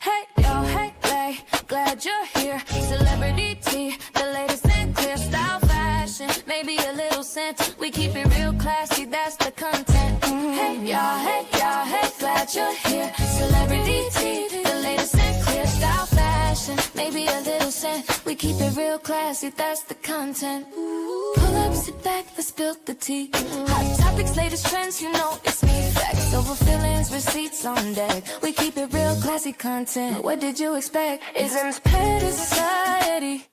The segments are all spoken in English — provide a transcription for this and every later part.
Hey, yo, hey, glad you're here. Celebrity tea, the latest and clear style fashion. Maybe a little scent, we keep it real classy, that's the content. Hey, y'all, glad you're here. Celebrity tea, the latest and clear style fashion. Maybe a little scent, we keep it real classy, that's the content. Pull up, sit back, let's build the tea. Hot topics, latest trends, you know it's me. Facts over feelings, receipts on deck. We keep it real classy content. What did you expect? Isn't petty society?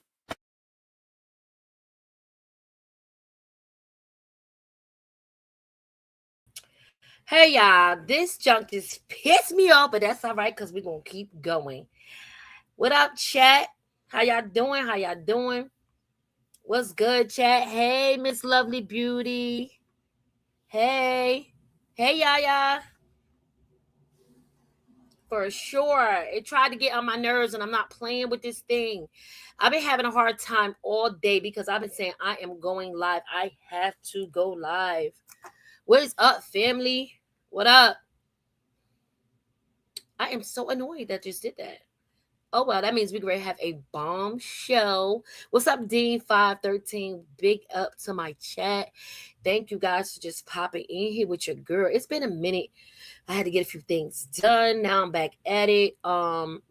Hey y'all, this junk just pissed me off, but that's all right because we're going to keep going. What up, chat? How y'all doing? What's good, chat? Hey, Miss Lovely Beauty. Hey, Yaya. For sure. It tried to get on my nerves, and I'm not playing with this thing. I've been having a hard time all day because I've been saying I am going live. I have to go live. What is up, family? What up? I am so annoyed that just did that. Oh, well, that means we're going to have a bomb show. What's up, Dean513? Big up to my chat. Thank you guys for just popping in here with your girl. It's been a minute. I had to get a few things done. Now I'm back at it.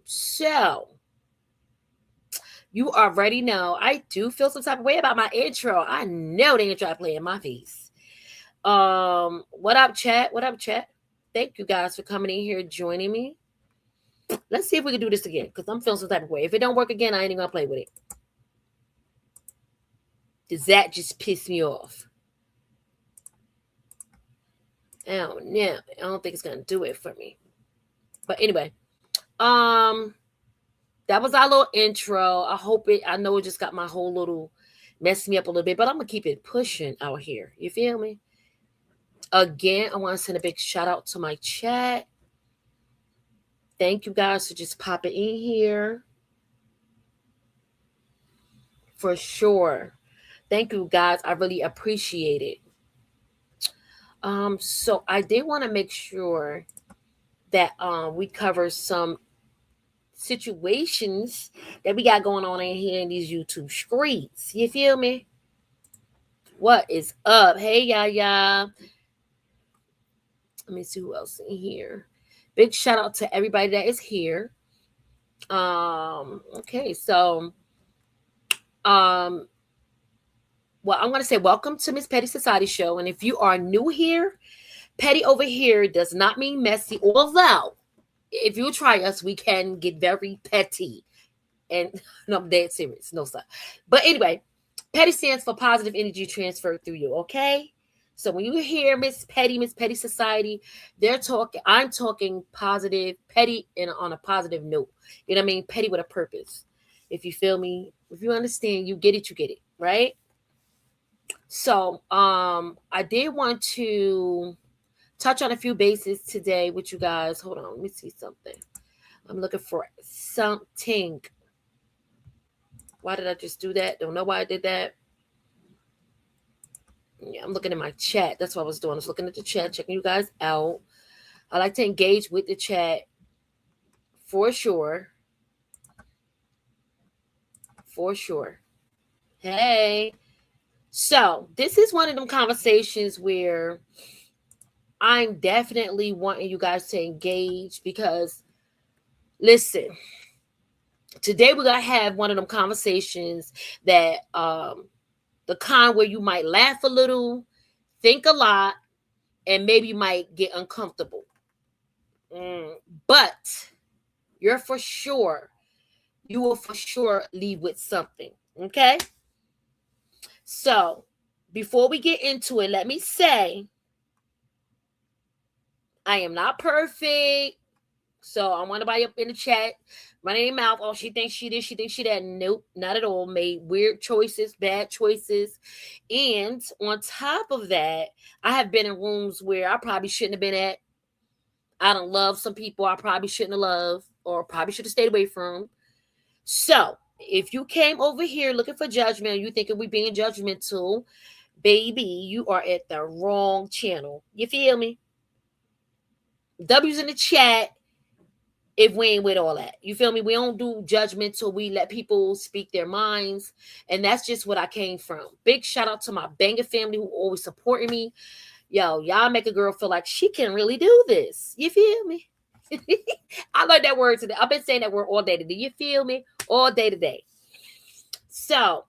So you already know I do feel some type of way about my intro. I know they ain't try to play in my face. What up, chat? Thank you guys for coming in here, joining me. Let's see if we can do this again, because I'm feeling some type of way. If it don't work again, I ain't even gonna play with it. Does that just piss me off? I don't know. I don't think it's gonna do it for me. But anyway, that was our little intro. I know it just got my whole little messed me up a little bit, but I'm gonna keep it pushing out here. You feel me? Again, I want to send a big shout out to my chat. Thank you guys for just popping in here. For sure. Thank you guys. I really appreciate it. So I did want to make sure that we cover some situations that we got going on in here in these YouTube streets. You feel me? What is up? Hey, y'all. Let me see who else in here. Big shout out to everybody that is here. Okay, so well, I'm going to say welcome to Miss Petty Society Show. And if you are new here, petty over here does not mean messy. Although, if you try us, we can get very petty. And no, I'm dead serious. No, sir. But anyway, petty stands for positive energy transferred through you, okay? So when you hear Miss Petty Society, I'm talking positive, petty, and on a positive note. You know what I mean? Petty with a purpose. If you feel me, if you understand, you get it, right? So I did want to touch on a few bases today with you guys. Hold on, let me see something. I'm looking for something. Why did I just do that? Don't know why I did that. Yeah, I'm looking at my chat. That's what I was doing. I was looking at the chat, checking you guys out. I like to engage with the chat for sure. For sure. Hey. So this is one of them conversations where I'm definitely wanting you guys to engage because, listen, today we're going to have one of them conversations that the kind where you might laugh a little, think a lot, and maybe you might get uncomfortable. But you will for sure leave with something. Okay? So before we get into it, let me say I am not perfect. So I want anybody up in the chat running their mouth. Oh, she thinks she this, she thinks she that. Nope, not at all. Made weird choices, bad choices. And on top of that, I have been in rooms where I probably shouldn't have been at. I don't love some people I probably shouldn't have loved or probably should have stayed away from. So if you came over here looking for judgment, you thinking we being judgmental, baby, you are at the wrong channel. You feel me? W's in the chat. if we ain't with all that. You feel me? We don't do judgment till we let people speak their minds. And that's just what I came from. Big shout out to my banger family who always supporting me. Yo, y'all make a girl feel like she can really do this. You feel me? I like that word today. I've been saying that word all day today. You feel me? All day today. So,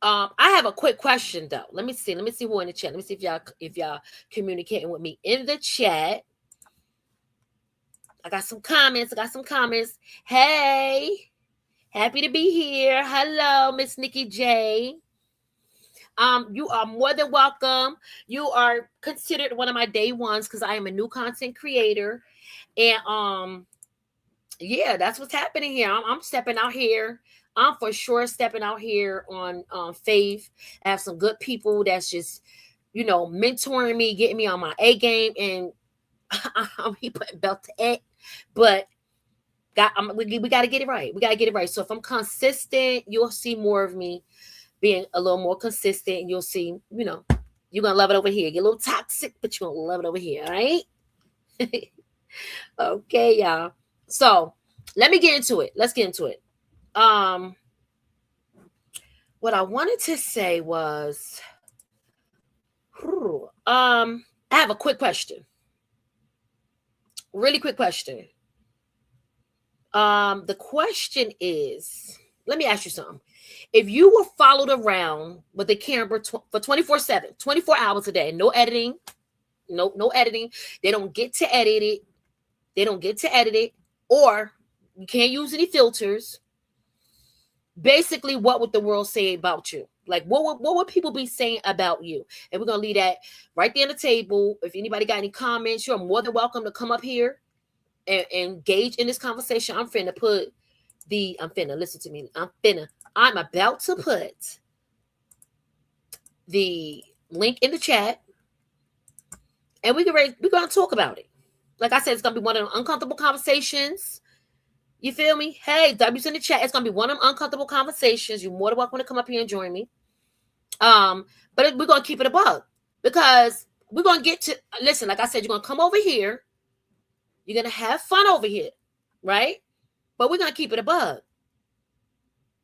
I have a quick question though. Let me see who in the chat. Let me see if y'all communicating with me in the chat. I got some comments. Hey, happy to be here. Hello, Miss Nikki J. You are more than welcome. You are considered one of my day ones because I am a new content creator. And yeah, that's what's happening here. I'm stepping out here. I'm for sure stepping out here on Faith. I have some good people that's just, mentoring me, getting me on my A game, and he putting belt to it. But we got to get it right. We got to get it right. So if I'm consistent, you'll see more of me being a little more consistent. And you'll see, you're going to love it over here. Get a little toxic, but you're going to love it over here. All right? Okay, y'all. So let me get into it. Let's get into it. What I wanted to say was, I have a quick question. Really quick question. The question is, let me ask you something. If you were followed around with a camera for 24/7, 24 hours a day, no editing, no editing, they don't get to edit it, or you can't use any filters. Basically, what would the world say about you? Like, what would people be saying about you? And we're gonna leave that right there on the table. If anybody got any comments, you're more than welcome to come up here and engage in this conversation. I'm about to put the link in the chat, and we're gonna talk about it. Like I said, it's gonna be one of them uncomfortable conversations. You feel me? Hey, W's in the chat. It's gonna be one of them uncomfortable conversations. You're more than welcome to come up here and join me. But we're gonna keep it a bug because we're gonna get to listen. Like I said, you're gonna come over here. You're gonna have fun over here, right? But we're gonna keep it a bug.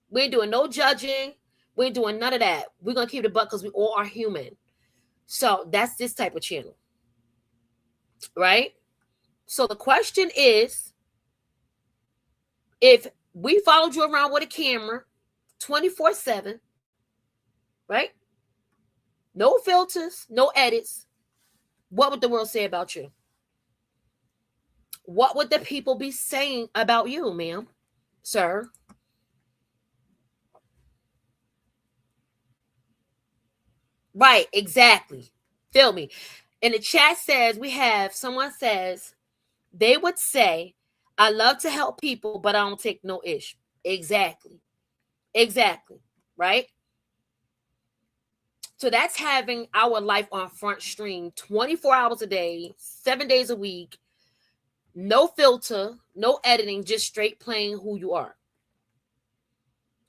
We ain't doing no judging. We ain't doing none of that. We're gonna keep it a bug because we all are human. So that's this type of channel, right? So the question is, if we followed you around with a camera 24/7, right? No filters, no edits, what would the world say about you? What would the people be saying about you, ma'am, sir? Right, exactly. Feel me? In the chat someone says, they would say, I love to help people, but I don't take no ish. Exactly. Right? So that's having our life on front stream 24 hours a day, 7 days a week, no filter, no editing, just straight playing who you are.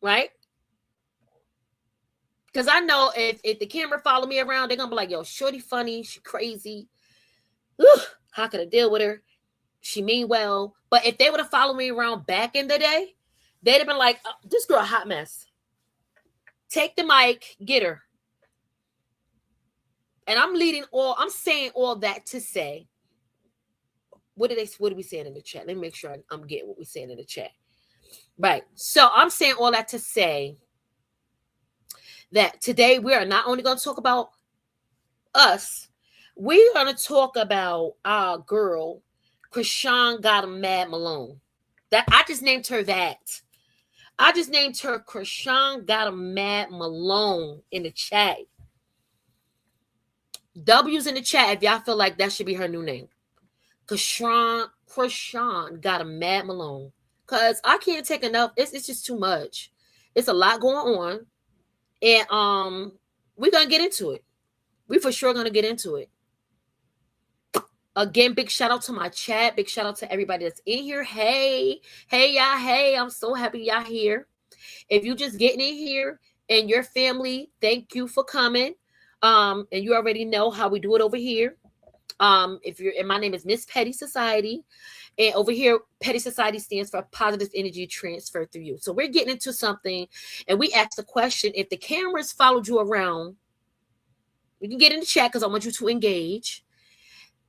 Right? Because I know if the camera follow me around, they're going to be like, yo, shorty funny, she crazy. Ugh, how could I deal with her? She mean well. But if they would have followed me around back in the day, they'd have been like, oh, this girl a hot mess. Take the mic, get her. And I'm saying all that to say, what are we saying in the chat? Let me make sure I'm getting what we're saying in the chat. Right. So I'm saying all that to say that today we are not only going to talk about us, we're going to talk about our girl, Krishan Got 'em Mad Malone. That I just named her that. I just named her Krishan Got 'em Mad Malone in the chat. W's in the chat if y'all feel like that should be her new name. Krishan Got 'em Mad Malone. Because I can't take enough. It's just too much. It's a lot going on. And we're going to get into it. We for sure going to get into it. Again, big shout out to my chat. Big shout out to everybody that's in here. Hey, y'all. Hey, I'm so happy y'all here. If you just getting in here and your family, thank you for coming. And you already know how we do it over here. If you're, and my name is Miss Petty Society, and over here, Petty Society stands for positive energy transfer through you. So we're getting into something, and we asked the question: if the cameras followed you around, we can get in the chat because I want you to engage.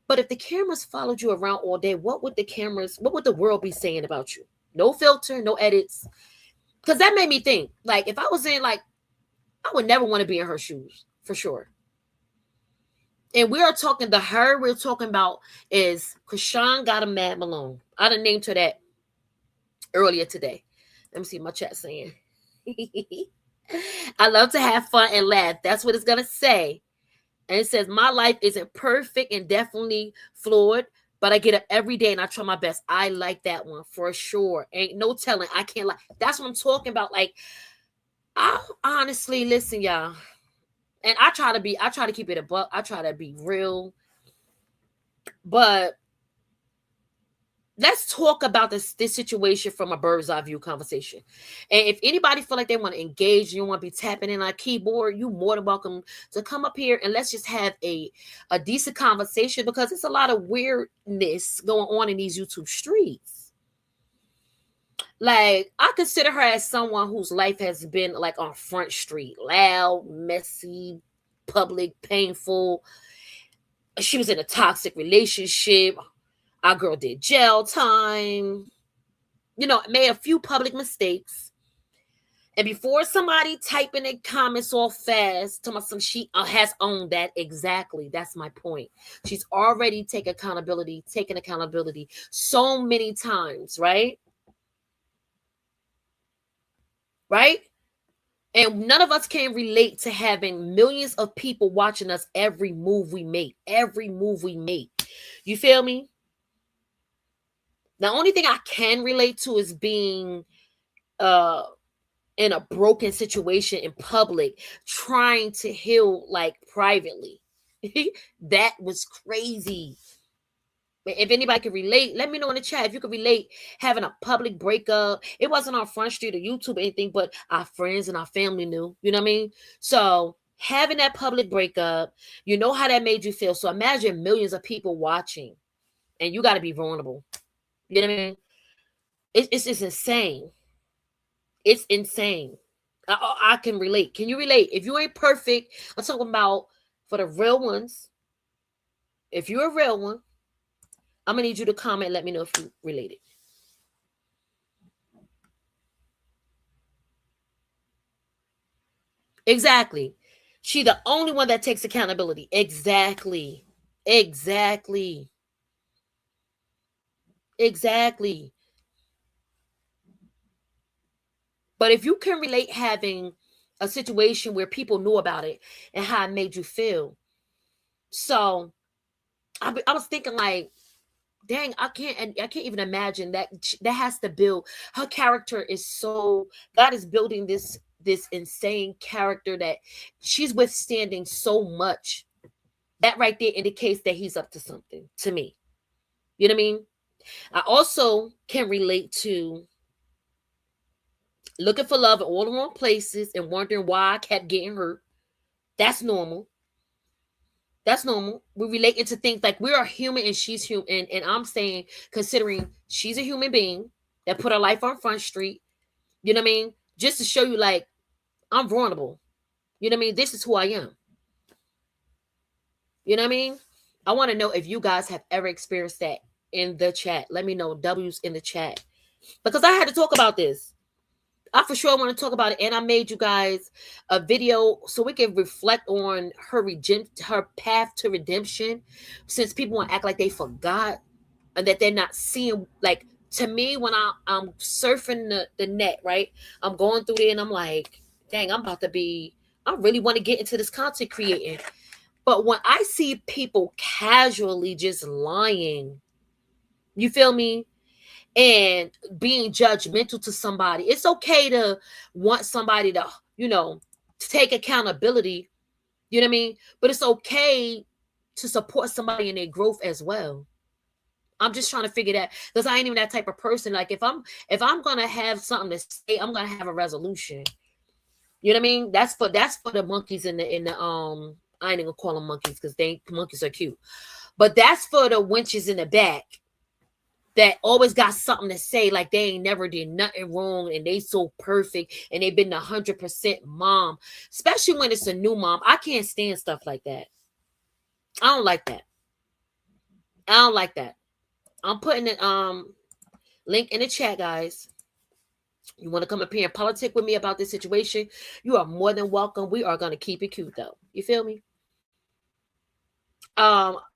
But if the cameras followed you around all day, what would the world be saying about you? No filter, no edits. Because that made me think, like, if I was in, like, I would never want to be in her shoes, for sure. And we are talking, the her we're talking about is Krishan Got a Mad Malone. I done named her that earlier today. Let me see my chat saying. I love to have fun and laugh. That's what it's going to say. And it says, my life isn't perfect and definitely flawed, but I get up every day and I try my best. I like that one for sure. Ain't no telling. I can't lie. That's what I'm talking about. Like, I honestly, listen, y'all. And I try to keep it a buck. I try to be real. But let's talk about this situation from a bird's eye view conversation. And if anybody feel like they want to engage, you want to be tapping in on a keyboard, you more than welcome to come up here and let's just have a decent conversation, because it's a lot of weirdness going on in these YouTube streets. Like, I consider her as someone whose life has been like on Front Street, loud, messy, public, painful. She was in a toxic relationship. Our girl did jail time, made a few public mistakes. And before somebody typing in comments all fast, she has owned that. Exactly. That's my point. She's already taken accountability so many times, right? Right? And none of us can relate to having millions of people watching us every move we make. You feel me? The only thing I can relate to is being in a broken situation in public, trying to heal like privately. That was crazy. If anybody can relate, let me know in the chat if you can relate having a public breakup. It wasn't on Front Street or YouTube or anything, but our friends and our family knew. You know what I mean? So having that public breakup, you know how that made you feel. So imagine millions of people watching, and you got to be vulnerable. You know what I mean? It's insane. It's insane. I can relate. Can you relate? If you ain't perfect, I'm talking about for the real ones. If you're a real one, I'm going to need you to comment. Let me know if you related. Exactly. She the only one that takes accountability. Exactly. But if you can relate having a situation where people knew about it and how it made you feel. So I was thinking like, dang, I can't even imagine that has to build. Her character is so, God is building this insane character that she's withstanding so much. That right there indicates that he's up to something to me. You know what I mean? I also can relate to looking for love in all the wrong places and wondering why I kept getting hurt. That's normal. We relate into things like we are human and she's human. And I'm saying, considering she's a human being that put her life on Front Street, you know what I mean? Just to show you, like, I'm vulnerable. You know what I mean? This is who I am. You know what I mean? I want to know if you guys have ever experienced that in the chat. Let me know. W's in the chat. Because I had to talk about this. I for sure want to talk about it. And I made you guys a video so we can reflect on her path to redemption, since people want to act like they forgot and that they're not seeing. Like, to me, when I'm surfing the net, right? I'm going through there and I'm like, dang, I really want to get into this content creating. But when I see people casually just lying, you feel me? And being judgmental to somebody. It's okay to want somebody to, take accountability. You know what I mean? But it's okay to support somebody in their growth as well. I'm just trying to figure that, because I ain't even that type of person. Like, if I'm gonna have something to say, I'm gonna have a resolution. You know what I mean? That's for the monkeys in the I ain't even gonna call them monkeys because monkeys are cute. But that's for the wenches in the back that always got something to say, like they ain't never did nothing wrong and they so perfect and they been 100% mom. Especially when it's a new mom. I can't stand stuff like that. I don't like that. I don't like that. I'm putting the link in the chat, guys. You want to come up here and politic with me about this situation? You are more than welcome. We are gonna keep it cute though. You feel me?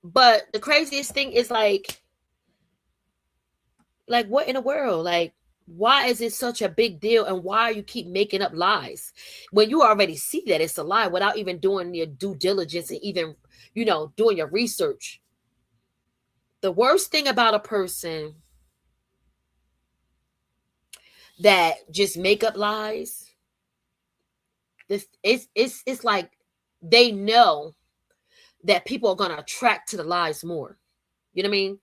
But the craziest thing is like what in the world? Like, why is it such a big deal and why you keep making up lies when you already see that it's a lie without even doing your due diligence and even, doing your research? The worst thing about a person that just make up lies, it's like they know that people are going to attract to the lies more. You know what I mean?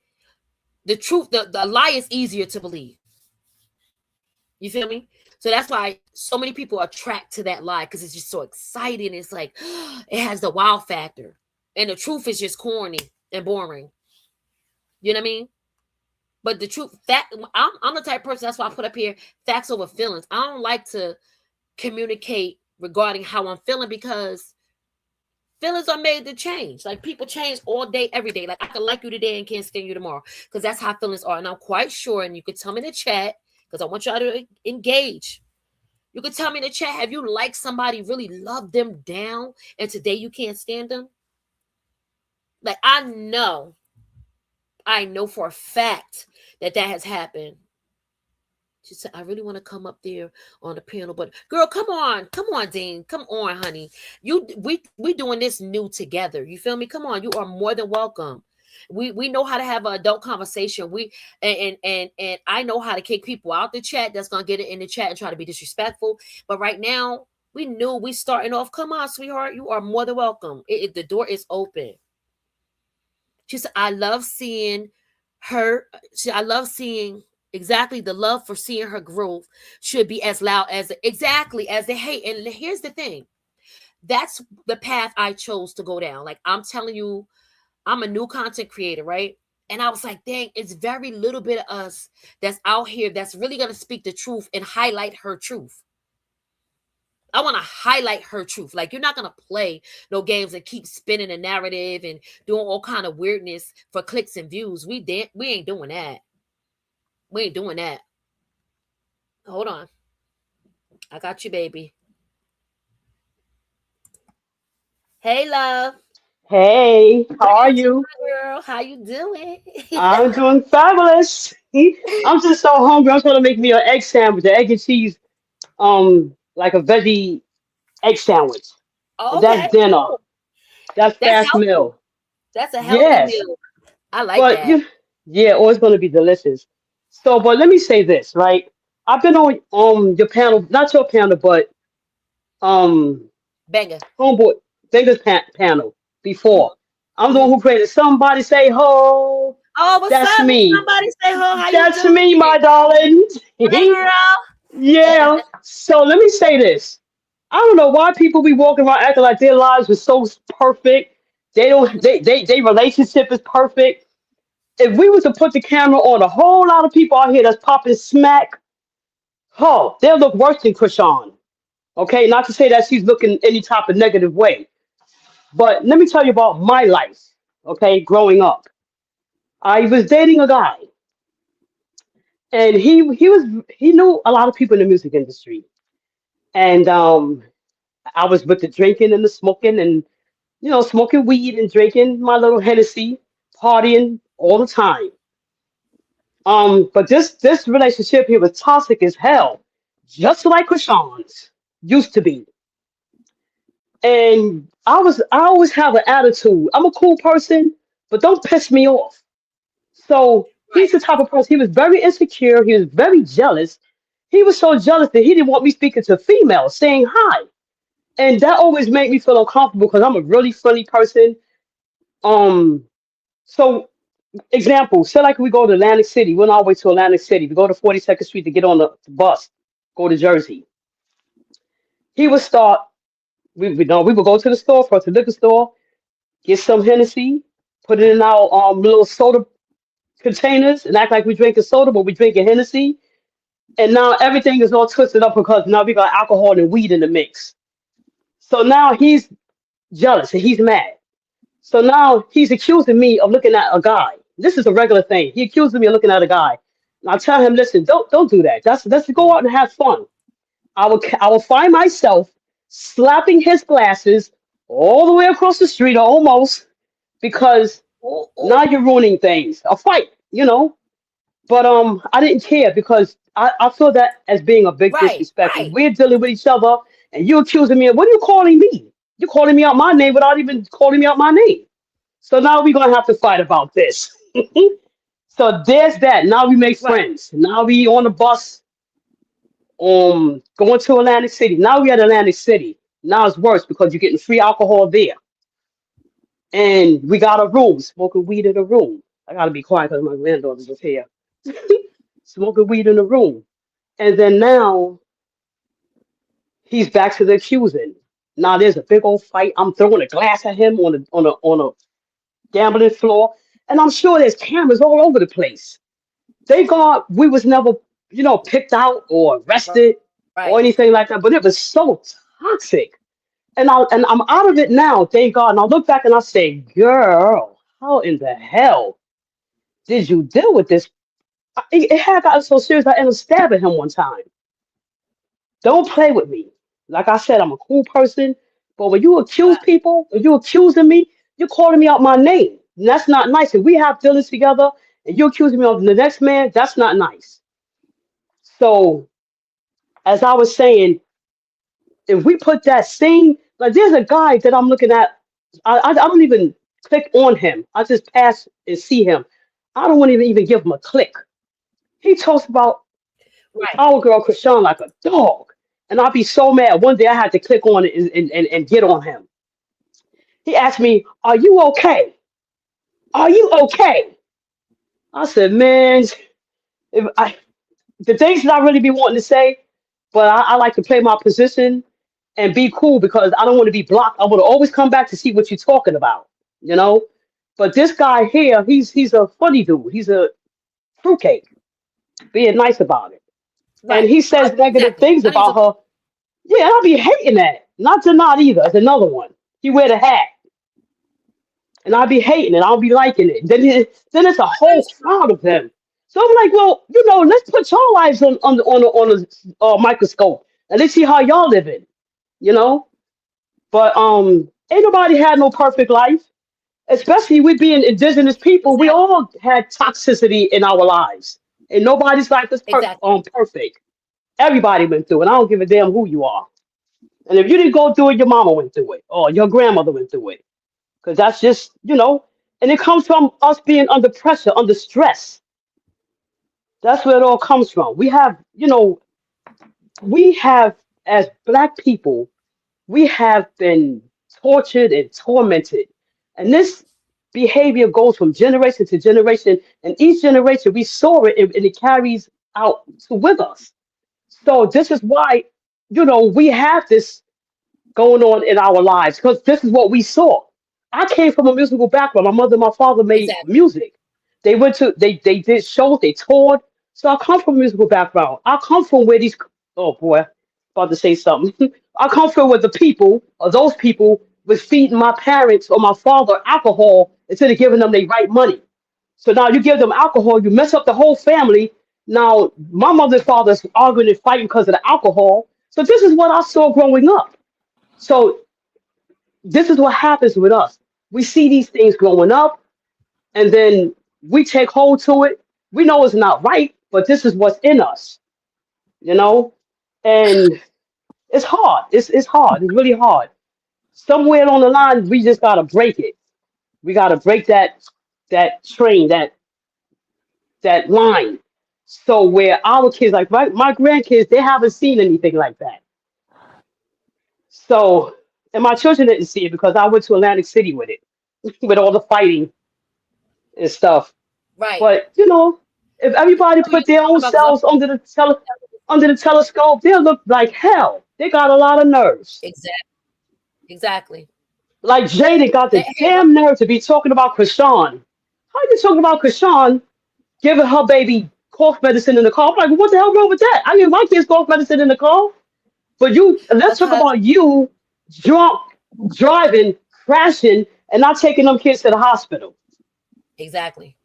The truth, the lie is easier to believe. You feel me? So that's why so many people attract to that lie, because it's just so exciting. It's like it has the wow factor. And the truth is just corny and boring. You know what I mean? But the truth, I'm the type of person, that's why I put up here facts over feelings. I don't like to communicate regarding how I'm feeling, because feelings are made to change. Like, people change all day, every day. Like, I can like you today and can't stand you tomorrow, because that's how feelings are. And I'm quite sure, and you can tell me in the chat, because I want y'all to engage. You can tell me in the chat, have you liked somebody, really loved them down, and today you can't stand them? Like, I know for a fact that has happened. She said, I really want to come up there on the panel, but girl, come on, Dean, come on, honey. We doing this new together. You feel me? Come on, you are more than welcome. We know how to have an adult conversation. And I know how to kick people out the chat that's gonna get it in the chat and try to be disrespectful. But right now, we starting off. Come on, sweetheart, you are more than welcome. The door is open. She said, I love seeing her. I love seeing exactly the love for seeing her growth should be as loud as exactly as the hate. And here's the thing. That's the path I chose to go down. Like, I'm telling you, I'm a new content creator, right? And I was like, dang, it's very little bit of us that's out here that's really going to speak the truth and highlight her truth. I want to highlight her truth. Like, you're not going to play no games and keep spinning a narrative and doing all kind of weirdness for clicks and views. We ain't doing that. We ain't doing that. Hold on. I got you, baby. Hey, love. Hey, how are Redemption, you? girl. How you doing? I'm doing fabulous. I'm just so hungry. I'm trying to make me an egg sandwich, an egg and cheese, like a veggie egg sandwich. And that's Okay. dinner. That's That's fast healthy. meal. That's a healthy Yes, meal. I like but that. you, yeah, oh, it's going to be delicious. So, but let me say this, right? I've been on your panel, not your panel, but um Banger. homeboy Vegas panel Mhm, before. I'm the one mhm. who created Somebody Say Ho. Oh, what's That's up? me. Somebody say, "Oh, how you That's doing?" me, my darling. Hey, girl. Yeah. So let me say this. I don't know why people be walking around acting like their lives were so perfect. They don't they relationship is perfect. If we was to put the camera on a whole lot of people out here that's popping smack, oh, they'll look worse than Krishan. Okay, not to say that she's looking any type of negative way. But let me tell you about my life, okay, growing up. I was dating a guy and he knew a lot of people in the music industry. And I was with the drinking and the smoking and smoking weed and drinking my little Hennessy, partying all the time. But this relationship here was toxic as hell, just like Krishan's used to be. And I always have an attitude. I'm a cool person, but don't piss me off. So he's Right. the type of person. He was very insecure. He was very jealous. He was so jealous that he didn't want me speaking to females, saying hi. And that always made me feel uncomfortable because I'm a really friendly person. Um, so example, say like we go to Atlantic City, we're on our way to Atlantic City. We go to 42nd Street to get on the bus, go to Jersey. He would start. We would go to the store first, the liquor store, get some Hennessy. put it in our little soda containers, and act like we drinking soda, but we drinking Hennessy. And now everything is all twisted up because now we got alcohol and weed in the mix. So now he's jealous and he's mad. So now he's accusing me of looking at a guy. This is a regular thing. He accuses me of looking at a guy. And I tell him, listen, don't do that. Let's go out and have fun. I will find myself slapping his glasses all the way across the street, or almost, because Oh, now oh, you're ruining things. A fight, you know. But I didn't care because I feel that as being a big right, disrespect. right, We're dealing with each other, and you accusing me of what are you calling me? You're calling me out my name without even calling me out my name. So now we're gonna have to fight about this. So there's that. Now we make right. friends. Now we on the bus, going to Atlantic City. Now we at Atlantic City. Now it's worse because you're getting free alcohol there. And we got a room, smoking weed in a room. I gotta be quiet because my granddaughter's just here. Smoking weed in the room. And then now he's back to the accusing. Now there's a big old fight. I'm throwing a glass at him on a gambling floor. And I'm sure there's cameras all over the place. Thank God we was never, picked out or arrested or Right. anything like that. But it was so toxic. And I'm out of it now, thank God. And I look back and I say, girl, how in the hell did you deal with this? It had gotten so serious I ended up stabbing him one time. Don't play with me. Like I said, I'm a cool person, but when you accuse Wow. people, when you accusing me, you're calling me out my name. And that's not nice. If we have dealings together and you're accusing me of the next man, that's not nice. So, as I was saying, if we put that same, like there's a guy that I'm looking at, I don't even click on him. I just pass and see him. I don't want to even give him a click. He talks about Right. our girl Krishan like a dog. And I'll be so mad. One day I had to click on it and get on him. He asked me, are you okay? Are you okay? I said, man, if the things that I really be wanting to say, but I like to play my position and be cool because I don't want to be blocked. I want to always come back to see what you're talking about, you know? But this guy here, he's a funny dude. He's a fruitcake, being nice about it. And Right. he says negative Exactly. things Now he's about a her. Yeah, I'll be hating that. Not to not either. It's another one. He wear the hat, and I'll be hating it. I'll be liking it. Then it's a now whole he's a crowd of them. So I'm like, well, let's put your lives on a microscope and let's see how y'all living. You know, but ain't nobody had no perfect life. Especially we being indigenous people, we exactly. all had toxicity in our lives, and nobody's life is Exactly. perfect. Everybody went through it. I don't give a damn who you are. And if you didn't go through it, your mama went through it, or your grandmother went through it, because that's just, and it comes from us being under pressure, under stress. That's where it all comes from. We have, as Black people, we have been tortured and tormented. And this behavior goes from generation to generation. And each generation, we saw it and it carries out to with us. So this is why, we have this going on in our lives because this is what we saw. I came from a musical background. My mother and my father made Exactly. music. They did shows, they toured. So I come from a musical background. I come from where these oh boy, about to say something. I come from where the people or those people was feeding my parents or my father alcohol instead of giving them the right money. So now you give them alcohol, you mess up the whole family. Now my mother and father's arguing and fighting because of the alcohol. So this is what I saw growing up. So this is what happens with us. We see these things growing up, and then we take hold to it. We know it's not right, but this is what's in us, you know? And it's hard. It's hard. It's really hard. Somewhere along the line, we just gotta break it. We gotta break that train, that line. So where our kids, like my grandkids, they haven't seen anything like that. So, and my children didn't see it because I went to Atlantic City with it, with all the fighting and stuff. Right. But if everybody So you put their talk own about because selves under the telescope, they'll look like hell. They got a lot of nerves. exactly. Exactly. Like Jada got the Hey, damn nerve to be talking about Krishan. How you talking about Krishan giving her baby cough medicine in the car? I'm like, what the hell wrong with that? I give my kids cough medicine in the car. But you, let's talk because about you drunk, driving, crashing, and not taking them kids to the hospital. exactly.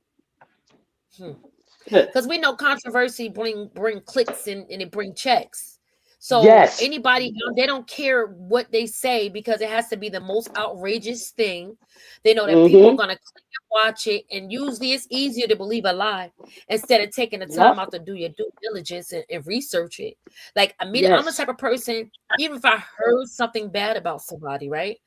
Because we know controversy bring clicks and it bring checks. So Yes. anybody, they don't care what they say because it has to be the most outrageous thing. They know that people are Mm-hmm. gonna click and watch it, and usually it's easier to believe a lie instead of taking the time Yep. out to do your due diligence and research it. Like I mean, I'm the Yes. type of person, even if I heard something bad about somebody, right?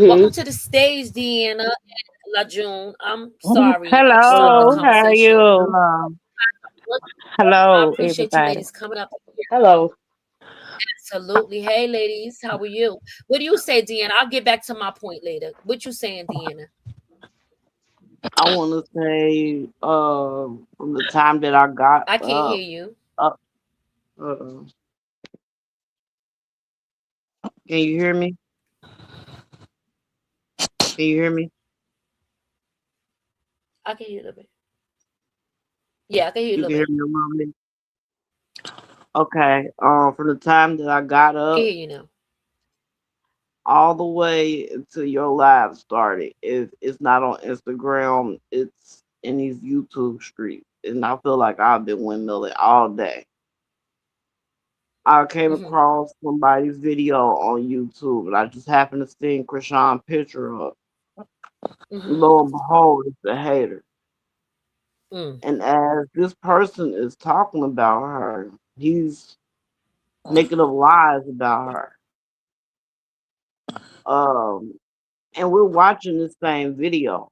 Welcome Mm-hmm. to the stage, Deanna and La June. I'm sorry, I just love the Hello. Hello, how are conversation. you? Hello. I Hello, appreciate you everybody. ladies coming up here. Hello. Absolutely. Hey ladies, how are you? What do you say, Deanna? I'll get back to my point later. What you saying, Deanna? I want to say, from the time that I got I can't hear you. up, uh, can you hear me? Can you hear me? I can hear you a little bit. Yeah, I can hear you a You little can hear bit. me a little bit. Okay. From the time that I got I can up hear you now. all the way until your live started, if it's not on Instagram, it's in these YouTube streets, and I feel like I've been windmilling all day. I came Hmm. across somebody's video on YouTube, and I just happened to see Krishan picture up. Hmm. Lo and behold, it's a hater. Mm. And as this person is talking about her, he's making up lies about her. Um, and we're watching this same video.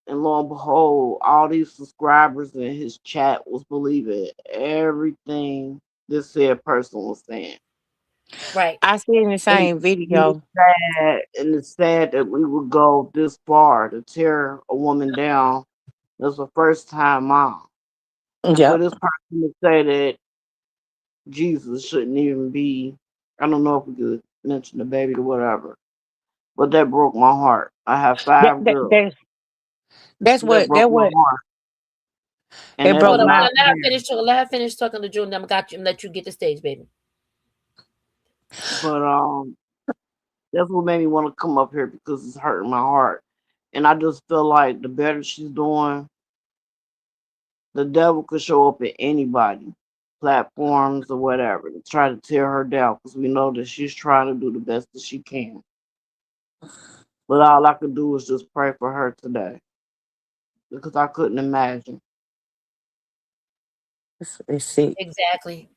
And lo and behold, all these subscribers in his chat was believing everything this said person was saying. Right. I seen the And, same and it's video. sad, and it's sad that we would go this far to tear a woman down as a first time mom. And for Yep. this person to say that Jesus shouldn't even be. I don't know if we could mention the baby or whatever, but that broke my heart. I have That, five that, girls. that, that's That what broke that my what heart, and it that broke Hold is on, hold my not on. Let her fair. finish talking. Let her finish talking to June. I'm got you and let you get the stage, baby. But that's what made me want to come up here because it's hurting my heart, and I just feel like the better she's doing, the devil could show up at anybody, platforms or whatever, to try to tear her down because we know that she's trying to do the best that she can. But all I could do is just pray for her today because I couldn't imagine. it's sick. Exactly.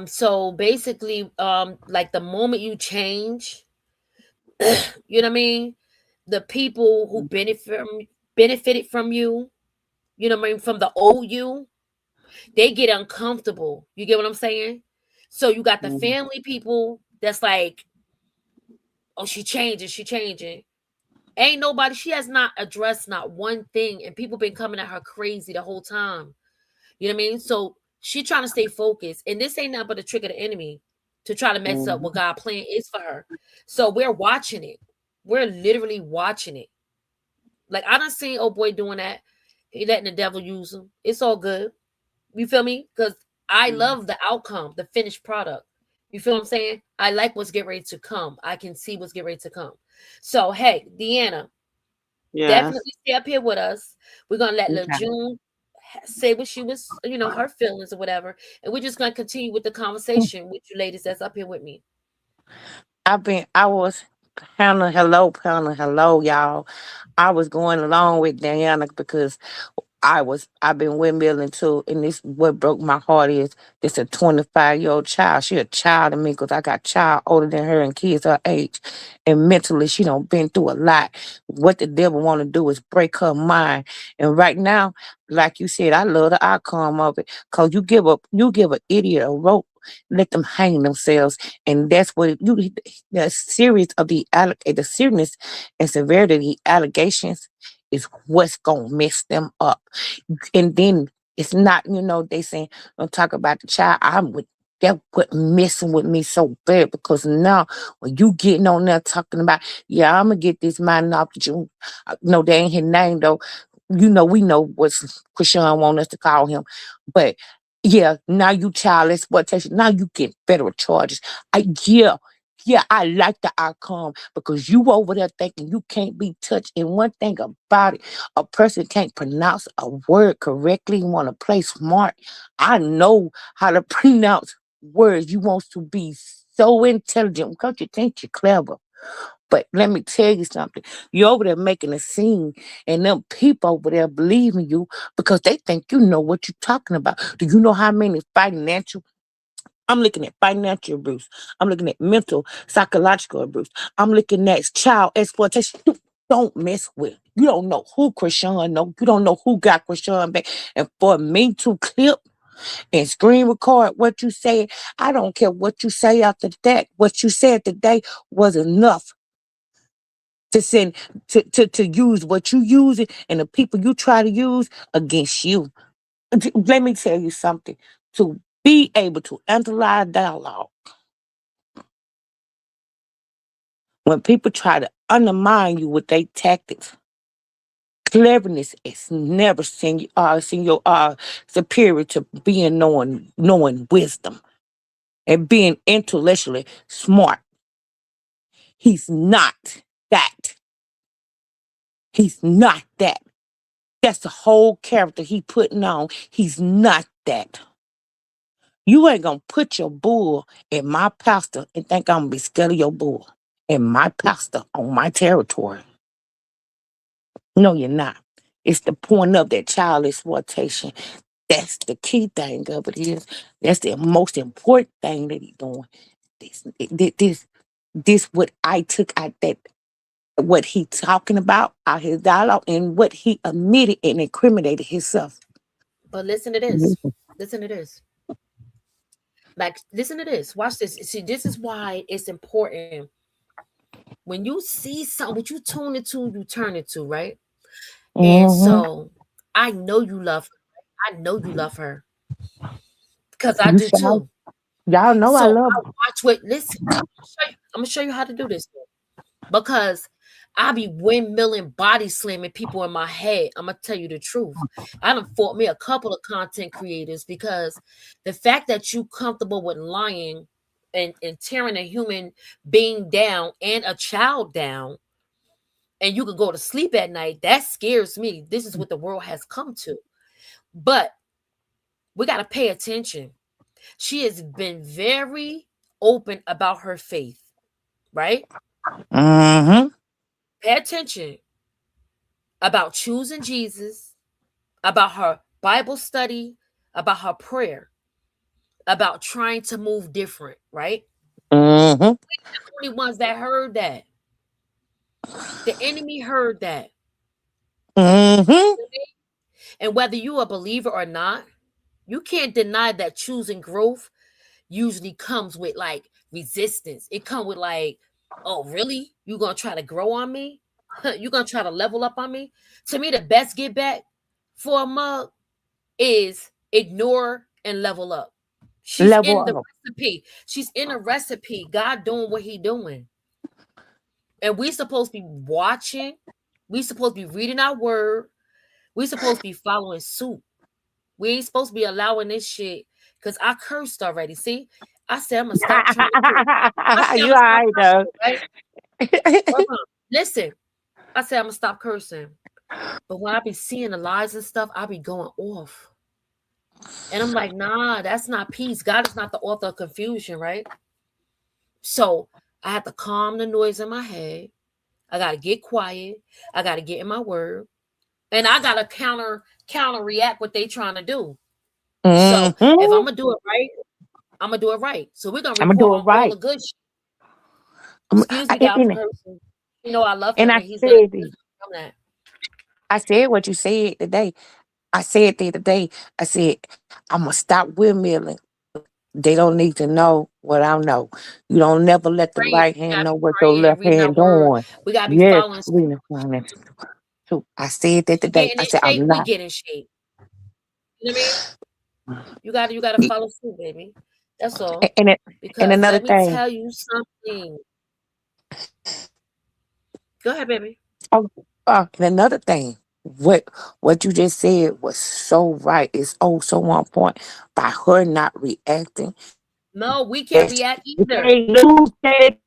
So basically, like the moment you change, you know what I mean? The people who benefited from you, you know what I mean, from the old you, they get uncomfortable. You get what I'm saying? So you got the Mm, family people that's like, oh, she changing. Ain't nobody, she has not addressed not one thing, and people been coming at her crazy the whole time. You know what I mean? So she trying to stay focused, and this ain't nothing but a trick of the enemy to try to mess up what mm, God plan is for her. So we're watching it. We're literally watching it. Like I done seen old boy doing that. He letting the devil use him. It's all good. You feel me? Because I mm. love the outcome, the finished product. You feel what I'm saying? I like what's getting ready to come. I can see what's getting ready to come. So hey, Deanna, Yes. definitely stay up here with us. We're gonna let Lil Okay. June say what she was, her feelings or whatever, and we're just gonna continue with the conversation with you ladies that's up here with me. I was pounding hello, y'all. I was going along with Diana because I've been windmilling too, and this what broke my heart is this a 25-year-old child. She a child to me because I got child older than her and kids her age, and mentally she don't been through a lot. What the devil want to do is break her mind, and right now, like you said, I love the outcome of it because you give an idiot a rope. Let them hang themselves, and that's what the series of the seriousness and severity of the allegations is what's gonna mess them up. And then it's not, they saying, don't talk about the child. I'm with That what messing with me so bad because now when you getting on there talking about, yeah, I'm gonna get this man off the June. No, they ain't his name though. You know, we know what Krishan want us to call him. But yeah, now you child exploitation. Now you get federal charges. Yeah, yeah, I like the outcome because you over there thinking you can't be touched. And one thing about it, a person can't pronounce a word correctly, want to play smart. I know how to pronounce words. You want to be so intelligent because you think you're clever. But let me tell you something. You're over there making a scene, and them people over there believe in you because they think you know what you're talking about. Do you know how many financial? I'm looking at financial abuse. I'm looking at mental, psychological abuse. I'm looking at child exploitation. You don't mess with. You don't know who Krishan know. You don't know who got Krishan back. And for me to clip and screen record what you said, I don't care what you say after that. What you said today was enough to send to use what you use it and the people you try to use against you. Let me tell you something. To be able to analyze dialogue when people try to undermine you with their tactics, cleverness is never seen your superior to being knowing wisdom and being intellectually smart. He's not that. He's not that. That's the whole character he putting on. He's not that. You ain't gonna put your bull in my pastor and think I'm gonna be scared of your bull and my pastor on my territory. No, you're not. It's the point of that child exploitation. That's the key thing of it is. That's the most important thing that he's doing. This what I took out that what he talking about out his dialogue and what he admitted and incriminated himself. But listen to this. Listen to this. Like, listen to this. Watch this. See, this is why it's important. When you see something, what you tune into, you turn it to, right? And Mm-hmm. so I know you love her. I know you love her because I You do shall. too. Y'all know I So love I watch what. Listen, I'm gonna show you how to do this because I be windmilling, body slamming people in my head. I'm gonna tell you the truth. I done fought me a couple of content creators because the fact that you comfortable with lying and tearing a human being down and a child down, and you can go to sleep at night, that scares me. This is what the world has come to. But we got to pay attention. She has been very open about her faith, right? mm-hmm. Pay attention about choosing Jesus, about her Bible study, about her prayer, about trying to move different, right? Mm-hmm. The only ones that heard that. The enemy heard that. Mm-hmm. And whether you a believer or not, you can't deny that choosing growth usually comes with like resistance. It comes with like, oh, really? You gonna try to grow on me? You gonna try to level up on me? To me, the best get back for a mug is ignore and level up. She's Level in the up. recipe. She's in a recipe. God doing what he doing. And we supposed to be watching. We supposed to be reading our word. We supposed to be following suit. We ain't supposed to be allowing this shit. Cause I cursed already. See? I said I'm gonna stop trying to do it. I said I'm You gonna stop alright though. cursing, right? Listen. I said I'm gonna stop cursing. But when I be seeing the lies and stuff, I be going off. And I'm like, nah, that's not peace. God is not the author of confusion, right? So I have to calm the noise in my head. I gotta get quiet. I gotta get in my word. And I gotta counter react what they trying to do. So if Mm-hmm. I'm gonna do it right, I'm gonna do it right. So we're gonna I'm gonna report do it on all right. the good shit. I'm, Excuse I, me, God, for and, cursing. You know I love and him I and he's gonna said it. from that. I said what you said today. I said the other day. I said I'm gonna stop windmilling. They don't need to know what I know. You don't never let the Praying. right We hand gotta know be what your praying and left reading our hand word. doing. We gotta be Yes, following suit. we in finance. So I said that today. Getting I in said shape, I'm we not. get in shape. You know what I mean? You gotta follow suit, baby. That's all. And it, and Because another let me thing. tell you something. Go ahead, baby. Oh, and another thing. What what you just said was so right. It's oh so on point. By her not reacting, No, we can't that react you either. can't lose that.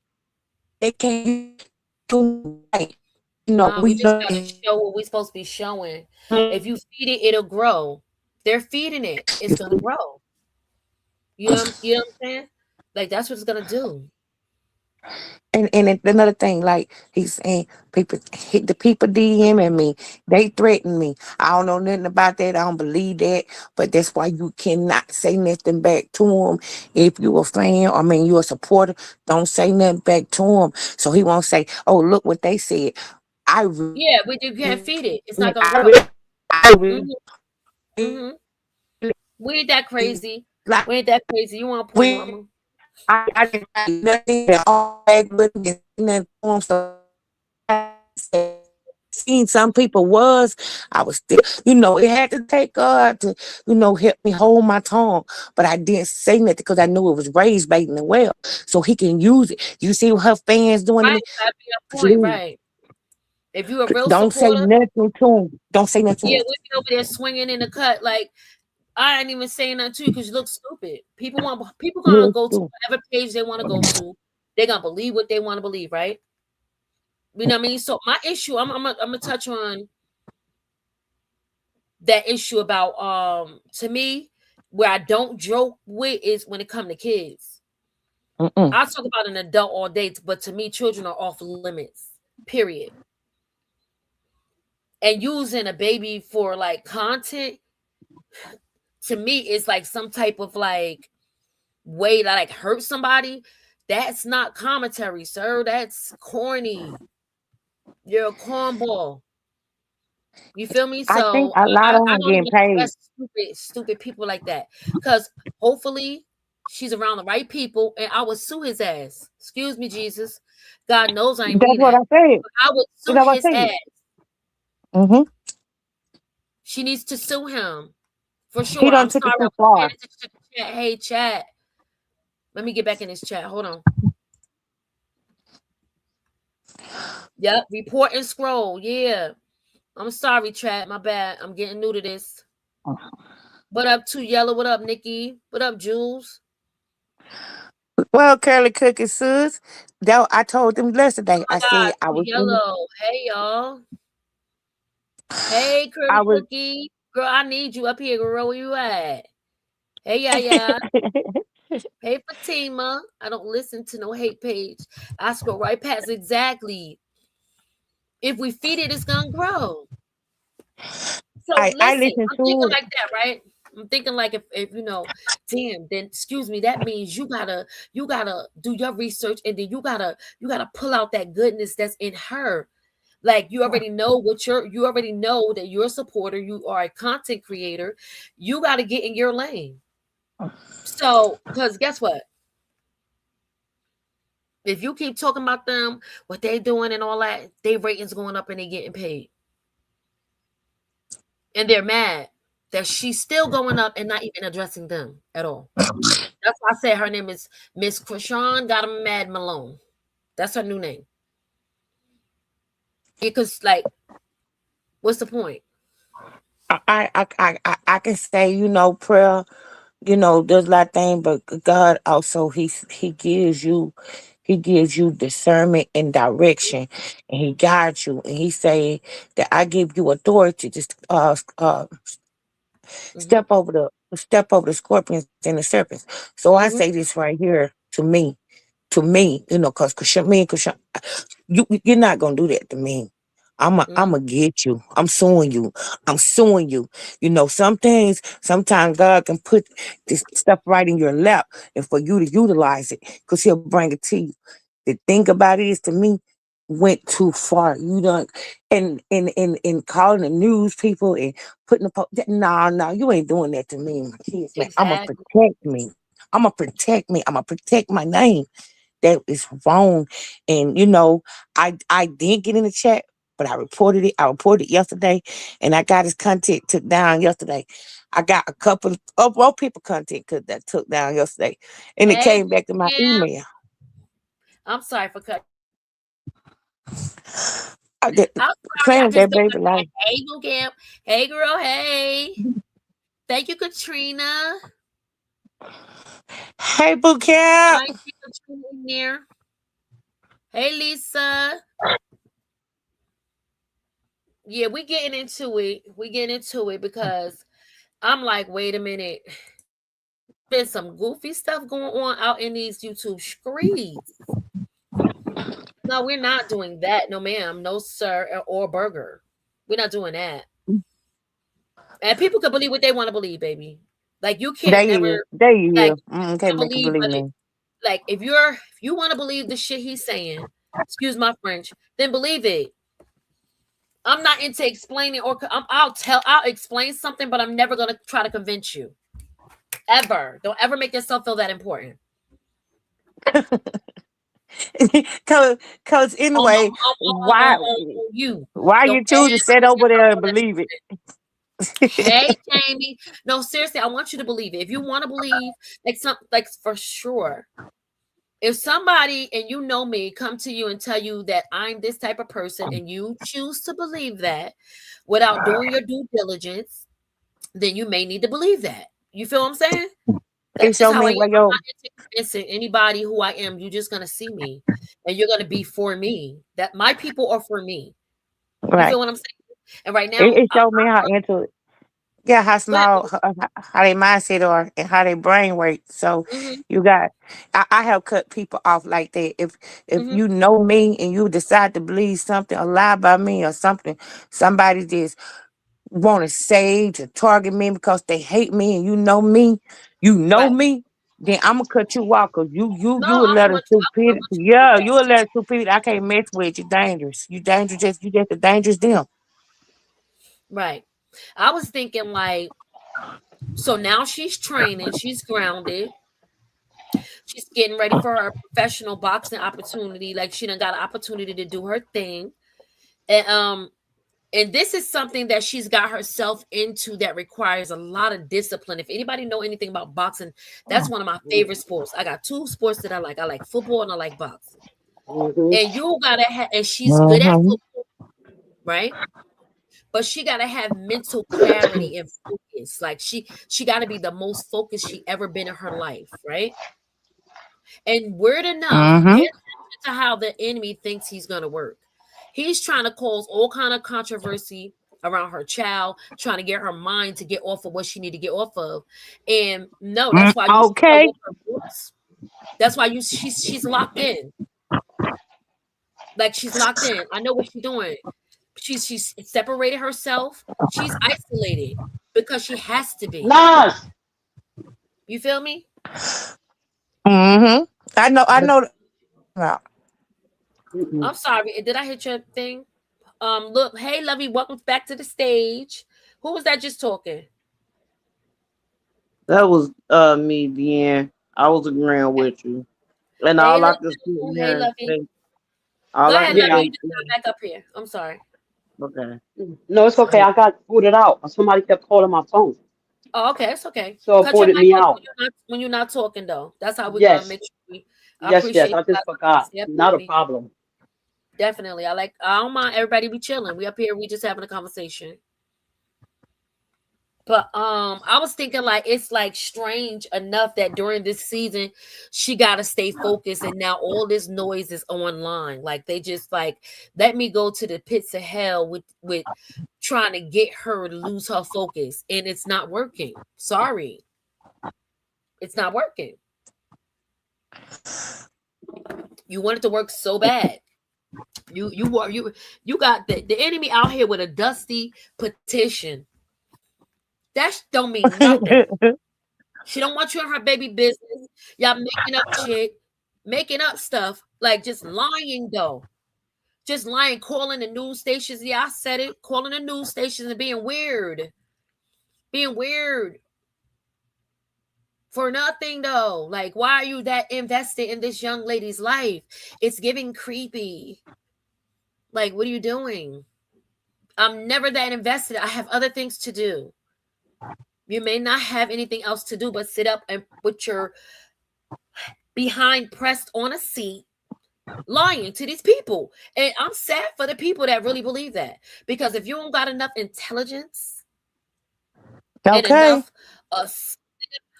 They can't do right. You know, No, we we just know gotta show what we're supposed to be showing. If you feed it, it'll grow. They're feeding it, it's gonna grow. You know what I'm saying? Like that's what it's gonna do. another thing, like he's saying, people hit the people DMing me, they threaten me. I don't know nothing about that. I don't believe that, but that's why you cannot say nothing back to him. If you a fan, I mean you a supporter, don't say nothing back to him. So he won't say, "Oh, look what they said." I really, Yeah, but you can't feed it. It's not gonna I grow. really, I really, Mhm, mhm. We ain't that crazy. like We ain't that crazy. You want a point, we. mama? I didn't like nothing at all back with me, nothing for him. So I said, seen some people was, I was still, it had to take God to, help me hold my tongue. But I didn't say nothing because I knew it was raised baiting and well. So he can use it. You see what her fans doing to Right, me? that'd be a point, Please, right. If you a real don't say supporter, nothing to him. Don't say nothing yeah, to him. we be over there swinging in the cut. Like I ain't even saying nothing to you because you look stupid. People gonna Yes, go to too. whatever page they want to go to. They're gonna believe what they want to believe, right? You know what I mean? So my issue, I'm gonna touch on that issue about to me where I don't joke with is when it come to kids. Mm-mm. I talk about an adult all day, but to me, children are off limits. Period. And using a baby for like content to me is like some type of like way to like hurt somebody. That's not commentary, sir. That's corny. You're a cornball. You feel me? I think So a lot I of them don't getting even paid. address stupid people like that. Because hopefully she's around the right people and I would sue his ass. Excuse me, Jesus. God knows I ain't That's mean what that. I said. But I would You sue know what his I said? ass. Mm-hmm. She needs to sue him. For He sure. done I'm took it sorry. I too was paying far. attention to the chat. Hey, chat. Let me get back in this chat. Hold on. Yep. Report and scroll. Yeah. I'm sorry, chat. My bad. I'm getting new to this. What up, Two Yellow? What up, Nikki? What up, Jules? Well, Curly Cookie Sus, that I told them Oh yesterday. my I God, said I Two was in, Yellow. Hey, y'all. Hey, I Curly was. Cookie. Girl, I need you up here, girl. Where you at? Hey, yeah. Hey, Fatima. I don't listen to no hate page. I scroll right past exactly. If we feed it, it's gonna grow. So I listen, listened I'm thinking to like that, right? I'm thinking like if damn, then excuse me, that means you gotta do your research and then you gotta pull out that goodness that's in her. Like you already know you already know that you're a supporter, you are a content creator, you gotta get in your lane. So because guess what? If you keep talking about them, what they doing and all that, their ratings going up and they getting paid. And they're mad that she's still going up and not even addressing them at all. That's why I said her name is Miss Krishan Got 'em Mad Malone. That's her new name. Because like, what's the point? I can say, prayer, does a lot of things, but God also he gives you discernment and direction, and he guides you, and he say that I give you authority to Hmm. step over the scorpions and the serpents. So I Hmm. say this right here to me, because me and Krishan, you're not gonna do that to me. I'm Hmm. gonna get you. I'm suing you. I'm suing you. Some things. Sometimes God can put this stuff right in your lap, and for you to utilize it, because He'll bring it to you. The thing about it is, to me, went too far. You don't, and calling the news people and putting no, you ain't doing that to me and my kids, man. I'm gonna Exactly. protect me. I'm gonna protect me. I'm gonna protect my name. That is wrong. And I did get in the chat, but I reported it. I reported it yesterday, and I got his content took down yesterday. I got a couple of more people content that took down yesterday, and it Hey, came back to my yeah. email. I'm sorry for cutting. I did I'm sorry. I playing just that don't baby understand. life. Hey, Boo Camp. Hey, girl. Hey. Thank you, Katrina. Hey, boot camp. I see Katrina in there. Hey, Lisa. Yeah, we getting into it. We getting into it because I'm like, wait a minute. There's some goofy stuff going on out in these YouTube streets. No, we're not doing that. No, ma'am. No, sir. Or burger. We're not doing that. And people can believe what they want to believe, baby. Like you can't never There you like is. Can't make you believe, believe but me. like if you want to believe the shit he's saying, excuse my French, then believe it. I'm not into explaining or I'll explain something, but I'm never gonna try to convince you. Ever. Don't ever make yourself feel that important. Cause anyway, On you. why Don't you choose to ever sit make over yourself there and feel that believe it? important. Hey, Jamie. No, seriously, I want you to believe it. If you want to believe, like for sure. If somebody and you know me come to you and tell you that I'm this type of person and you choose to believe that without doing your due diligence, then you may need to believe that. You feel what I'm saying? It That's just show how I me am. where I'm your not into convincing anybody who I am. You're just gonna see me and you're gonna be for me. That my people are for me. You right. feel what I'm saying? And right now, It showed me how into it. Yeah, how go ahead. small, how they mindset are, and how they brain work. So Mm-hmm, you got, I have cut people off like that. If mm-hmm, you know me and you decide to believe something, a lie about me or something, somebody just want to say to target me because they hate me, and you know right. me. Then I'm gonna cut you off because No, you a I letter want stupidity. you to believe Yeah, that. you a letter stupidity. I can't mess with you. Dangerous. You just a dangerous them. Right. I was thinking like, so now she's training, she's grounded, she's getting ready for her professional boxing opportunity. Like she done got an opportunity to do her thing. And this is something that she's got herself into that requires a lot of discipline. If anybody know anything about boxing, that's one of my favorite sports. I got two sports that I like. I like football and I like boxing. Mhm. And you gotta have, and she's good at Mm-hmm. football, right? But she got to have mental clarity and focus. Like she got to be the most focused she ever been in her life, right? And weird enough, pay Mm-hmm. attention to how the enemy thinks he's going to work. He's trying to cause all kind of controversy around her child, trying to get her mind to get off of what she need to get off of. And no, that's why you see her Okay. with her books. That's why she's locked in. Like she's locked in. I know what she's doing. She's separated herself. She's isolated because she has to be. Nas. You feel me? Mm-hmm. I know. Well, Mm-mm. I'm sorry. Did I hit your thing? Look, hey, Lovey, welcome back to the stage. Who was that just talking? That was me, Deanne. I was agreeing with you. And Hey, all I little could sit Bill. Hey, here and Lovey. say, Go all I ahead, could Lovey. Yeah. You say, just got back up here. I'm sorry. okay. No, it's okay. I got booted out. Somebody kept calling my phone, Oh, okay, it's okay. so it Cut your booted mic me off out. when you're not talking though. That's how we're gonna Yes, make sure I yes. appreciate I you just guys. forgot. Yeah, Not a absolutely. problem. Definitely. I don't mind everybody be chilling. We up here, we just having a conversation. But I was thinking like it's like strange enough that during this season she got to stay focused and now all this noise is online. Like they just like let me go to the pits of hell with trying to get her to lose her focus and it's not working. Sorry. It's not working. You want it to work so bad. You got the enemy out here with a dusty petition. That don't mean nothing. She don't want you in her baby business. Y'all making up shit, making up stuff, like just lying though. Just lying, calling the news stations. Yeah, I said it. Calling the news stations and being weird. Being weird for nothing though. Like, why are you that invested in this young lady's life? It's giving creepy. Like, what are you doing? I'm never that invested. I have other things to do. You may not have anything else to do but sit up and put your behind pressed on a seat lying to these people. And I'm sad for the people that really believe that. Because if you don't got enough intelligence and Okay. enough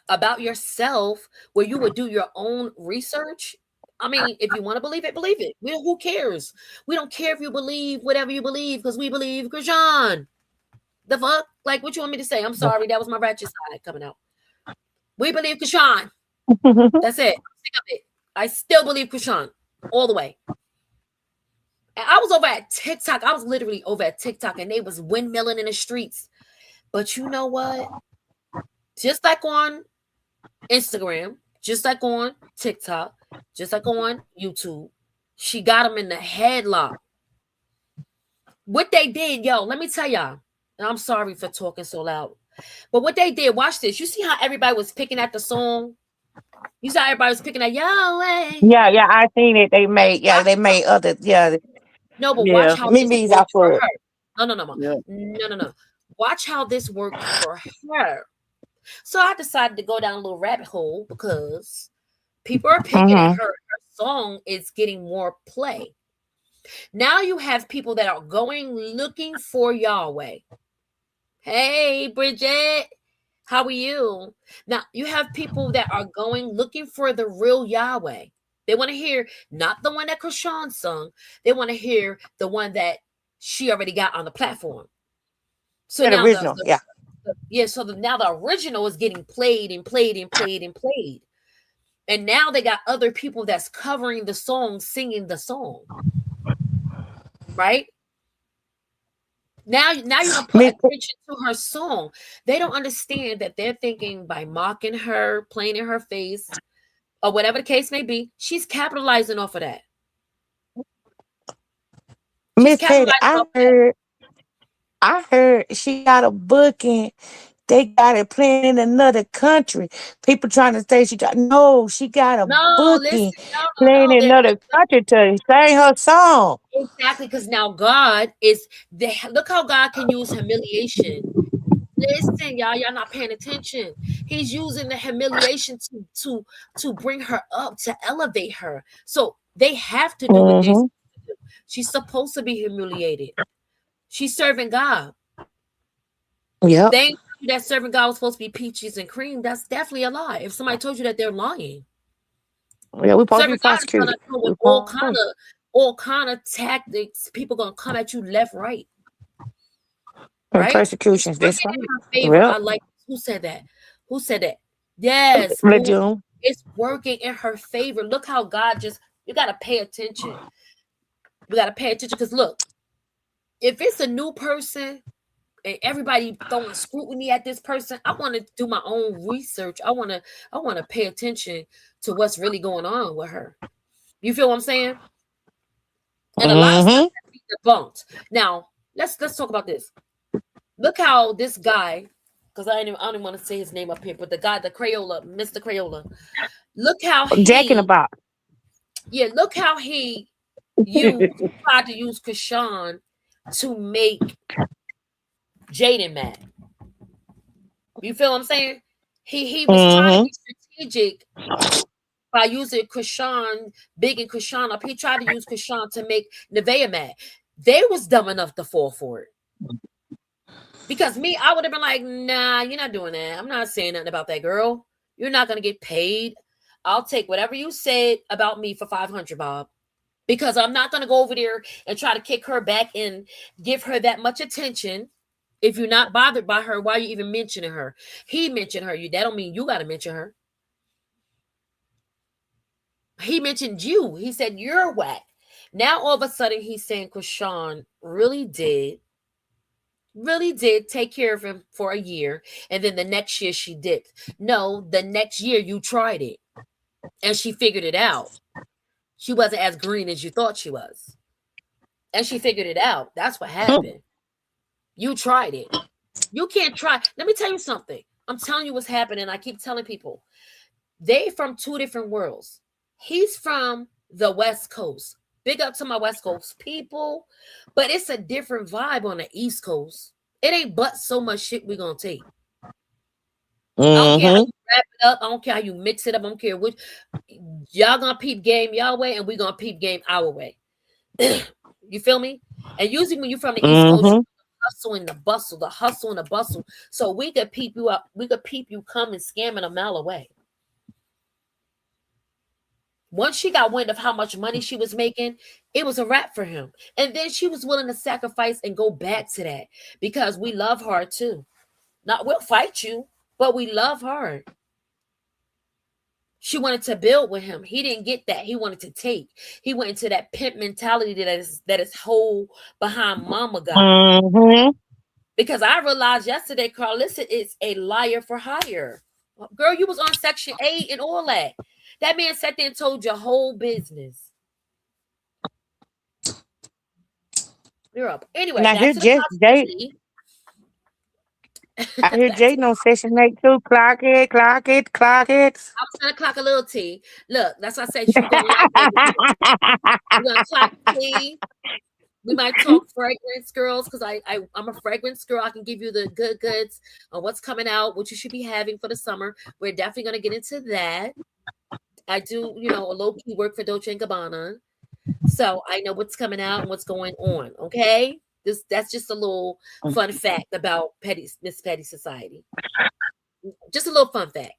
about yourself where you would do your own research, I mean, if you want to believe it, believe it. Who cares? We don't care if you believe whatever you believe because we believe Krishan. The fuck? Like, what you want me to say? I'm sorry. That was my ratchet side coming out. We believe Krishan. That's it. I'm sick of it. I still believe Krishan all the way. And I was over at TikTok. I was literally over at TikTok and they was windmilling in the streets. But you know what? Just like on Instagram, just like on TikTok, just like on YouTube, she got them in the headlock. What they did, yo, let me tell y'all, and I'm sorry for talking so loud, but what they did, watch this. You see how everybody was picking at the song? You saw everybody was picking at Yahweh. Yeah, yeah, I seen it. They made other, yeah, No, but watch yeah. how this Mimi's out worked for for it. her. No. Yeah. No. Watch how this worked for her. So I decided to go down a little rabbit hole because people are picking at Mm-hmm. her. Her song is getting more play. Now you have people that are going looking for Yahweh. Hey, Bridget, how are you? Now you have people that are going looking for the real Yahweh. They want to hear not the one that Krishan sung. They want to hear the one that she already got on the platform. So The now original, yeah. now the original is getting played and played and played and played. And now they got other people that's covering the song, singing the song. Right? Now you're gonna put Miss, attention to her song. They don't understand that they're thinking by mocking her, playing in her face, or whatever the case may be, she's capitalizing off of that. She's Miss Petty, capitalizing off of that. I heard she got a booking. They got it playing in another country. People trying to say she got a No, booking listen, playing in another country to sing her song. exactly, because now God is look how God can use humiliation. Listen, y'all not paying attention. He's using the humiliation to bring her up, to elevate her. So they have to do what they're Mm-hmm. supposed to do. She's supposed to be humiliated. She's serving God. Yep. They ain't tell you that serving God was supposed to be peaches and cream. That's definitely a lie. If somebody told you that, they're lying. Yeah, we supposed to be Serving God is gonna prosecuted. come with We supposed all kind of tactics. People gonna come at you left, right, and right? It's persecutions. That's working right. in her favor. Well, I like who said that? Who said that? Yes, boom. Legion. It's working in her favor. Look how God you gotta pay attention. We gotta pay attention because look, if it's a new person and everybody throwing scrutiny at this person, I want to do my own research. I want to pay attention to what's really going on with her. You feel what I'm saying? And a lot of stuff Mm-hmm. has been debunked. Now, let's talk about this. Look how this guy, because I don't even want to say his name up here, but the guy, the Crayola, Mr. Crayola, look how Jack in the he, box. yeah, look how he tried to use Krishan to make Jaden mad. You feel what I'm saying? He was trying to Mm-hmm. be strategic by using Krishan, bigging Krishan up. He tried to use Krishan to make Nevaeh mad. They was dumb enough to fall for it. Because me, I would have been like, nah, you're not doing that. I'm not saying nothing about that girl. You're not gonna get paid. I'll take whatever you said about me for 500, Bob. Because I'm not gonna go over there and try to kick her back and give her that much attention. If you're not bothered by her, why are you even mentioning her? He mentioned her. That don't mean you gotta mention her. He mentioned you. He said you're whack. Now all of a sudden he's saying Krishan really did take care of him for a year, and then the next year she dipped. No, the next year you tried it and she figured it out. She wasn't as green as you thought she was, and she figured it out. That's what happened. You tried it. You can't try. Let me tell you something. I'm telling you what's happening. I keep telling people they from two different worlds. He's from the West Coast. Big up to my West Coast people, but it's a different vibe on the East Coast. It ain't but so much shit we gonna take. I don't care how Mm-hmm. you wrap it up. I don't care how you mix it up. I don't care which. Y'all gonna peep game y'all way, and we gonna peep game our way. You feel me? And usually when you're from the East Coast, Mm-hmm. hustle and the bustle, the hustle and the bustle. So we could peep you up. We could peep you coming, scamming a mile away. Once she got wind of how much money she was making, it was a wrap for him. And then she was willing to sacrifice and go back to that because we love her too. Not we'll fight you, but we love her. She wanted to build with him. He didn't get that. He wanted to take. He went into that pimp mentality that is whole behind mama got. Mm-hmm. Because I realized yesterday, Carlissa is a liar for hire. Girl, you was on Section 8 and all that. That man sat there and told your whole business. You're up. Anyway, And I back hear to the Jay. positivity. I hear Back to Jay on session 8 too. Clock it, clock it, clock it. I was gonna clock a little T. Look, that's why I said you gonna like it. We're gonna clock T. We might talk fragrance girls because I'm a fragrance girl. I can give you the good goods on what's coming out, what you should be having for the summer. We're definitely gonna get into that. I do, a low key work for Dolce and Gabbana, so I know what's coming out and what's going on. Okay, that's just a little fun fact about Miss Petty Society. Just a little fun fact.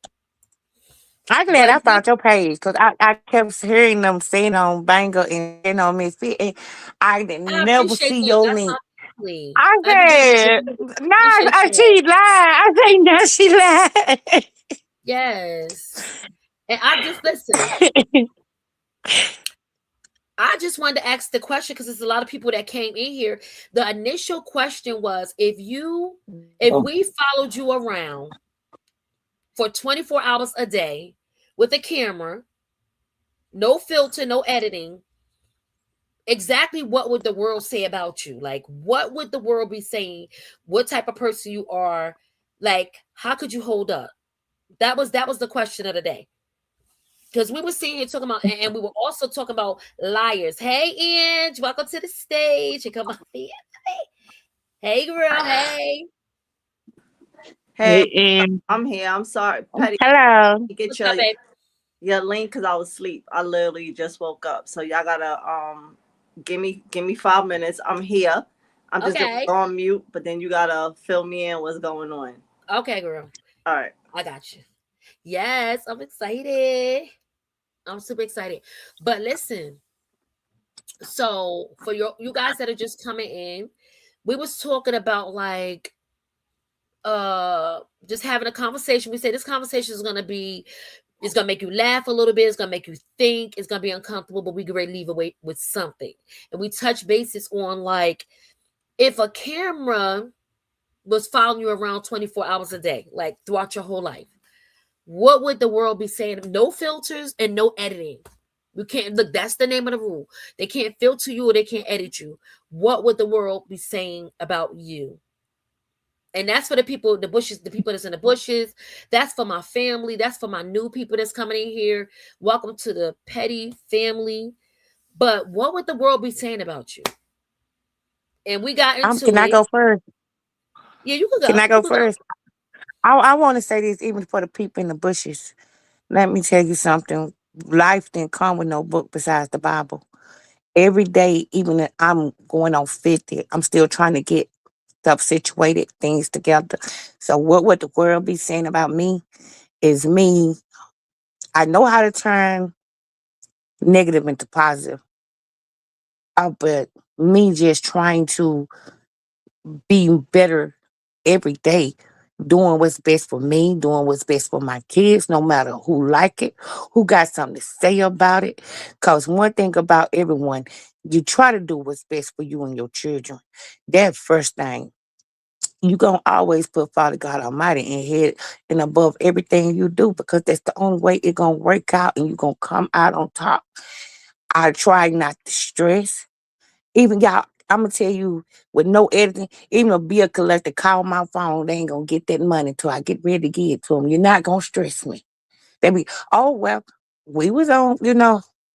I'm glad But I found your page because I kept hearing them saying on Banger and on Miss Fit, and I didn't I never appreciate see that. your That's my link. family. I I be doing that. said, Appreciate nah, you. she lied. I said, no, she Yes. And I just listen. lied. I just wanted to ask the question because there's a lot of people that came in here. The initial question was if we followed you around for 24 hours a day with a camera, no filter, no editing, exactly what would the world say about you? Like, what would the world be saying? What type of person you are? Like, how could you hold up? That was the question of the day. Because we were sitting here talking about, and we were also talking about liars. Hey, Ange, welcome to the stage. And come on, hey, hey, girl, hey, Hey, Hey, and I'm here. I'm sorry, Petty. Hello. Get what's up, babe? your link because I was asleep. I literally just woke up. So y'all gotta give me 5 minutes. I'm here. I'm just gonna Okay, go on mute, but then you gotta fill me in what's going on. okay, girl, All right. I got you. Yes, I'm excited. I'm super excited. But listen, so for you guys that are just coming in, we was talking about like just having a conversation. We say this conversation is gonna be it's gonna make you laugh a little bit, it's gonna make you think, it's gonna be uncomfortable, but we can ready to leave away with something. And we touch bases on like if a camera was following you around 24 hours a day, like throughout your whole life, what would the world be saying? No filters and no editing. You can't look, that's the name of the rule. They can't filter you or they can't edit you. What would the world be saying about you? And that's for the people, the bushes, the people that's in the bushes. That's for my family. That's for my new people that's coming in here. Welcome to the Petty family. But what would the world be saying about you? And we got Can into I it. go first? Yeah, you could Can go. I You go could go. first? I want to say this even for the people in the bushes. Let me tell you something. Life didn't come with no book besides the Bible. Every day, even if I'm going on 50, I'm still trying to get stuff situated, things together. So what would the world be saying about me is me. I know how to turn negative into positive. But me just trying to be better every day, doing what's best for me, doing what's best for my kids, no matter who like it, who got something to say about it. Cause one thing about everyone, you try to do what's best for you and your children. That first thing. You gonna always put Father God Almighty in head and above everything you do because that's the only way it gonna work out and you gonna come out on top. I try not to stress. Even y'all, I'm gonna tell you, with no editing, even a bill collector call my phone, they ain't gonna get that money till I get ready to give it to them. You're not gonna stress me. They be, oh well, we was on,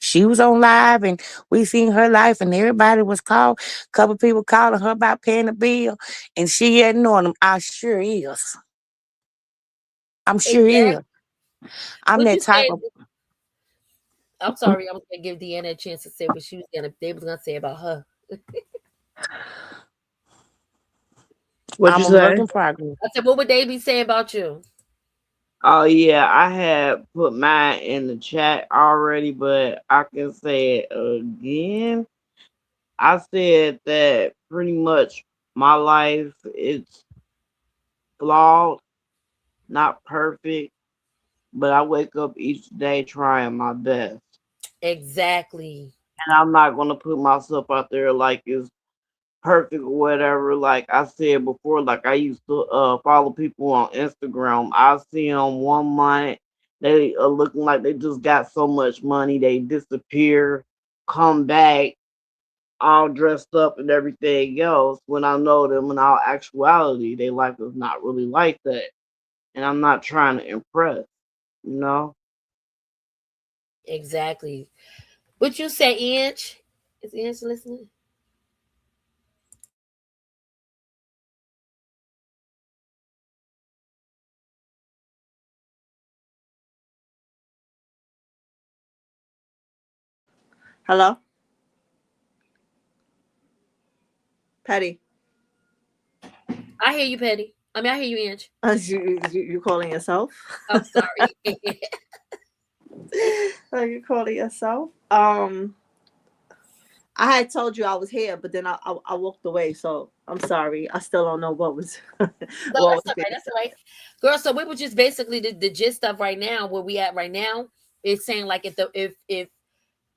she was on live and we seen her life and everybody was called. Couple people calling her about paying the bill and she hadn't known them. I sure is. I'm sure Exactly. is. I'm What you that type saying? of. I'm sorry, I was gonna give Deanna a chance to say what she was gonna they was gonna say about her. What you I'm a work say? in progress. I said, what would they be saying about you? Oh yeah, I had put mine in the chat already, but I can say it again. I said that pretty much my life is flawed, not perfect, but I wake up each day trying my best. Exactly. And I'm not gonna put myself out there like it's perfect or whatever. Like I said before, like I used to follow people on Instagram. I see them 1 month, they are looking like they just got so much money, they disappear, come back all dressed up and everything else. When I know them in all actuality, they life is not really like that, and I'm not trying to impress. You know. Exactly. What you say, Inch? Is Inch listening? Hello, Patty. I hear you, Petty. I mean, I hear you, Inch. You calling yourself? I'm sorry. Are you calling yourself? I had told you I was here, but then I walked away. So I'm sorry. I still don't know what was what No, was that's all right. being That's all right. Girl, so we were just basically the gist of right now, where we at right now, is saying like if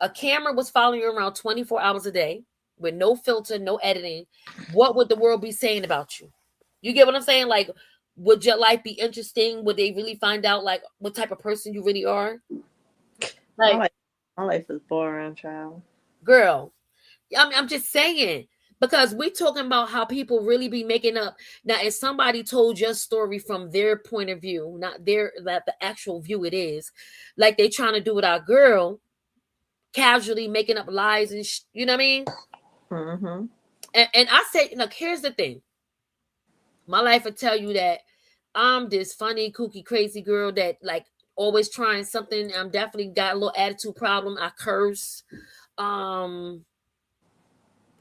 a camera was following you around 24 hours a day with no filter, no editing, what would the world be saying about you? You get what I'm saying? Like, would your life be interesting? Would they really find out like what type of person you really are? my Like, life. My life is boring, child. girl, I'm just saying because we talking about how people really be making up. Now, if somebody told your story from their point of view, not their that the actual view it is, like they trying to do with our girl, casually making up lies and you know what I mean? Mm-hmm. And I say, look, here's the thing. My life will tell you that I'm this funny, kooky, crazy girl that like always trying something. I'm definitely got a little attitude problem. I curse. Um,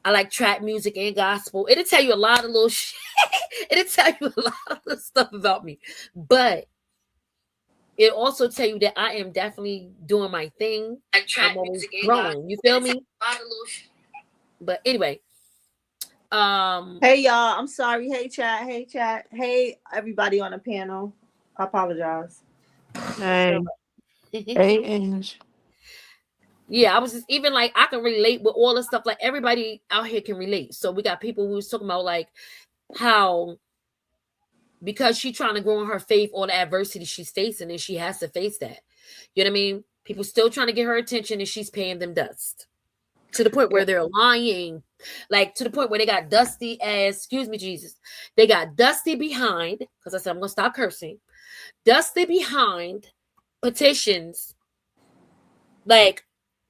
I like trap music and gospel. It'll tell you a lot of little shit. It'll tell you a lot of stuff about me. But it also tell you that I am definitely doing my thing. Like I'm trap always music and gospel. growing. You feel It's a me? lot of little But anyway, um, Hey y'all, I'm sorry. Hey chat. Hey chat. Hey everybody on the panel. I apologize. no. Hey. Hey, Ange. Yeah, I was just even like I can relate with all the stuff. Like everybody out here can relate. So we got people who was talking about like how because she's trying to grow in her faith, all the adversity she's facing, and she has to face that. You know what I mean? People still trying to get her attention, and she's paying them dust to the point where they're lying, like to the point where they got Dusty as excuse me, Jesus. They got Dusty behind because I said I'm gonna stop cursing. Dusty behind petitions like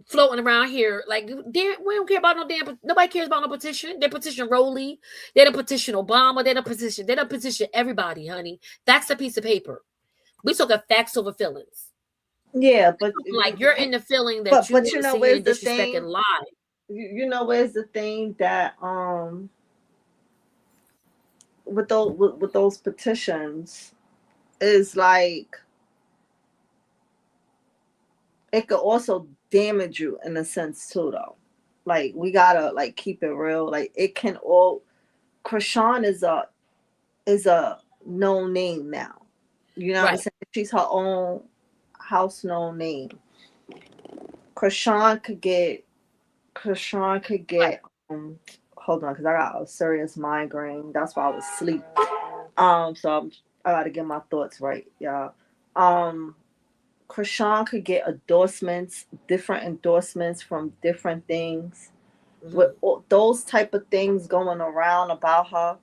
floating around here. Like, damn, we don't care about no damn. Nobody cares about no petition. They petition Rowley. They don't petition Obama. They don't petition. They don't petition everybody, honey. That's a piece of paper. We talking facts over feelings. Yeah, but Like you're in the feeling that but you but want you to know sit here where's and the disrespect thing? and lie. You know where's the thing that with those petitions is like it could also damage you in a sense too though. Like we gotta like keep it real. Like it can all Krishan is a known name now. You know what I'm Right. saying? She's her own house known name. Krishan could get Krishan could Right. get hold on because I got a serious migraine. That's why I was asleep. So I gotta get my thoughts right, y'all. Um Krishan could get endorsements, different endorsements from different things. With Mm-hmm. all those type of things going around about her,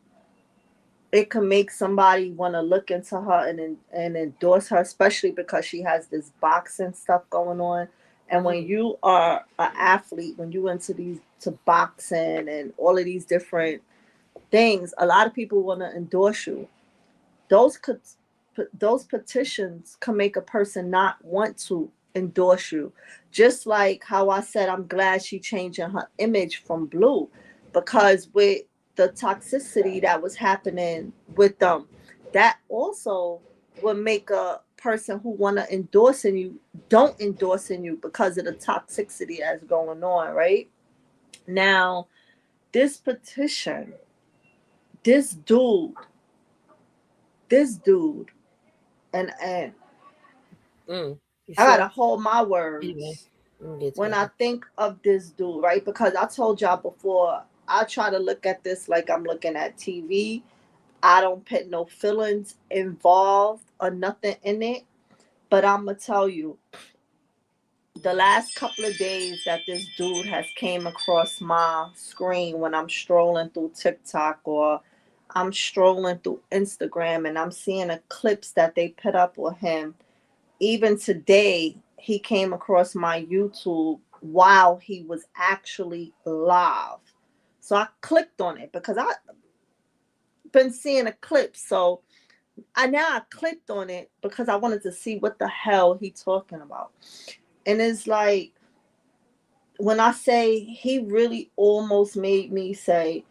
it can make somebody want to look into her and endorse her, especially because she has this boxing stuff going on. And when Mm-hmm. you are an athlete, when you into these to boxing and all of these different things, a lot of people want to endorse you. Those could those petitions can make a person not want to endorse you. Just like how I said, I'm glad she changing her image from blue, because with the toxicity that was happening with them, that also would make a person who want to endorse in you don't endorse in you because of the toxicity that's going on, right? Now, this petition, this dude, this dude, and You I gotta sure? hold my Anyway, words we'll get when to I it. think of this dude, right? Because I told y'all before, I try to look at this like I'm looking at TV. I don't put no feelings involved or nothing in it. But I'm gonna tell you, the last couple of days that this dude has came across my screen when I'm strolling through TikTok or I'm strolling through Instagram and I'm seeing the clips that they put up with him. Even today, he came across my YouTube while he was actually live. So I clicked on it because I've been seeing a clip. So I clicked on it because I wanted to see what the hell he talking about. And it's like, when I say, he really almost made me say,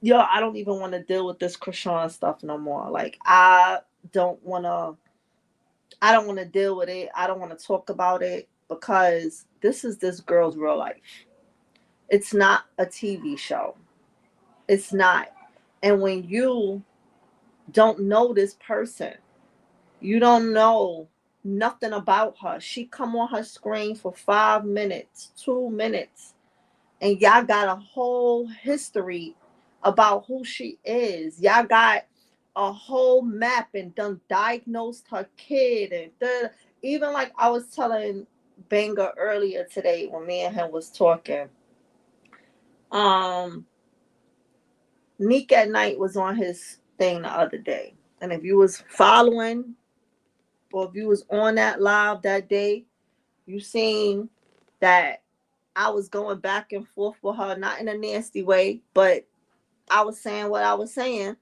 yo, I don't even want to deal with this Krishan stuff no more. Like, don't want to I don't want to deal with it. I don't want to talk about it because this is this girl's real life. It's not a TV show. It's not. And when you don't know this person, you don't know nothing about her. She come on her screen for 5 minutes, 2 minutes, and y'all got a whole history about who she is. Y'all got a whole map and done diagnosed her kid and even like I was telling Banger earlier today when me and him was talking. Um Neek at Night was on his thing the other day. And if you was following or if you was on that live that day, you seen that I was going back and forth with her, not in a nasty way, but I was saying what I was saying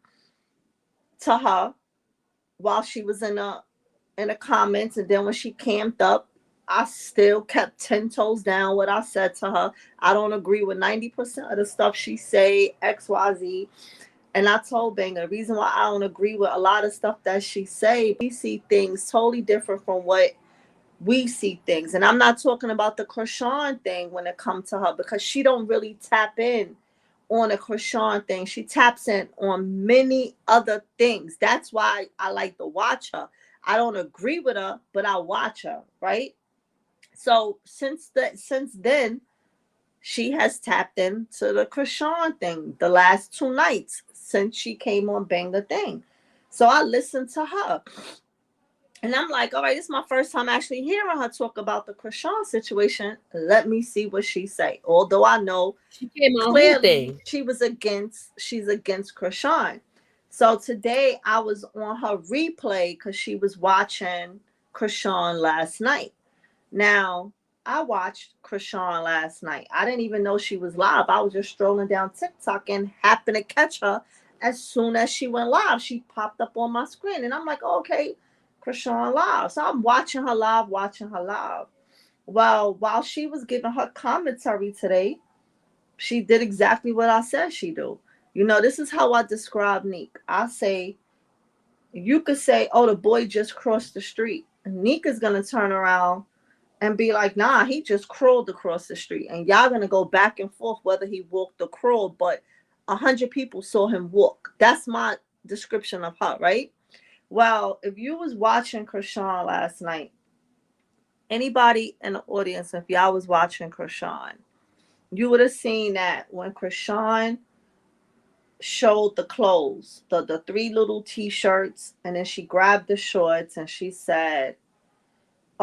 to her while she was in the comments, and then when she camped up, I still kept 10 toes down what I said to her. I don't agree with 90% of the stuff she say, XYZ. And I told Banger the reason why I don't agree with a lot of stuff that she say, we see things totally different from what we see things. And I'm not talking about the Krishan thing when it comes to her, because she don't really tap in on a Krishan thing. She taps in on many other things. That's why I like to watch her. I don't agree with her, but I watch her, right? So since then, she has tapped into the Krishan thing the last 2 nights since she came on Bang the Thing. So I listened to her. And I'm like, all right, this is my first time actually hearing her talk about the Krishan situation. Let me see what she say. Although I know She came on who clearly thing? she's against Krishan. So today I was on her replay because she was watching Krishan last night. Now, I watched Krishan last night. I didn't even know she was live. I was just strolling down TikTok and happened to catch her as soon as she went live. She popped up on my screen, and I'm like, oh, okay, Krishan live. So I'm watching her live, watching her live. Well, while she was giving her commentary today, she did exactly what I said she do. You know, this is how I describe Neek. I say, you could say, oh, the boy just crossed the street. And Neek is going to turn around and be like, nah, he just crawled across the street. And y'all going to go back and forth whether he walked or crawled, but 100 people saw him walk. That's my description of her, right? Well, if you was watching Krishan last night, anybody in the audience, if y'all was watching Krishan, you would have seen that when Krishan showed the clothes, the three little t-shirts, and then she grabbed the shorts and she said,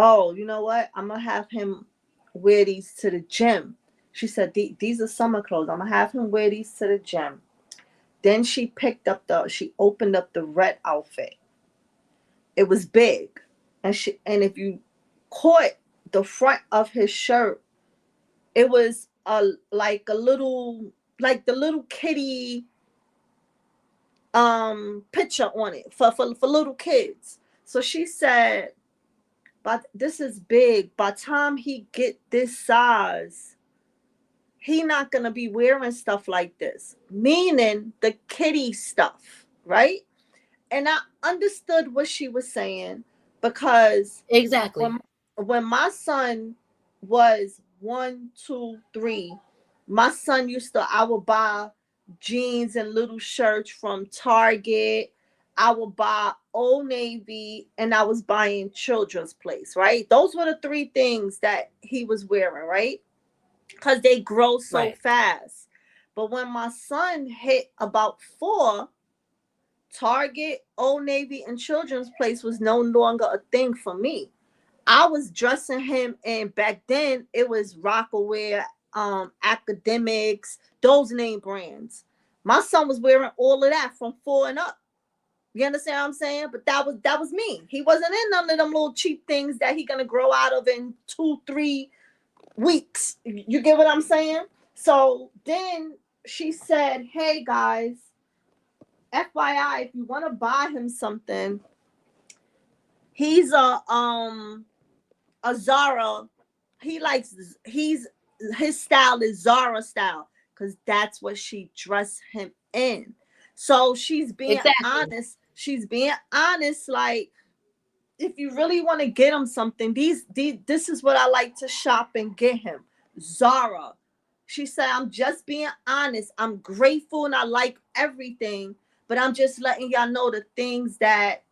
oh, you know what? I'm gonna have him wear these to the gym. She said, these are summer clothes. I'm gonna have him wear these to the gym. Then she opened up the red outfit. It was big. And if you caught the front of his shirt, it was like a little, like the little kitty picture on it for little kids. So she said, but this is big. By the time he get this size, he not gonna be wearing stuff like this. Meaning the kitty stuff, right? And I understood what she was saying because Exactly. when my son was 1, 2, 3, my son I would buy jeans and little shirts from Target. I would buy Old Navy, and I was buying Children's Place, right? Those were the three things that he was wearing, right? Because they grow so Right. fast. But when my son hit about 4, Target, Old Navy, and Children's Place was no longer a thing for me. I was dressing him, and back then it was Rockaware, Academics, those name brands. My son was wearing all of that from 4 and up. You understand what I'm saying? But that was me. He wasn't in none of them little cheap things that he gonna grow out of in 2, 3 weeks. You get what I'm saying? So then she said, "Hey guys, FYI, if you want to buy him something, he's a Zara. His style is Zara style because that's what she dressed him in. So she's being Exactly. honest. She's being honest. Like, if you really want to get him something, this is what I like to shop and get him. Zara. She said, I'm just being honest. I'm grateful and I like everything, but I'm just letting y'all know the things that,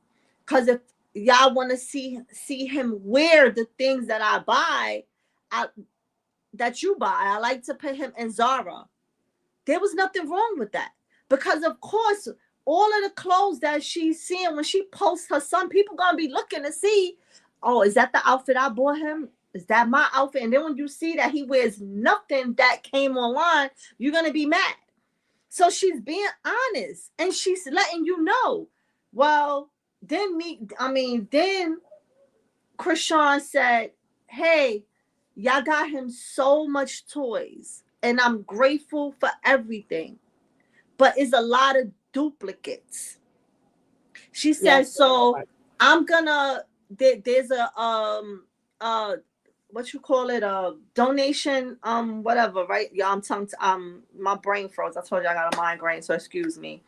because if y'all want to see him wear the things that I buy, I, that you buy, I like to put him in Zara. There was nothing wrong with that. Because of course, all of the clothes that she's seeing when she posts her son, people gonna be looking to see, oh, is that the outfit I bought him? Is that my outfit? And then when you see that he wears nothing that came online, you're gonna be mad. So she's being honest and she's letting you know. Well, then Krishan said, hey, y'all got him so much toys, and I'm grateful for everything, but it's a lot of duplicates. She said, Yes. so I'm gonna there's a what you call it, a donation, whatever, right? Yeah, my brain froze. I told you I got a migraine, so excuse me.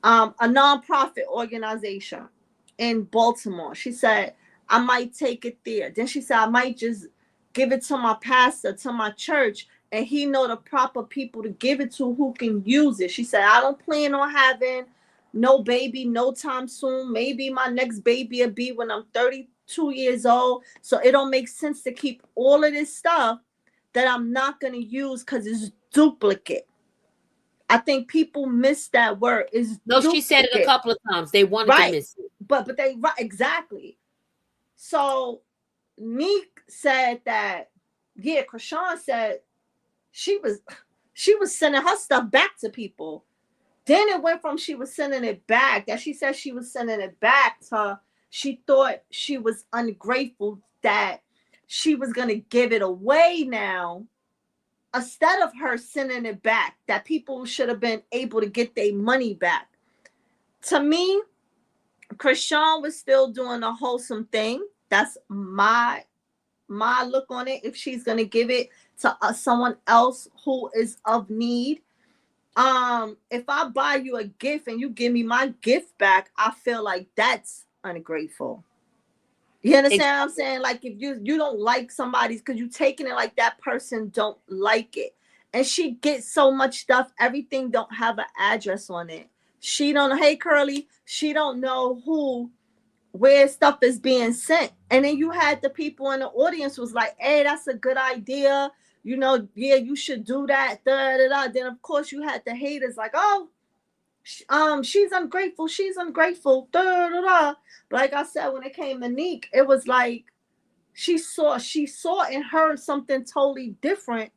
A nonprofit organization in Baltimore. She said, I might take it there. Then she said, I might just give it to my pastor, to my church, and he know the proper people to give it to who can use it. She said, I don't plan on having no baby no time soon. Maybe my next baby will be when I'm 32 years old. So it don't make sense to keep all of this stuff that I'm not going to use because it's duplicate. I think people miss that word. Is No, she said it a duplicate, couple of times. They wanted to right? miss it. But they, right, exactly. So Neek said that, yeah, Krishan said she was sending her stuff back to people. Then it went from she was sending it back, that she said she was sending it back, to she thought she was ungrateful that she was gonna give it away now, instead of her sending it back, that people should have been able to get their money back. To me, Krishan was still doing a wholesome thing. That's my look on it. If she's gonna give it to someone else who is of need, if I buy you a gift and you give me my gift back, I feel like that's ungrateful. You understand what I'm saying? Like, if you don't like somebody's, because you taking it like that person don't like it. And she gets so much stuff, everything don't have an address on it. She don't, hey Curly, she don't know where stuff is being sent. And then you had the people in the audience was like, hey, that's a good idea. You know, yeah, you should do that. Da, da, da. Then of course you had the haters like, oh, she's ungrateful. She's ungrateful. Da, da, da. But like I said, when it came to Neek, it was like she saw and heard something totally different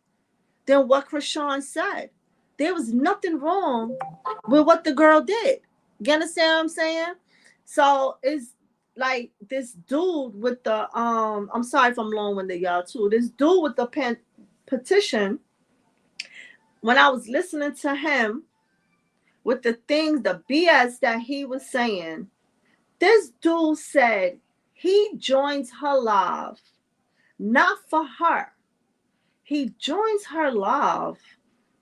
than what Krishan said. There was nothing wrong with what the girl did. You understand what I'm saying? So it's like this dude with the I'm sorry if I'm long-winded, y'all, too. This dude with the petition, when I was listening to him, with the things, the BS that he was saying. This dude said he joins her live not for her. He joins her live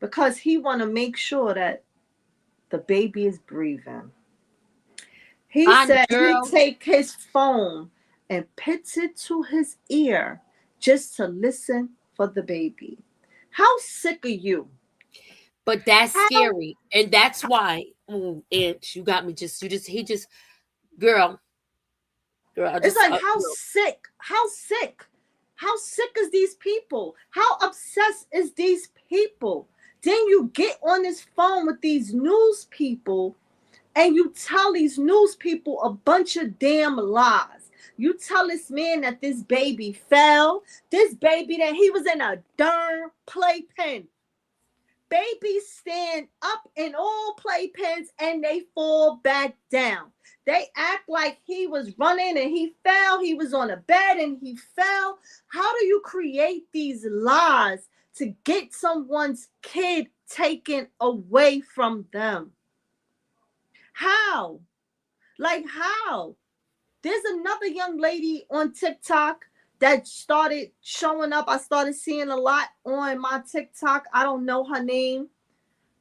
because he want to make sure that the baby is breathing. He said he Girl, take his phone and puts it to his ear just to listen for the baby. How sick are you? but that's How scary, and that's why. Ooh, and you got me. He just, girl, girl. I it's just, like how girl. sick? How sick? How sick is these people? How obsessed is these people? Then you get on this phone with these news people and you tell these news people a bunch of damn lies. You tell this man that this baby fell, this baby that he was in a darn playpen. Babies stand up in all playpens and they fall back down. They act like he was running and he fell. He was on a bed and he fell. How do you create these lies to get someone's kid taken away from them? How? Like how? There's another young lady on TikTok that started showing up. I started seeing a lot on my TikTok. I don't know her name.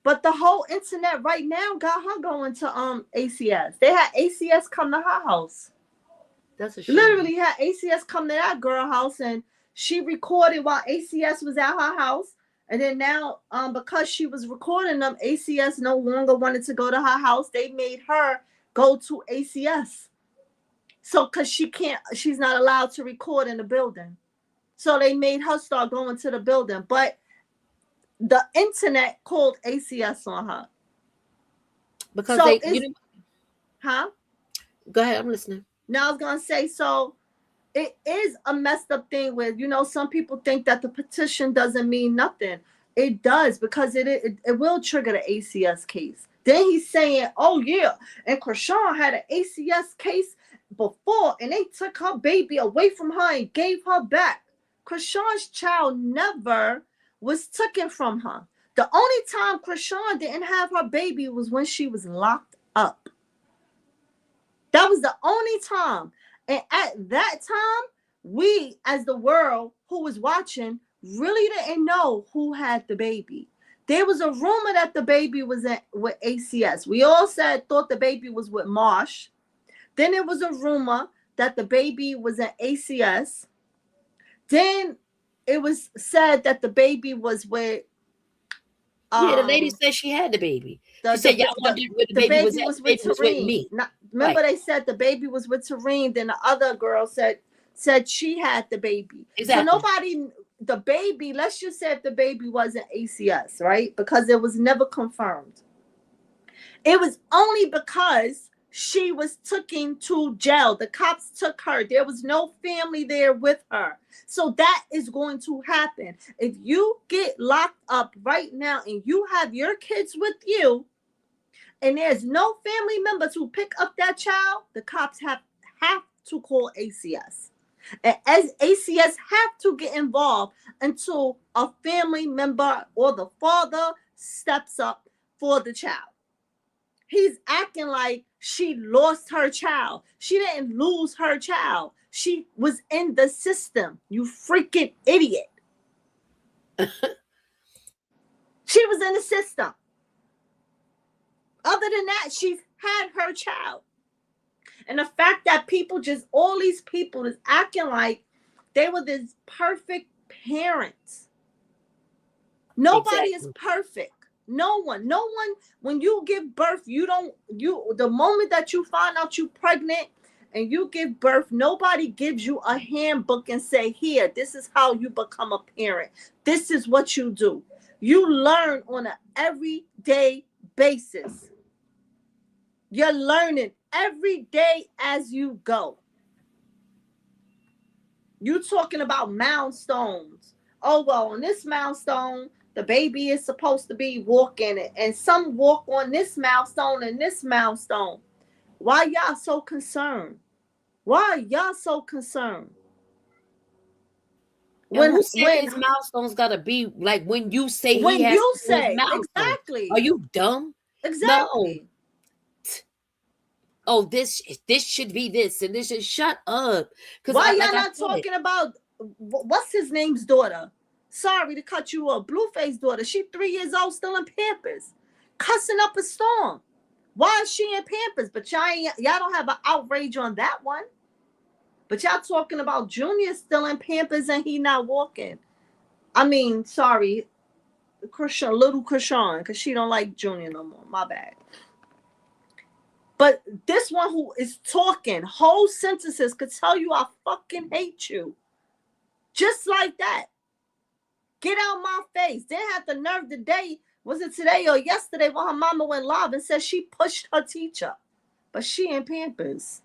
But the whole internet right now got her going to ACS. They had ACS come to her house. That's a shame. Literally had ACS come to that girl house and she recorded while ACS was at her house. And then now, because she was recording them, ACS no longer wanted to go to her house. They made her go to ACS. So, because she's not allowed to record in the building. So they made her start going to the building. But the internet called ACS on her. Because So huh? Go ahead, I'm listening. Now I was going to say, so it is a messed up thing where, some people think that the petition doesn't mean nothing. It does, because it will trigger the ACS case. Then he's saying, oh yeah, and Krishan had an ACS case before and they took her baby away from her and gave her back. Krishan's child never was taken from her. The only time Krishan didn't have her baby was when she was locked up. That was the only time. And at that time, we as the world who was watching really didn't know who had the baby. There was a rumor that the baby was with ACS. We all thought the baby was with Marsh. Then there was a rumor that the baby was at ACS. Then it was said that the baby was with. Yeah, the lady said she had the baby. She said y'all wondered where the baby was with me. Remember, they said the baby was with Tareen. Then the other girl said she had the baby. Exactly. So nobody. The baby, let's just say if the baby wasn't ACS, right? Because it was never confirmed. It was only because she was taken to jail. The cops took her. There was no family there with her. So that is going to happen. If you get locked up right now and you have your kids with you and there's no family member to pick up that child, the cops have to call ACS. And as ACS have to get involved until a family member or the father steps up for the child. He's acting like she lost her child. She didn't lose her child. She was in the system. You freaking idiot. She was in the system. Other than that, she's had her child. And the fact that all these people is acting like they were this perfect parents. Nobody is perfect. No one. When you give birth, the moment that you find out you're pregnant and you give birth, nobody gives you a handbook and say, here, this is how you become a parent. This is what you do. You learn on an everyday basis. You're learning every day as you go. You talking about milestones. Oh, well, on this milestone, the baby is supposed to be walking it. And some walk on this milestone and this milestone. Why y'all so concerned? Why are y'all so concerned? Who said his milestones gotta be like when you say he has to do his milestone? exactly. Are you dumb? No. Exactly. Oh, this should be this and this should shut up. Because Why like y'all I not said, talking about what's his name's daughter? Sorry to cut you off. Blueface daughter. She 3 years old, still in Pampers, cussing up a storm. Why is she in Pampers? But y'all don't have an outrage on that one. But y'all talking about Junior still in Pampers and he not walking. I mean, sorry, Krishan, little Krishan, because she don't like Junior no more. My bad. But this one who is talking whole sentences could tell you I fucking hate you. Just like that. Get out my face. Then had the nerve today, was it today or yesterday, when her mama went live and said she pushed her teacher. But she in Pampers.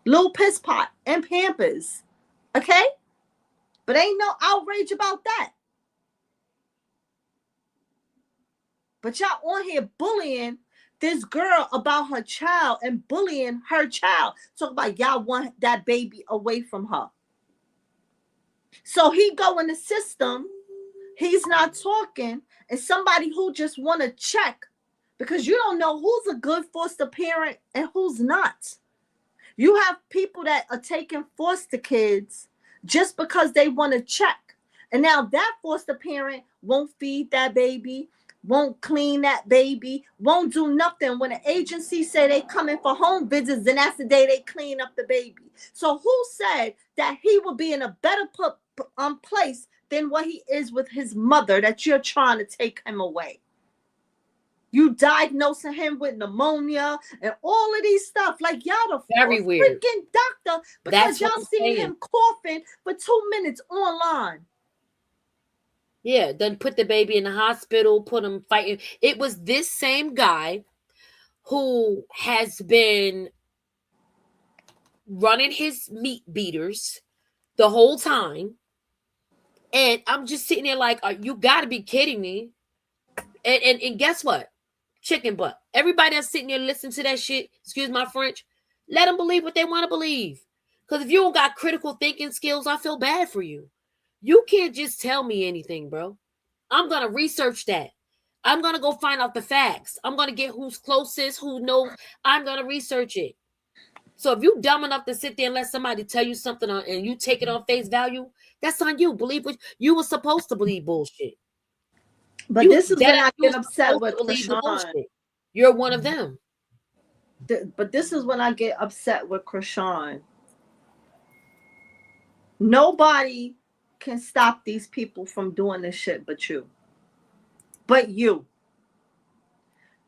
Little piss pot in Pampers. Okay? But ain't no outrage about that. But y'all on here bullying this girl about her child and bullying her child. Talk about y'all want that baby away from her. So he go in the system, he's not talking, and somebody who just want to check, because you don't know who's a good foster parent and who's not. You have people that are taking foster kids just because they want to check. And now that foster parent won't feed that baby, won't clean that baby, won't do nothing. When the agency say they coming for home visits, then that's the day they clean up the baby. So who said that he would be in a better place than what he is with his mother that you're trying to take him away? You diagnosing him with pneumonia and all of these stuff. Like y'all the very weird freaking doctor because y'all seen him coughing for 2 minutes online. Yeah, then put the baby in the hospital, put him fighting. It was this same guy who has been running his meat beaters the whole time. And I'm just sitting there like, you got to be kidding me. And guess what? Chicken butt. Everybody that's sitting there listening to that shit, excuse my French, let them believe what they want to believe. Because if you don't got critical thinking skills, I feel bad for you. You can't just tell me anything, bro. I'm going to research that. I'm going to go find out the facts. I'm going to get who's closest, who knows. I'm going to research it. So if you dumb enough to sit there and let somebody tell you something and you take it on face value, that's on you. Believe what you were supposed to believe bullshit. But this is when I get upset with Krishan. You're one of them. But this is when I get upset with Krishan. Nobody can stop these people from doing this shit but you. But you.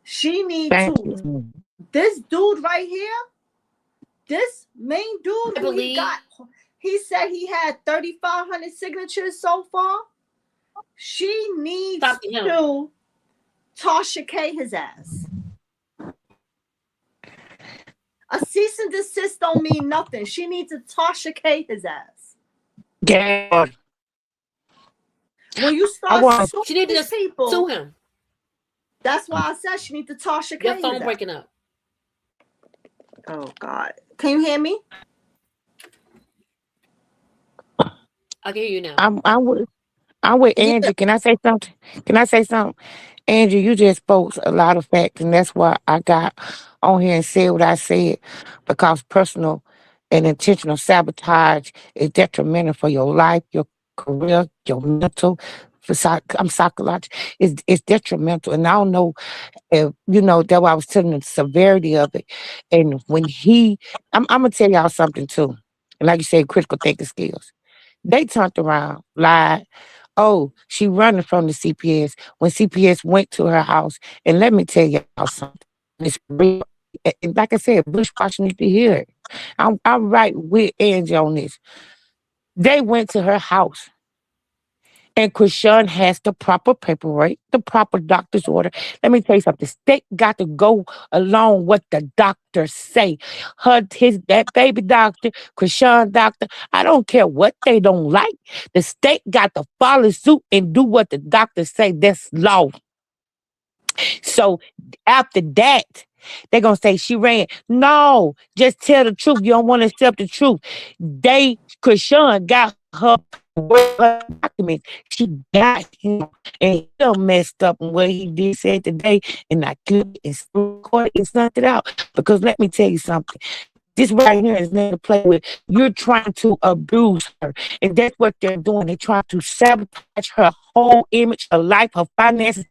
She needs to. This dude right here, this main dude who he said he had 3,500 signatures so far. She needs to Tasha K his ass. A cease and desist don't mean nothing. She needs to Tasha K his ass. Yeah. When you start she needed to sue him. That's why I said she needs to Tasha K. Your phone breaking up. Oh God. Can you hear me? I can hear you now. I'm with Angie. Can I say something? Angie, you just spoke a lot of facts, and that's why I got on here and said what I said, because personal and intentional sabotage is detrimental for your life, your career, your mental, psychological. It's detrimental, and I don't know if that's why I was telling the severity of it. And when I'm gonna tell y'all something too, and like you said, critical thinking skills. They turned around, lied. Oh, she running from the CPS when CPS went to her house. And let me tell y'all something. It's real. Like I said, Bushwashing need to hear it. I'm right with Angie on this. They went to her house. And Krishan has the proper paperwork, the proper doctor's order. Let me tell you something. The state got to go along what the doctors say. That baby doctor, Krishan doctor, I don't care what they don't like. The state got to follow suit and do what the doctors say. That's law. So after that, they're going to say she ran. No, just tell the truth. You don't want to accept the truth. Krishan got her documents. She got him, and he done messed up in what he did say today, and I clipped it and recorded and sent it out. Because let me tell you something. This right here is nothing to play with. You're trying to abuse her. And that's what they're doing. They're trying to sabotage her whole image, her life, her finances.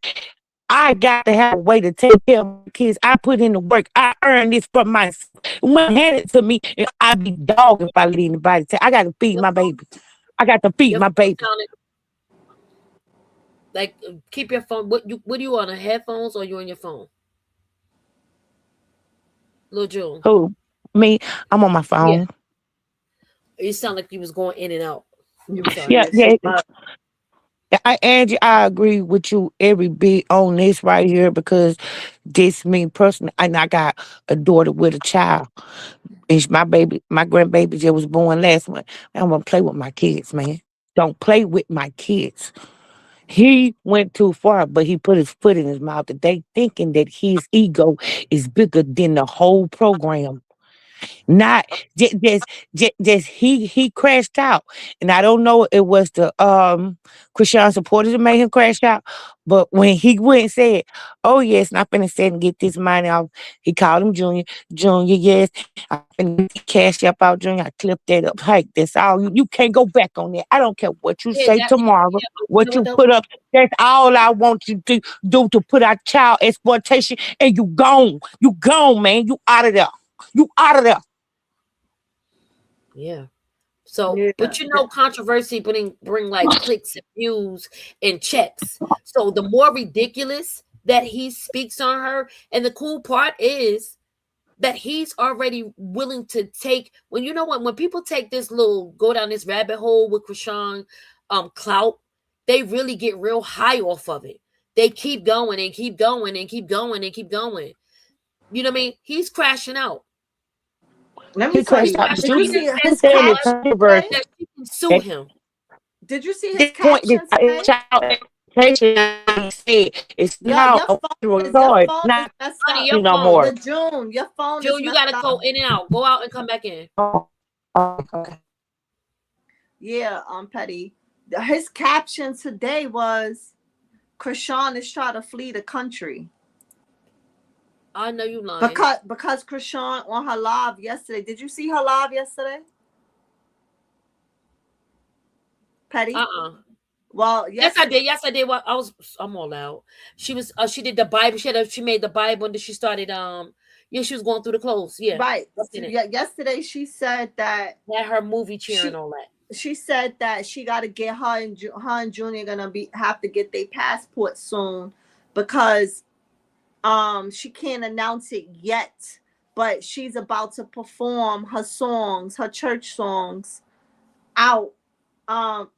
I got to have a way to take care of my kids. I put in the work. I earned this for myself. When handed to me, and I'd be dog if I let anybody take. I got to feed Your my phone, baby. I got to feed your my phone baby. sounded like keep your phone. What are you on? The headphones or you on your phone? Lil June. Who? Me? I'm on my Yeah. phone. You sound like you was going in and out. I'm sorry. Yeah, Yeah, yeah. she left. Angie, I agree with you every bit on this right here because this me personally, and I got a daughter with a child. It's my baby, my grandbaby just was born last month. I don't want to play with my kids, man. Don't play with my kids. He went too far, but he put his foot in his mouth. They thinking that his ego is bigger than the whole program. Not just he crashed out, and I don't know if it was the Christian supporters that made him crash out, but when he went and said, "Oh yes, and I'm finna say and get this money off," he called him Junior. Junior, yes, I'm finna get the cash up out, Junior. I clipped that up. Hey, that's all. You can't go back on that. I don't care what you Yeah, say that tomorrow, yeah, but you know what what you though? put up. That's all I want you to do to put out child exploitation, and you gone. You gone, man. You out of there. You out of there. Yeah. So, Yeah, but you know, controversy bring like clicks and views and checks. So the more ridiculous that he speaks on her, and the cool part is that he's already willing to take when you know what when people take this little go down this rabbit hole with Krishan clout, they really get real high off of it. They keep going and keep going and keep going and keep going. You know what I mean? He's crashing out. let me He tell He's crashed you. out. crashing Did out. you He see done said his so Saying it's much caption today? controversy. that she can sue him. Did you see his This point, this caption today? child education, he said, it's now a federal Your charge, phone is not messed Honey, up. your no phone. more. June, your phone is June, you messed gotta up. go in and out. Go out and come back in. Oh, okay. Yeah, Petty. His caption today was Krishan is trying to flee the country. I know you lying. Because Krishan on her live yesterday. Did you see her live yesterday? Petty? Uh-uh. Well, Yes, yes, I did. Yes, I did. Well, I'm all out. She was she did the Bible. She made the Bible and then she started yeah, she was going through the clothes. Yeah. right. I've So, seen it. yesterday she said that Had her movie chair and she all that. she said that she got to get her and Junior gonna have to get their passport soon because she can't announce it yet, but she's about to perform her songs, her church songs out.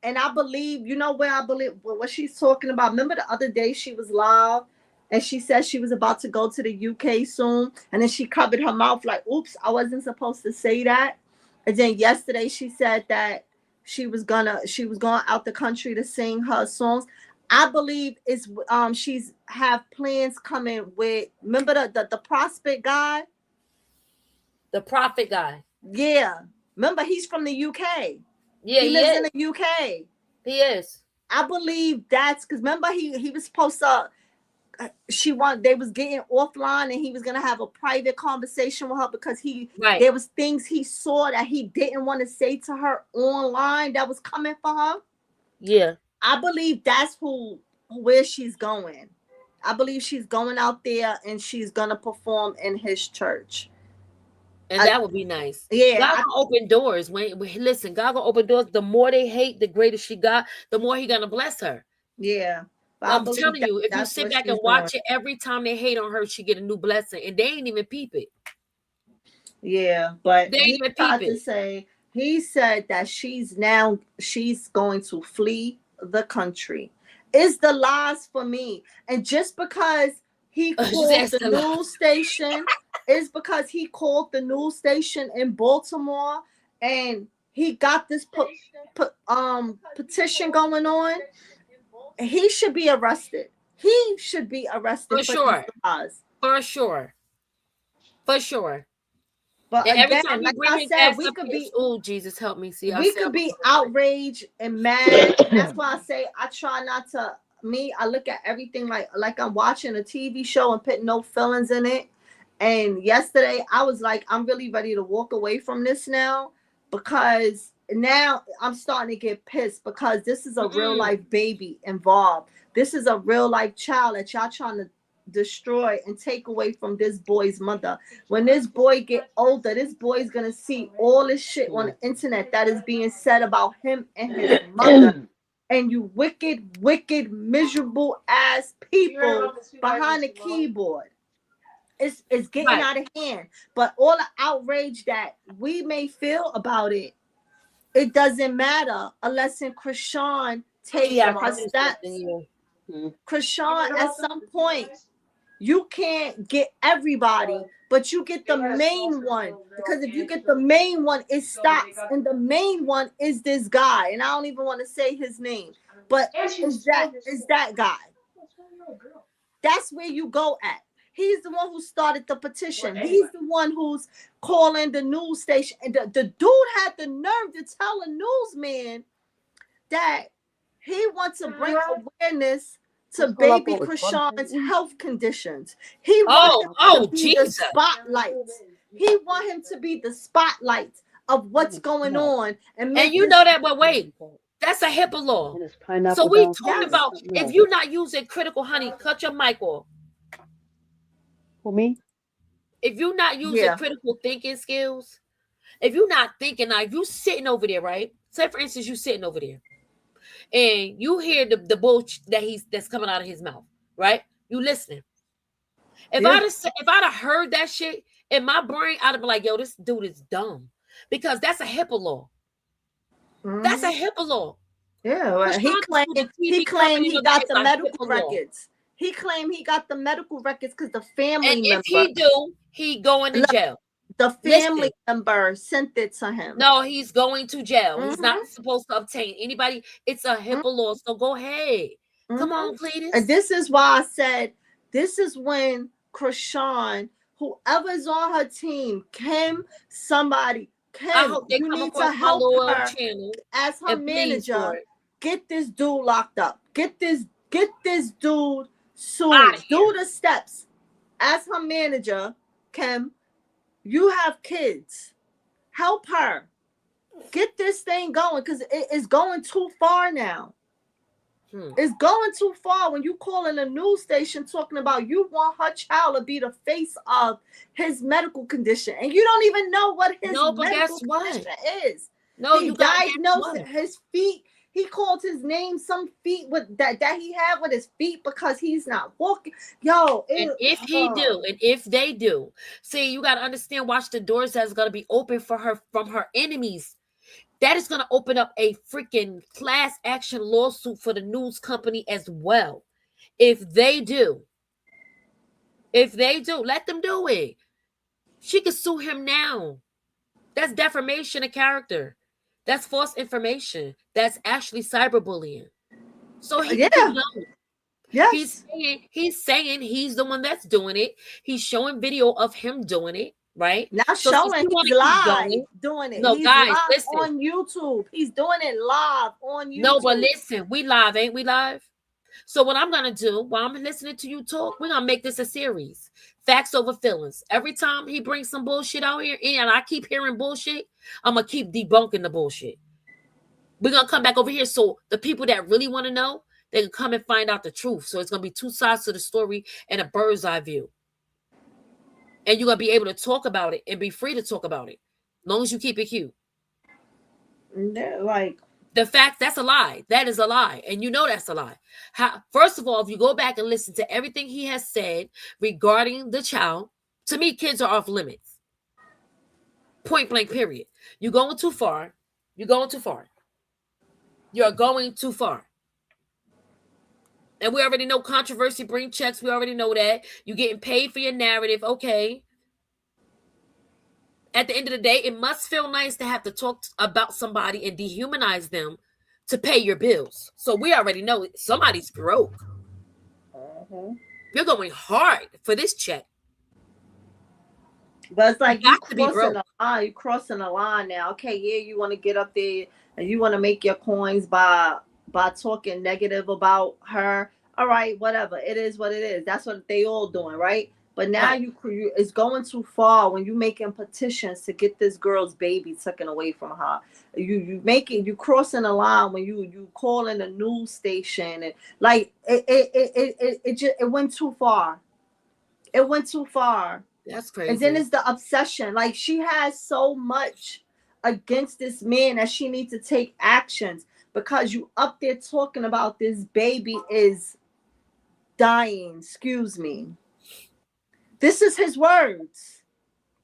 And I believe, you know where I believe what she's talking about. Remember the other day she was live and she said she was about to go to the UK soon, and then she covered her mouth like, oops, I wasn't supposed to say that. And then yesterday she said that she was going out the country to sing her songs. I believe it's she's have plans coming with, remember the prospect guy? The prophet guy. Yeah. Remember he's from the UK. Yeah, He he lives in is. the UK. He is. I believe that's because remember he was supposed to they was getting offline and he was gonna have a private conversation with her because Right. there was things he saw that he didn't want to say to her online that was coming for her. Yeah. I believe that's where she's going. I believe she's going out there and she's gonna perform in his church. And I, that would be nice. yeah, God gonna open doors. Listen, God gonna open doors. The more they hate, the greater she got, the more he gonna bless her. yeah. But I I'm believe telling you, if you that's sit what back and she's doing. watch it, every time they hate on her, she get a new blessing. And they ain't even peep it. Yeah, but They ain't he even peep tried to it. say he said that she's going to flee the country. Is the lies for me. And just because he She called said the a lot. news station, is because he called the news station in Baltimore and he got this petition going on. He should be arrested. He should be arrested For for these sure. lies. For sure. For sure. But And every again, time you like bring I his said, ass up here, oh Jesus, help me. See, I we said could be outraged and mad. And that's why I say I try not to. I look at everything like I'm watching a TV show and put no feelings in it. And yesterday I was like, I'm really ready to walk away from this now, because now I'm starting to get pissed, because this is a real life baby involved. This is a real life child that y'all trying to destroy and take away from this boy's mother. When this boy get older, this boy's gonna see all this shit on the internet that is being said about him and his mother. And you wicked, miserable ass people behind the keyboard. It's getting out of hand. But all the outrage that we may feel about it, it doesn't matter unless in Krishan takes her steps. Krishan, at some point, you can't get everybody, but you get the main one. Because if you get the main one, it stops. And the main one is this guy. And I don't even want to say his name. But is that guy. That's where you go at. He's the one who started the petition. He's the one who's calling the news station. And the dude had the nerve to tell a newsman that he wants to bring awareness to baby Krishan's health conditions. He wants him to be the spotlight. He want him to be the spotlight of what's going on. And you know that, but wait, that's a HIPAA law. So we talking about, if you're not using critical, honey, cut your mic off. For me? If you're not using critical thinking skills, if you're not thinking, like, if you sitting over there, right? Say for instance, you sitting over there and you hear the bullshit that's coming out of his mouth, right? You listening. If I'd have heard that shit in my brain, I'd have been like, yo, this dude is dumb. Because that's a HIPAA law. That's a HIPAA law. Yeah, well, he claimed he got the medical records. He claimed he got the medical records because the family member. If he do, he going to jail. The family member sent it to him. No, he's going to jail. He's not supposed to obtain anybody. It's a HIPAA law. So go ahead. Come on, Cletus. And this is why I said, this is when Krishan, whoever's on her team, Kim, somebody, Kim, you need to help her as her manager. Get this dude locked up. Get this dude sued. Do the steps. As her manager, Kim, you have kids. Help her. Get this thing going, because it is going too far now. It's going too far when you calling a news station talking about you want her child to be the face of his medical condition, and you don't even know what his medical condition is. No, he diagnosed his feet. He called his name some feet with that he had with his feet because he's not walking. Yo, and if they do, see, you got to understand. Watch the doors that's going to be open for her from her enemies. That is going to open up a freaking class action lawsuit for the news company as well. If they do, let them do it. She could sue him now. That's defamation of character. That's false information. That's actually cyberbullying. So he can know. Yes. He's saying he's the one that's doing it. He's showing video of him doing it. Right now, showing he's live doing it. No, he's guys, live listen. on YouTube. He's doing it live on YouTube. No, but listen, we live, ain't we live? So what I'm gonna do while I'm listening to you talk, we're gonna make this a series. Facts over feelings. Every time he brings some bullshit out here, and I keep hearing bullshit, I'm gonna keep debunking the bullshit. We're gonna come back over here, so the people that really want to know, they can come and find out the truth. So it's gonna be two sides to the story and a bird's eye view. And you're going to be able to talk about it and be free to talk about it. As long as you keep it cute. Like, the fact, that's a lie. That is a lie. And you know that's a lie. First of all, if you go back and listen to everything he has said regarding the child, to me, kids are off limits. Point blank, period. You're going too far. You're going too far. You're going too far. And we already know controversy bring checks. We already know that. You're getting paid for your narrative. Okay. At the end of the day, it must feel nice to have to talk about somebody and dehumanize them to pay your bills. So we already know somebody's broke. You're going hard for this check. But it's like you got to be crossing broke. the line. You crossing the line now. Okay, yeah, you want to get up there and you want to make your coins by talking negative about her. All right, whatever. It is what it is. That's what they all doing, right? But now Right. it's going too far when you making petitions to get this girl's baby taken away from her. You crossing the line when you calling a news station and like it went too far. It went too far. That's And then crazy. it's the obsession. Like she has so much against this man that she needs to take actions because you up there talking about this baby is dying. Excuse me. This is his words.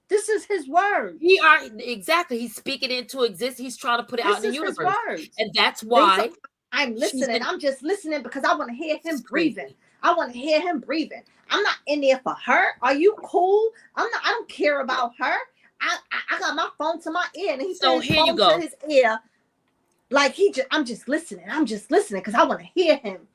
This is his words. He are exactly. He's speaking into existence. He's trying to put it out This in the is his universe, words. and that's why I'm she's listening. been I'm just listening because I want to hear him breathing. crazy. I want to hear him breathing. I'm not in there for her. Are you cool? I don't care about her. I got my phone to my ear and he So put his here you phone go. to his ear. Like I'm just listening. I'm just listening because I want to hear him.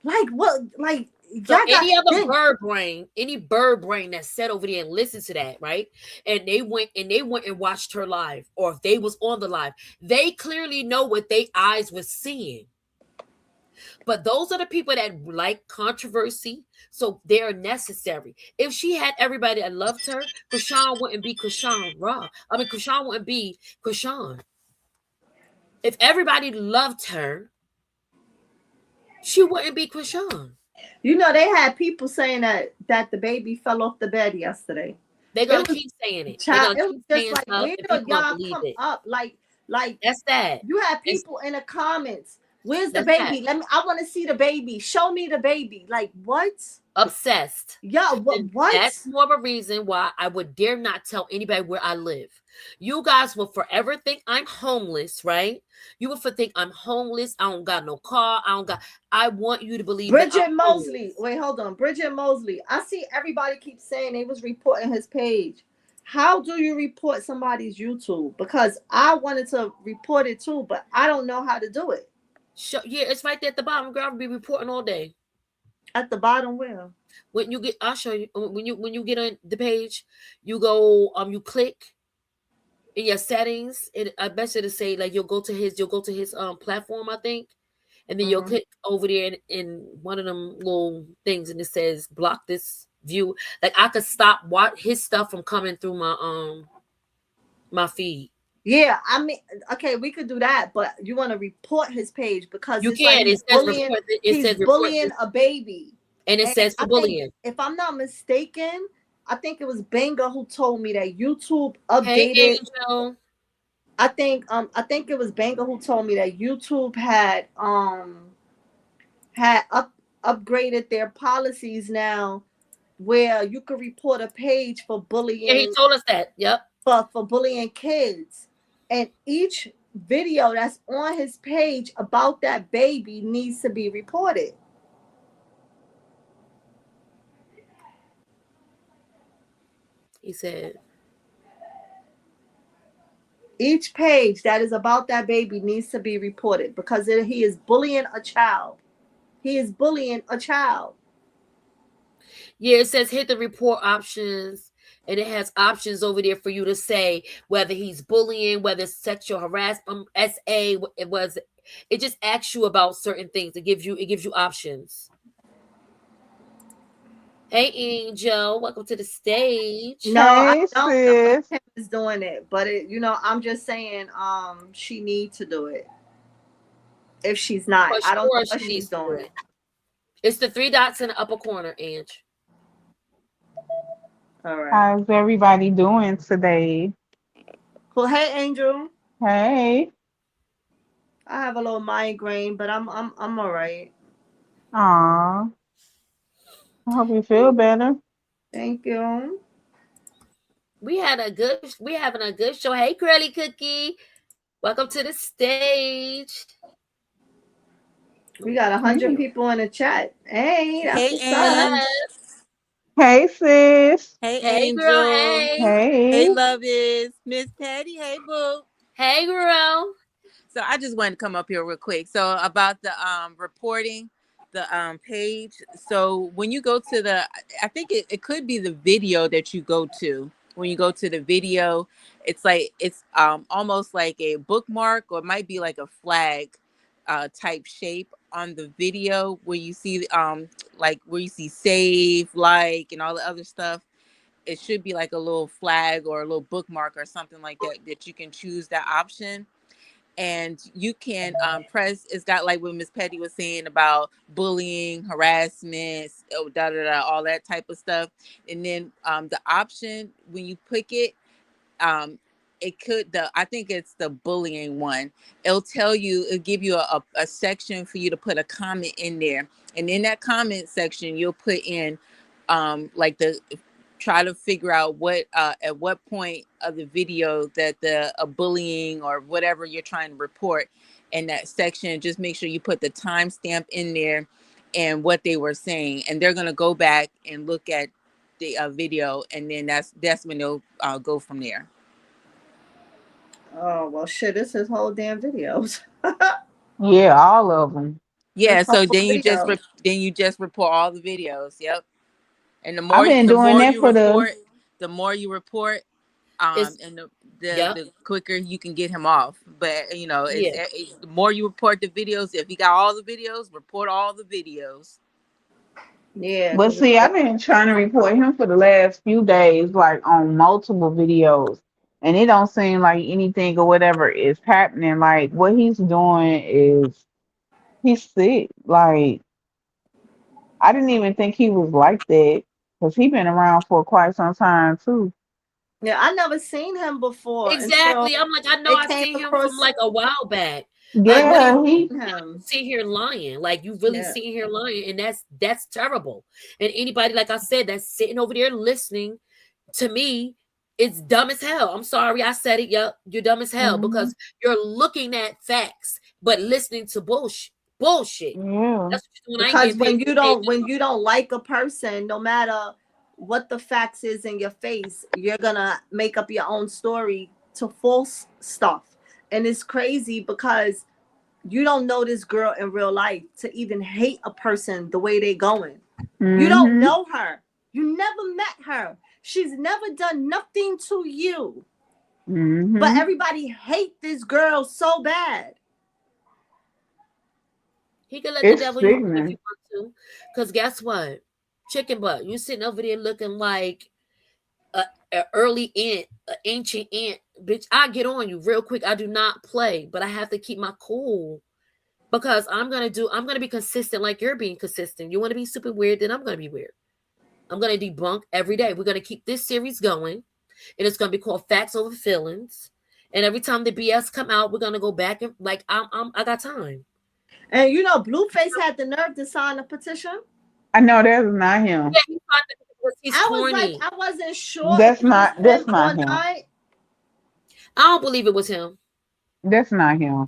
Like what? Like So y'all got any other bird brain that sat over there and listened to that, right? And they went and watched her live, or if they was on the live, they clearly know what they eyes was seeing. But those are the people that like controversy, so they're necessary. If she had everybody that loved her, Krishan wouldn't be Krishan Raw. I mean, Krishan wouldn't be Krishan. If everybody loved her, she wouldn't be Krishan. You know they had people saying that the baby fell off the bed yesterday. They're gonna It was keep saying it. They're child. gonna It was keep just saying like stuff, where and do people gonna y'all believe come it. up? Like That's that. you have It's people in the comments. Where's the that's that. baby? I want to see the baby. Show me the baby. Like what? Obsessed. Yeah, And what? that's more of a reason why I would dare not tell anybody where I live. You guys will forever think I'm homeless, right? You will think I'm homeless. I don't got no car. I want you to believe that I'm Bridget Mosley. homeless. Wait, hold on. Bridget Mosley. I see everybody keeps saying they was reporting his page. How do you report somebody's YouTube? Because I wanted to report it too, but I don't know how to do it. Yeah, it's right there at the bottom, girl. I'll be reporting all day. At the bottom where? When you get, I'll show you. When you get on the page, you go, you click in your settings, and I bet you to say like you'll go to his platform, I think, and then you'll Mhm. click over there in one of them little things, and it says block this view. Like I could stop his stuff from coming through my feed. Yeah, I mean, okay, we could do that, but you want to report his page because You it's like can. It says report. It he's says report bullying this, a baby. and it And says I for think, bullying. if I'm not mistaken, I think it was Benga who told me that YouTube Hey, updated. Angel. I think it was Benga who told me that YouTube had upgraded their policies now where you could report a page for Yeah, he bullying told us that. Yep. for bullying kids. And each video that's on his page about that baby needs to be reported. He said, Each page that is about that baby needs to be reported because he is bullying a child. He is bullying a child. yeah, it says hit the report options, and it has options over there for you to say whether he's bullying, whether it's sexual harassment, it just asks you about certain things. It gives you options. Hey, Angel, welcome to the stage. No, I Hey, don't know if sis. Kim is doing it, but I'm just saying, she needs to do it. If she's not, For I don't know sure, what she she's needs to do doing. it. It's the three dots in the upper corner, Ange. All right. How's everybody doing today? Well, hey, Angel. Hey. I have a little migraine, but I'm all right. Aw. I hope you feel better. Thank you. We're having a good show. Hey, Curly Cookie, welcome to the stage. We got 100 people in the chat. Hey, that's Hey, what's What up. Ange. up? Hey, sis. Hey, Hey, girl. Angel. Hey, Hey, Hey. Love is Miss Patty. Hey, Boo. hey, girl. So I just wanted to come up here real quick. So about the reporting the page. So when you go to I think it could be the video that you go to. when you go to the video, it's almost like a bookmark, or it might be like a flag type shape on the video, where you see like where you see save, like, and all the other stuff. It should be like a little flag or a little bookmark or something like that, that you can choose that option. And you can press, it's got like what Miss Petty was saying about bullying, harassment, oh, da da da, all that type of stuff. And then the option when you pick it, um it could, the I think it's the bullying one. It'll give you a section for you to put a comment in there, and in that comment section you'll put in like the try to figure out what at what point of the video that the bullying or whatever you're trying to report in that section. Just make sure you put the timestamp in there and what they were saying, and they're going to go back and look at the video, and then that's when they'll go from there. Oh well, shit! This is whole damn videos. Yeah, all of them. Yeah, This so whole then video. you just report all the videos. Yep. And I've been the doing more that you for the. report, the more you report, It's and yep, the quicker you can get him off. But yeah. it's the more you report the videos. If you got all the videos, report all the videos. Yeah, But because see, I've been trying to report him for the last few days, like on multiple videos, and it don't seem like anything or whatever is happening. Like what he's doing is he's sick. Like I didn't even think he was like that because he been around for quite some time too. yeah, I never seen him before until Exactly. I'm like, I know it I came seen him from across. like a while back. I Like, never what are you Yeah, he. seen him. sitting here lying? Like, you really Yeah. sitting here lying, and that's terrible. And anybody, like I said, that's sitting over there listening to me, it's dumb as hell. I'm sorry I said it. Yup, you're dumb as hell Hmm. because you're looking at facts but listening to bullshit. Bullshit. Yeah, That's what you're doing. I ain't Because getting paid to get paid. when you don't like a person, no matter what the facts is in your face, you're gonna make up your own story to false stuff. And it's crazy because you don't know this girl in real life to even hate a person the way they going. You don't hmm, know her. You never met her. She's never done nothing to you. But hmm. everybody hate this girl so bad. He can let the It's devil use him if he sickening. wants to. Because guess what? Chicken butt, you sitting over there looking like a early ant, an ancient ant. Bitch, I get on you real quick. I do not play, but I have to keep my cool because I'm gonna be consistent like you're being consistent. You want to be super weird, then I'm gonna be weird. I'm gonna debunk every day. We're gonna keep this series going, and it's gonna be called Facts Over Feelings. And every time the BS come out, we're gonna go back and like I got time. And you know, Blueface had the nerve to sign a petition. I know that's not him. Yeah, he's I was like, corny. I wasn't sure if That's he was not. That's him not or him. not. I don't believe it was him. That's not him.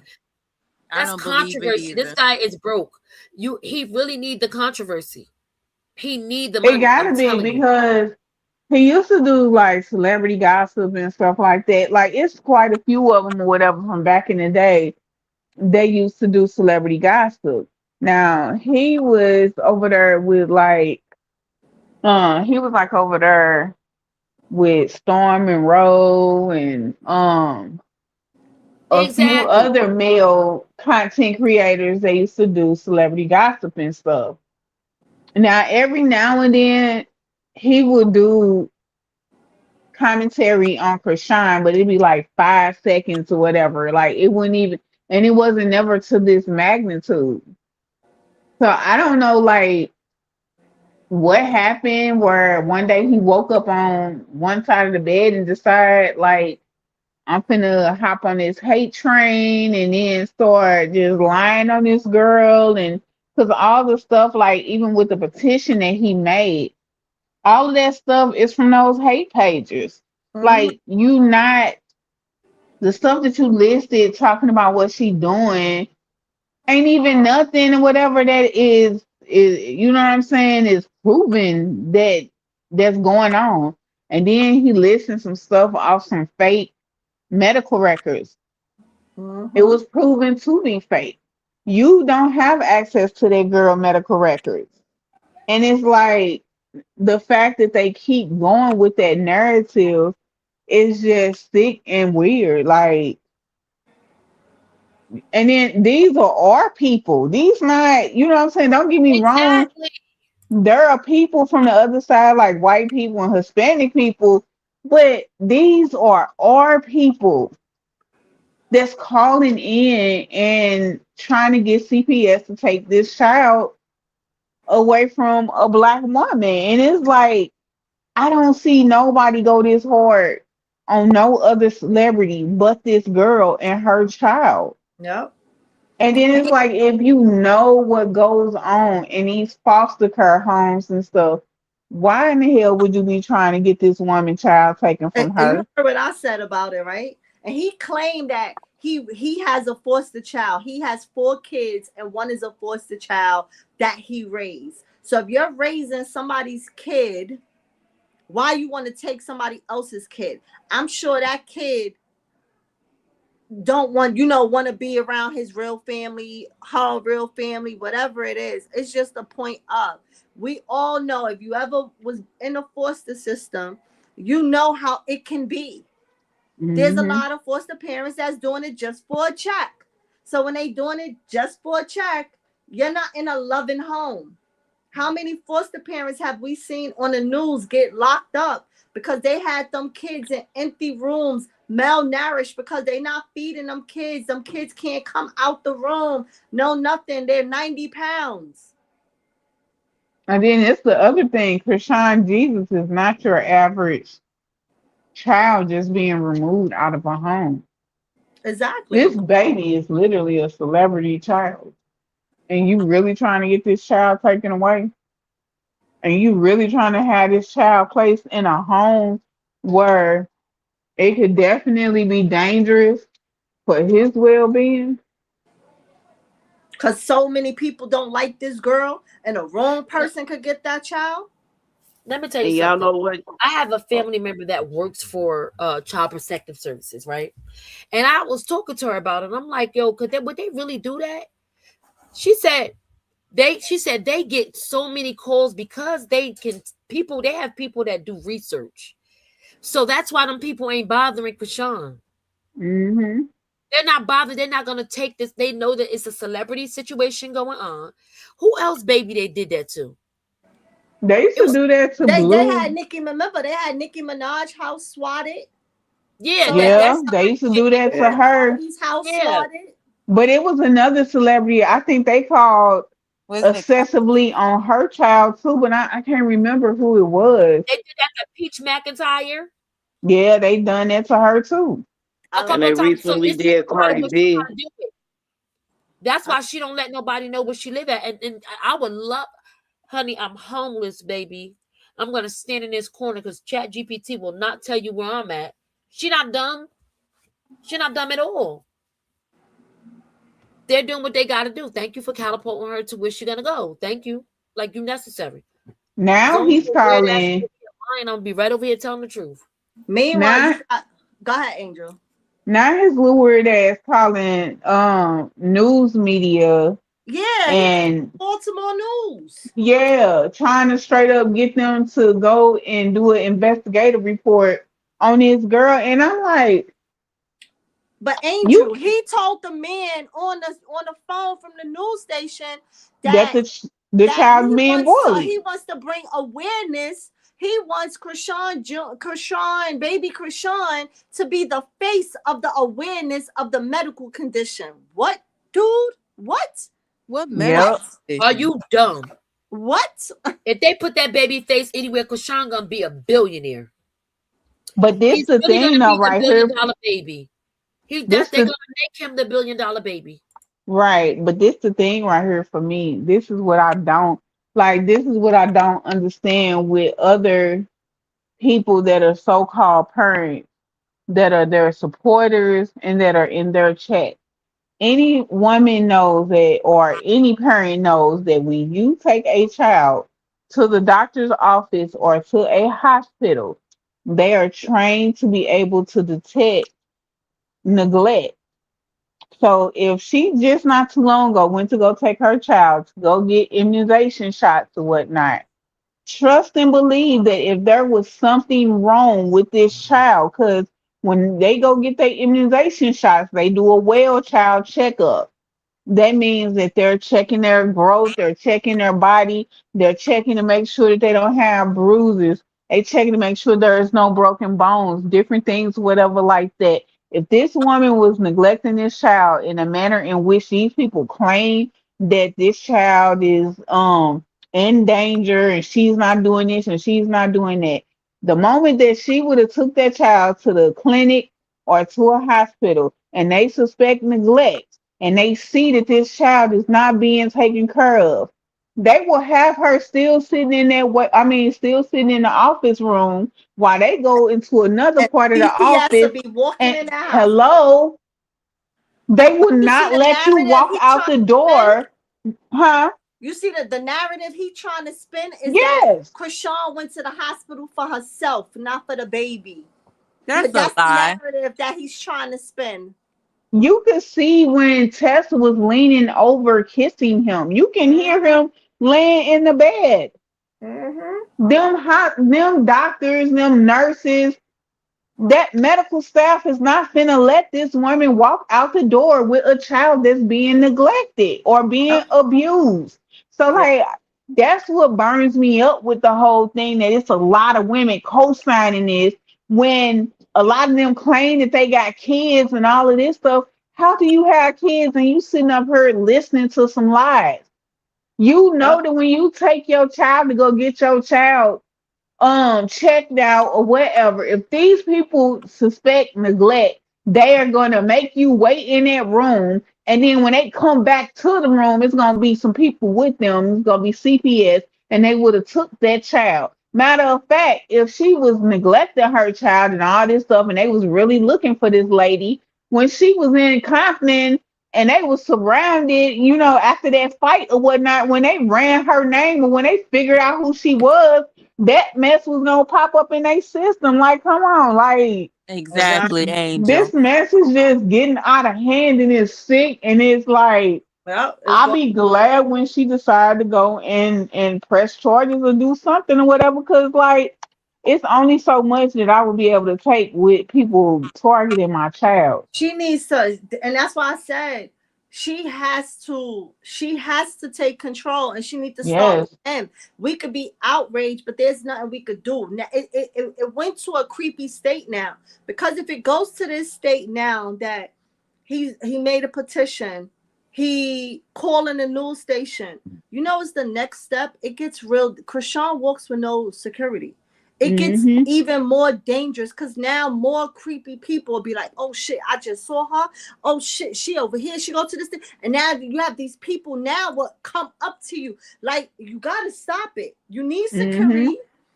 I That's don't believe it controversy. This either. guy is broke. He really need the controversy. He need the It money. I'm gotta be telling you. because he used to do like celebrity gossip and stuff like that. Like it's quite a few of them or whatever from back in the day. They used to do celebrity gossip. Now he was over there with like, he was like over there with Storm and Rowe and a few Exactly. other male content creators. They used to do celebrity gossip and stuff. Now every now and then he would do commentary on Krishan, but it'd be like 5 seconds or whatever. Like it wouldn't even, and it wasn't never to this magnitude. So I don't know, like what happened where one day he woke up on one side of the bed and decided like I'm finna hop on this hate train and then start just lying on this girl and because all the stuff like even with the petition that he made, all of that stuff is from those hate pages. Hmm. Like you not the stuff that you listed talking about what she doing ain't even nothing or whatever that is you know what I'm saying is proven that that's going on. And then he listed some stuff off some fake medical records. It Hmm. was proven to be fake. You don't have access to that girl medical records. And it's like the fact that they keep going with that narrative is just sick and weird. Like, and then these are our people. These not, you know what I'm saying? Don't get me wrong. Exactly. There are people from the other side, like white people and Hispanic people, but these are our people that's calling in and trying to get CPS to take this child away from a black woman. And it's like, I don't see nobody go this hard on no other celebrity but this girl and her child. Yep. And then it's like, if you know what goes on in these foster care homes and stuff, why in the hell would you be trying to get this woman child taken from And you her? heard what I said about it, right? And he claimed that he has a foster child. He has 4 kids, and one is a foster child that he raised. So if you're raising somebody's kid, why you want to take somebody else's kid? I'm sure that kid don't want, want to be around his real family, her real family, whatever it is. It's just a point of, we all know, if you ever was in a foster system, you know how it can be. There's a Hmm. lot of foster parents that's doing it just for a check. So when they doing it just for a check, you're not in a loving home. How many foster parents have we seen on the news get locked up because they had them kids in empty rooms, malnourished, because they not feeding them kids. Them kids can't come out the room. No, nothing. They're 90 pounds. And then it's the other thing, Krishan Jesus is not your average child just being removed out of a home. This Exactly. baby is literally a celebrity child. And you really trying to get this child taken away? And you really trying to have this child placed in a home where it could definitely be dangerous for his well being? Because so many people don't like this girl, and a wrong person could get that child. Let me tell you And y'all something. know what? I have a Oh, family member that works for Child Protective Services, right? And I was talking to her about it. And I'm like, yo, would they really do that? She said they get so many calls because they have people that do research. So that's why them people ain't bothering Krishan. Hmm. They're not bothered. They're not gonna take this. They know that it's a celebrity situation going on. Who else, baby, they did that to? They used It to was do that to They Blue. had Nicki, remember, they had Nicki Minaj house swatted. yeah, So they Yeah, that's they used to do that to yeah. had her. Cardi's house yeah. swatted. But it was another celebrity. I think they called Wasn't it? excessively on her child too, but I can't remember who it was. They did that to Peach McIntyre Yeah, they done that to her too. a Um, And couple they of times. So recently it's did right, Cardi but she B. gotta do it. That's um, why she don't let nobody know where she live at. And I would love, honey, I'm homeless, baby. I'm gonna stand in this corner because Chat GPT will not tell you where I'm at. She not dumb. She not dumb at all. They're doing what they gotta do. Thank you for catapulting her to where she gonna go. Thank you. Like you necessary. As Now long as he's you're weird ass calling. lying, I'm gonna be right over here telling the truth. Meanwhile, Now, you got, go ahead, Angel. now his little weird ass calling news media Yeah, he called and Baltimore News. yeah, trying to straight up get them to go and do an investigative report on this girl. And I'm like, But you Angel, he told the man on the phone from the news station that that the child's being bullied. he wants to bring awareness. He wants Krishan, baby Krishan, to be the face of the awareness of the medical condition. What, dude? What? What medical What? Yep. Are condition? you dumb? What? If they put that baby face anywhere, Krishan gonna be a billionaire. But this He's the really thing gonna though, be the right billion here. dollar baby. This They're the gonna make him the $1 billion baby. right, but this the thing right here for me. This is what I don't like. This is what I don't understand with other people that are so-called parents that are their supporters and that are in their chat. Any woman knows that, or any parent knows that when you take a child to the doctor's office or to a hospital, they are trained to be able to detect neglect. So if she just not too long ago went to go take her child to go get immunization shots or whatnot, trust and believe that if there was something wrong with this child, because when they go get their immunization shots, they do a well child checkup. That means that they're checking their growth, they're checking their body, they're checking to make sure that they don't have bruises, they checking to make sure there is no broken bones, different things, whatever like that. If this woman was neglecting this child in a manner in which these people claim that this child is in danger and she's not doing this and she's not doing that, the moment that she would have took that child to the clinic or to a hospital and they suspect neglect and they see that this child is not being taken care of, they will have her still sitting in that way. I mean, still sitting in the office room while they go into another And part of the CPS will office. be walking And in the house. hello, they would You see not the let you narrative walk he out trying the to spin? door, huh? You see the narrative he trying to spin is that Yes. Krishan went to the hospital for herself, not for the baby. That's a That's the lie. narrative that he's trying to spin. You could see when Tess was leaning over, kissing him. You can hear Mm-hmm. him laying in the bed. Mm-hmm. Them doctors, them nurses, that medical staff is not finna let this woman walk out the door with a child that's being neglected or being Yep. abused. So Yep. like that's what burns me up with the whole thing, that it's a lot of women co-signing this when a lot of them claim that they got kids and all of this stuff. How do you have kids and you sitting up here listening to some lies? You know Yep. that when you take your child to go get your child checked out or whatever, if these people suspect neglect, they are going to make you wait in that room, and then when they come back to the room, it's going to be some people with them, it's going to be CPS, and they would have took that child. Matter of fact, if she was neglecting her child and all this stuff and they was really looking for this lady, when she was in Compton and they was surrounded, after that fight or whatnot, when they ran her name and when they figured out who she was, that mess was gonna pop up in their system. Like, come on, like Exactly, Exactly. Angel. this mess is just getting out of hand and it's sick. And it's like Well, it's I'll going. be glad when she decided to go and press charges or do something or whatever. Cause like it's only so much that I would be able to take with people targeting my child. She needs to, and that's why I said she has to take control, and she needs to start with Yes. him. We could be outraged, but there's nothing we could do now. It went to a creepy state now, because if it goes to this state now that he made a petition, he calling a news station, it's the next step. It gets real. Krishan walks with no security. It gets Mm-hmm. even more dangerous, because now more creepy people will be like, oh shit, I just saw her. Oh shit, she over here, she go to this thing. And now you have these people now will come up to you. Like, you gotta stop it. You need Mm-hmm.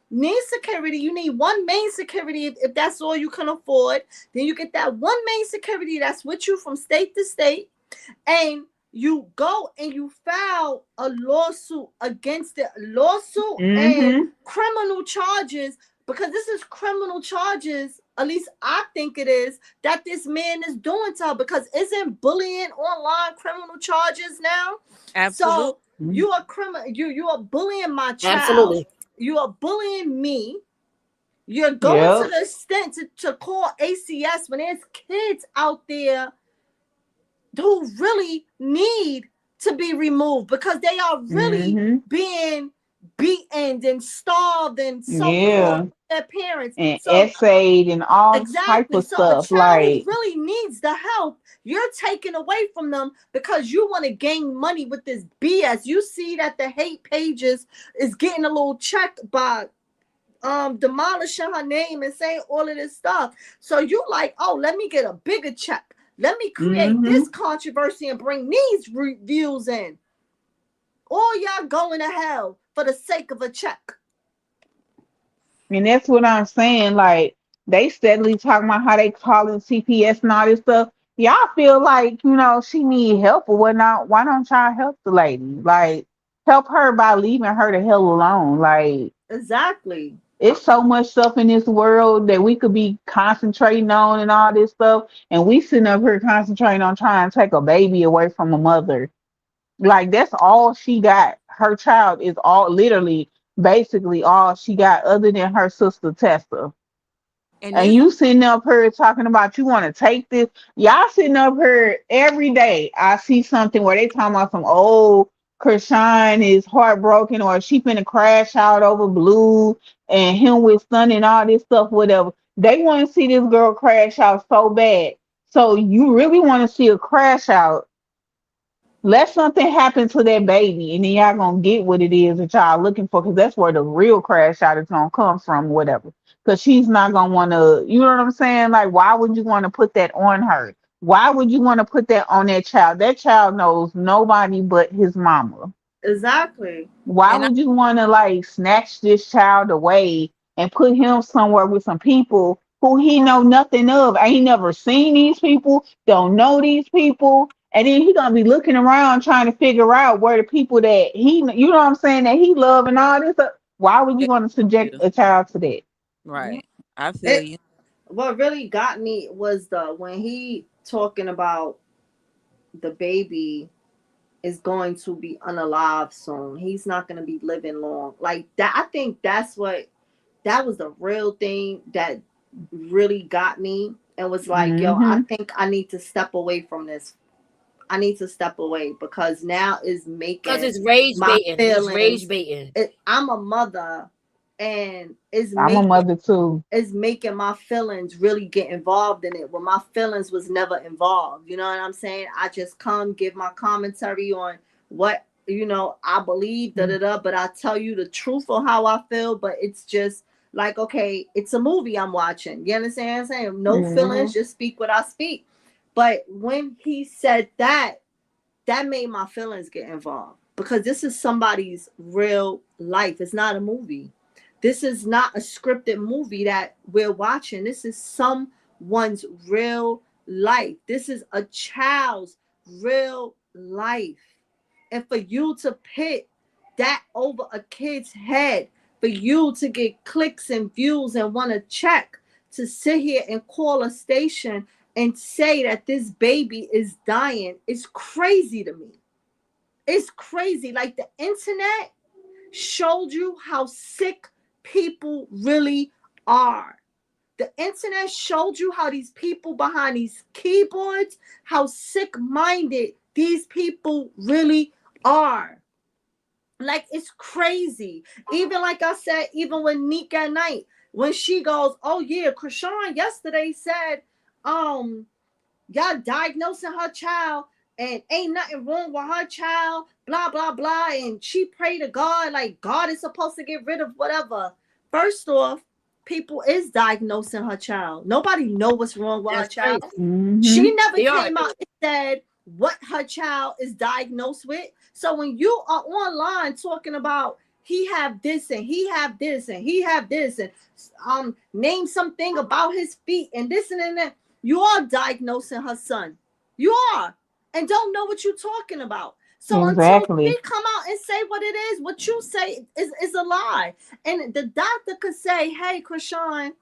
security. You need one main security, if that's all you can afford. Then you get that one main security that's with you from state to state, and you go and you file a lawsuit against it, lawsuit and Mm-hmm. criminal charges, because this is criminal charges, at least I think it is, that this man is doing to her, because isn't bullying online criminal charges now? Absolutely. So you are criminal, you are bullying my child, Absolutely. you are bullying me, you're going to Yep. the extent to call ACS when there's kids out there who really need to be removed, because they are really Mm-hmm. being beaten and starved and so forth Yeah. by their parents. And So essayed and all type exactly. of So a stuff. child who Like, really needs the help, you're taking away from them because you want to gain money with this BS. You see that the hate pages is getting a little check by demolishing her name and saying all of this stuff. So you like, oh, let me get a bigger check. Let me create mm-hmm. this controversy and bring these views in. All y'all going to hell for the sake of a check. And that's what I'm saying. Like, they steadily talking about how they calling CPS and all this stuff. Y'all feel like, she need help or whatnot. Why don't y'all help the lady? Like, help her by leaving her the hell alone. Like, Exactly. it's so much stuff in this world that we could be concentrating on and all this stuff. And we sitting up here concentrating on trying to take a baby away from a mother. Like, that's all she got. Her child is all literally basically all she got other than her sister Tessa. And And this, you sitting up here talking about you want to take this. Y'all sitting up here every day. I see something where they talking about some old Krishan is heartbroken or she finna crash out over Blue and him with Sun and all this stuff, whatever. They want to see this girl crash out so bad. So you really want to see a crash out, let something happen to that baby, and then y'all gonna get what it is that y'all looking for, because that's where the real crash out is gonna come from, whatever. Because she's not gonna want to, you know what I'm saying? Like, why would you want to put that on her? Why would you want to put that on that child? That child knows nobody but his mama. Exactly. Why and I, would you want to like snatch this child away and put him somewhere with some people who he know nothing of? Ain't never seen these people, don't know these people, and then he gonna be looking around trying to figure out where the people that he, you know what I'm saying, that he love and all this stuff. Why would you want to subject you a child to that? Mhm. right. I feel It you. what really got me was the when he talking about the baby is going to be unalive soon. He's not going to be living long. Like that, I think that was the real thing that really got me and was like, yo, I Mm-hmm. think I need to step away from this. I need to step away because now is Because making it's rage my baiting. He's rage feelings. baiting. I'm a mother, and I'm a mother too. it's making my feelings really get involved in it when my feelings was never involved. You know what I'm saying? I just come give my commentary on what I believe, da da da, but I tell you the truth of how I feel. But it's just like, okay, it's a movie I'm watching. You understand what I'm saying? No Mm-hmm. feelings, just speak what I speak. But when he said that, that made my feelings get involved because this is somebody's real life. It's not a movie. This is not a scripted movie that we're watching. This is someone's real life. This is a child's real life. And for you to pit that over a kid's head, for you to get clicks and views and want to check, to sit here and call a station and say that this baby is dying is crazy to me. It's crazy. Like the internet showed you how sick people really are. The internet showed you how these people behind these keyboards, how sick minded these people really are. Like it's crazy. Even like I said, even when Nick at night, when she goes, oh yeah, Krishan yesterday said, y'all diagnosing her child and ain't nothing wrong with her child, blah blah blah, and she prayed to God like God is supposed to get rid of whatever. First off, people is diagnosing her child. Nobody know what's wrong with her That's child. crazy. Mm-hmm. She never They are. came out and said what her child is diagnosed with. So when you are online talking about he have this and he have this and he have this and name something about his feet and this and that, you are diagnosing her son. You are, and don't know what you're talking about. So until Exactly. she come out and say what it is, what you say is a lie. And the doctor could say, "Hey, Krishan,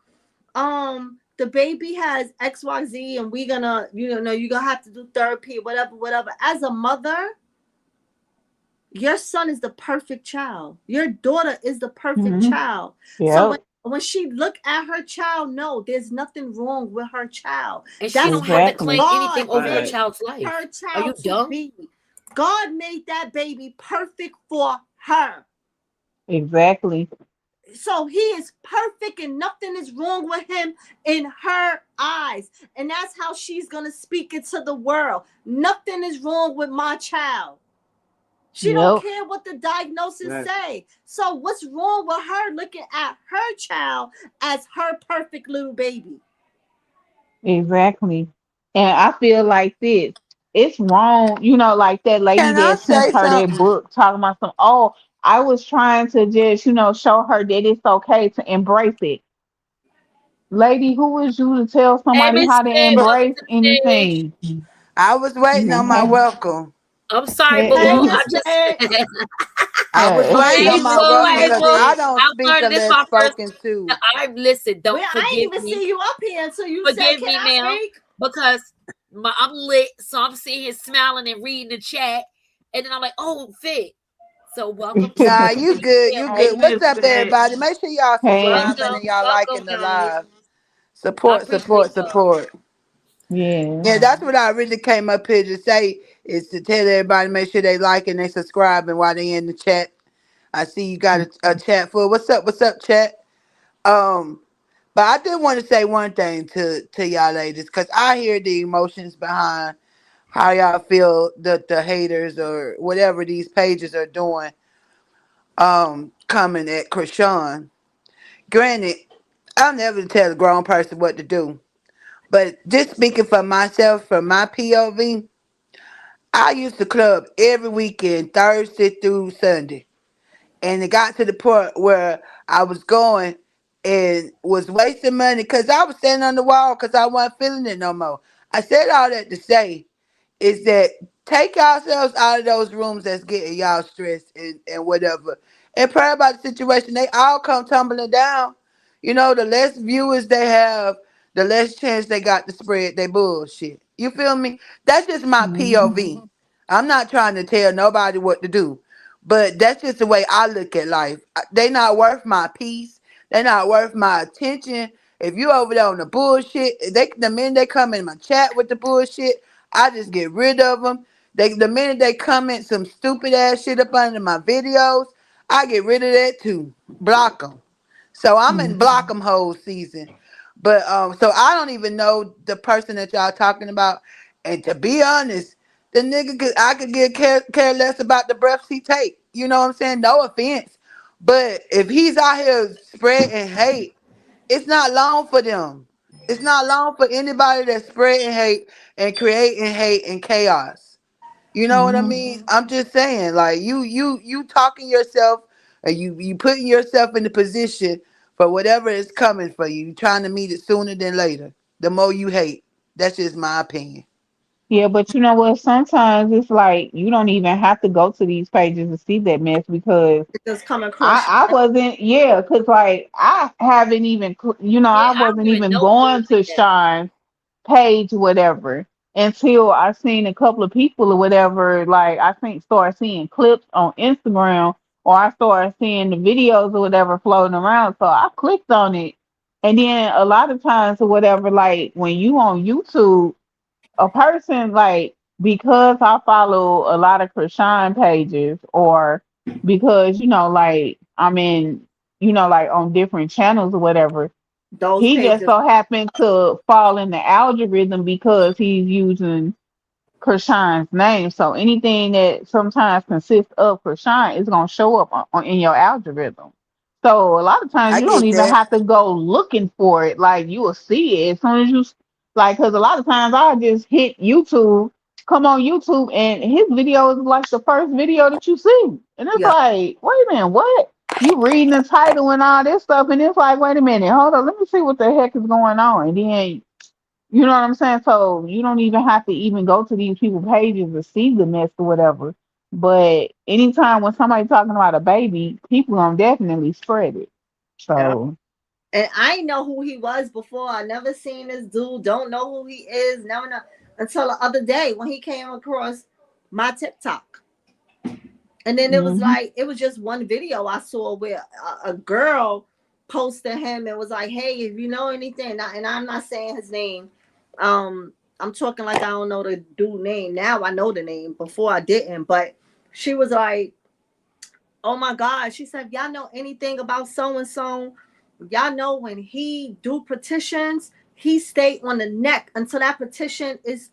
the baby has XYZ and we gonna you're gonna have to do therapy, whatever. As a mother, your son is the perfect child. Your daughter is the perfect Mm-hmm. child. So Yep. when she look at her child, no, there's nothing wrong with her child. And she That's don't have what to Exactly. claim anything God over her made Right. child's life. her Are you child to dumb? be. God made that baby perfect for her. Exactly. So he is perfect and nothing is wrong with him in her eyes. And that's how she's going to speak it to the world. Nothing is wrong with my child. She don't Yep. care what the diagnosis Right. say. So what's wrong with her looking at her child as her perfect little baby? Exactly. And I feel like this. It's wrong, like that lady Can I that sent say her that something? book talking about some, oh, I was trying to just, show her that it's okay to embrace it. Lady, who is you to tell Hey, somebody Miss how to Fed, welcome embrace to the stage. anything? I was waiting on my Hey, welcome. I'm sorry, boo Hey, boo. hey, I Miss just Fed. I was waiting hey on my boo, welcome hey because boo. I Hey, don't I'm speak learning this unless my first. spoken to. I listen. well, Don't I ain't forgive even me. see you up here until you said, Forgive "Can me, I ma'am, speak?" because I'm lit. So I'm sitting here smiling and reading the chat, and then I'm like, oh, Fed. So welcome to Nah, welcome you to good. the You family. Hey, good. What's Miss up, Pat. everybody? Make sure y'all Hey. subscribing and Welcome, y'all welcome, liking the guys. live. I Support, appreciate support, y'all. support. Yeah. Yeah, that's what I really came up here to say is to tell everybody make sure they like and they subscribing while they in the chat. I see you got a chat full. What's up? What's up, chat? Um, but I did want to say one thing to y'all ladies because I hear the emotions behind how y'all feel that the haters or whatever these pages are doing coming at Krishan. Granted, I'll never tell a grown person what to do. But just speaking for myself, from my POV, I used to club every weekend, Thursday through Sunday. And it got to the point where I was going and was wasting money because I was standing on the wall because I wasn't feeling it no more. I said all that to say is that take yourselves out of those rooms that's getting y'all stressed and whatever. And pray about the situation. They all come tumbling down. You know, the less viewers they have, the less chance they got to spread their bullshit. You feel me? That's just my Mhm. POV. I'm not trying to tell nobody what to do. But that's just the way I look at life. They not worth my peace. They not worth my attention. If you over there on the bullshit, the minute they come in my chat with the bullshit, I just get rid of them. The minute they comment some stupid ass shit up under my videos, I get rid of that too. Block them. So I'm in Mhm. block 'em whole season. But so I don't even know the person that y'all talking about. And to be honest, the nigga I could care less about the breaths he take. You know what I'm saying? No offense. But if he's out here spreading hate, it's not long for them. It's not long for anybody that's spreading hate and creating hate and chaos. You know what I Mhm. mean? I'm just saying, like you talking yourself, and you putting yourself in the position for whatever is coming for you. You trying to meet it sooner than later. The more you hate, that's just my opinion. Yeah, but you know what? Sometimes it's like you don't even have to go to these pages to see that mess because It just come across I your wasn't, yeah, because like I haven't even, Yeah, I I don't wasn't even even know him going like to that. Sean's page, whatever, until I seen a couple of people or whatever. Like I think start seeing clips on Instagram or I started seeing the videos or whatever floating around. So I clicked on it, and then a lot of times or whatever, like when you on YouTube a person like because I follow a lot of Krishan pages or because like I'm in like on different channels or whatever, those he just pages. so happened to fall in the algorithm because he's using Krishan's name. So anything that sometimes consists of Krishan is gonna show up in your algorithm. So a lot of times I you don't get even that. have to go looking for it. Like you will see it as soon as like. Because a lot of times I just hit YouTube, come on YouTube, and his video is like the first video that you see, and it's Yeah. like, wait a minute, what? You reading the title and all this stuff, and it's like, wait a minute, hold on, let me see what the heck is going on, and then you know what I'm saying? So you don't even have to even go to these people's pages to see the mess or whatever. But anytime when somebody talking about a baby, people gonna definitely spread it. Yeah. So And I know who he was before. I never seen this dude. Don't know who he is. Never know until the other day when he came across my TikTok. And then it was hmm like it was just one video I saw where a girl posted him and was like, "Hey, if you know anything," and I'm not saying his name. I'm talking like I don't know the dude name. Now I know the name. Before I didn't, but she was like, "Oh my God!" She said, "Y'all know anything about so and so? Y'all know when he do petitions, he stay on the neck until that petition is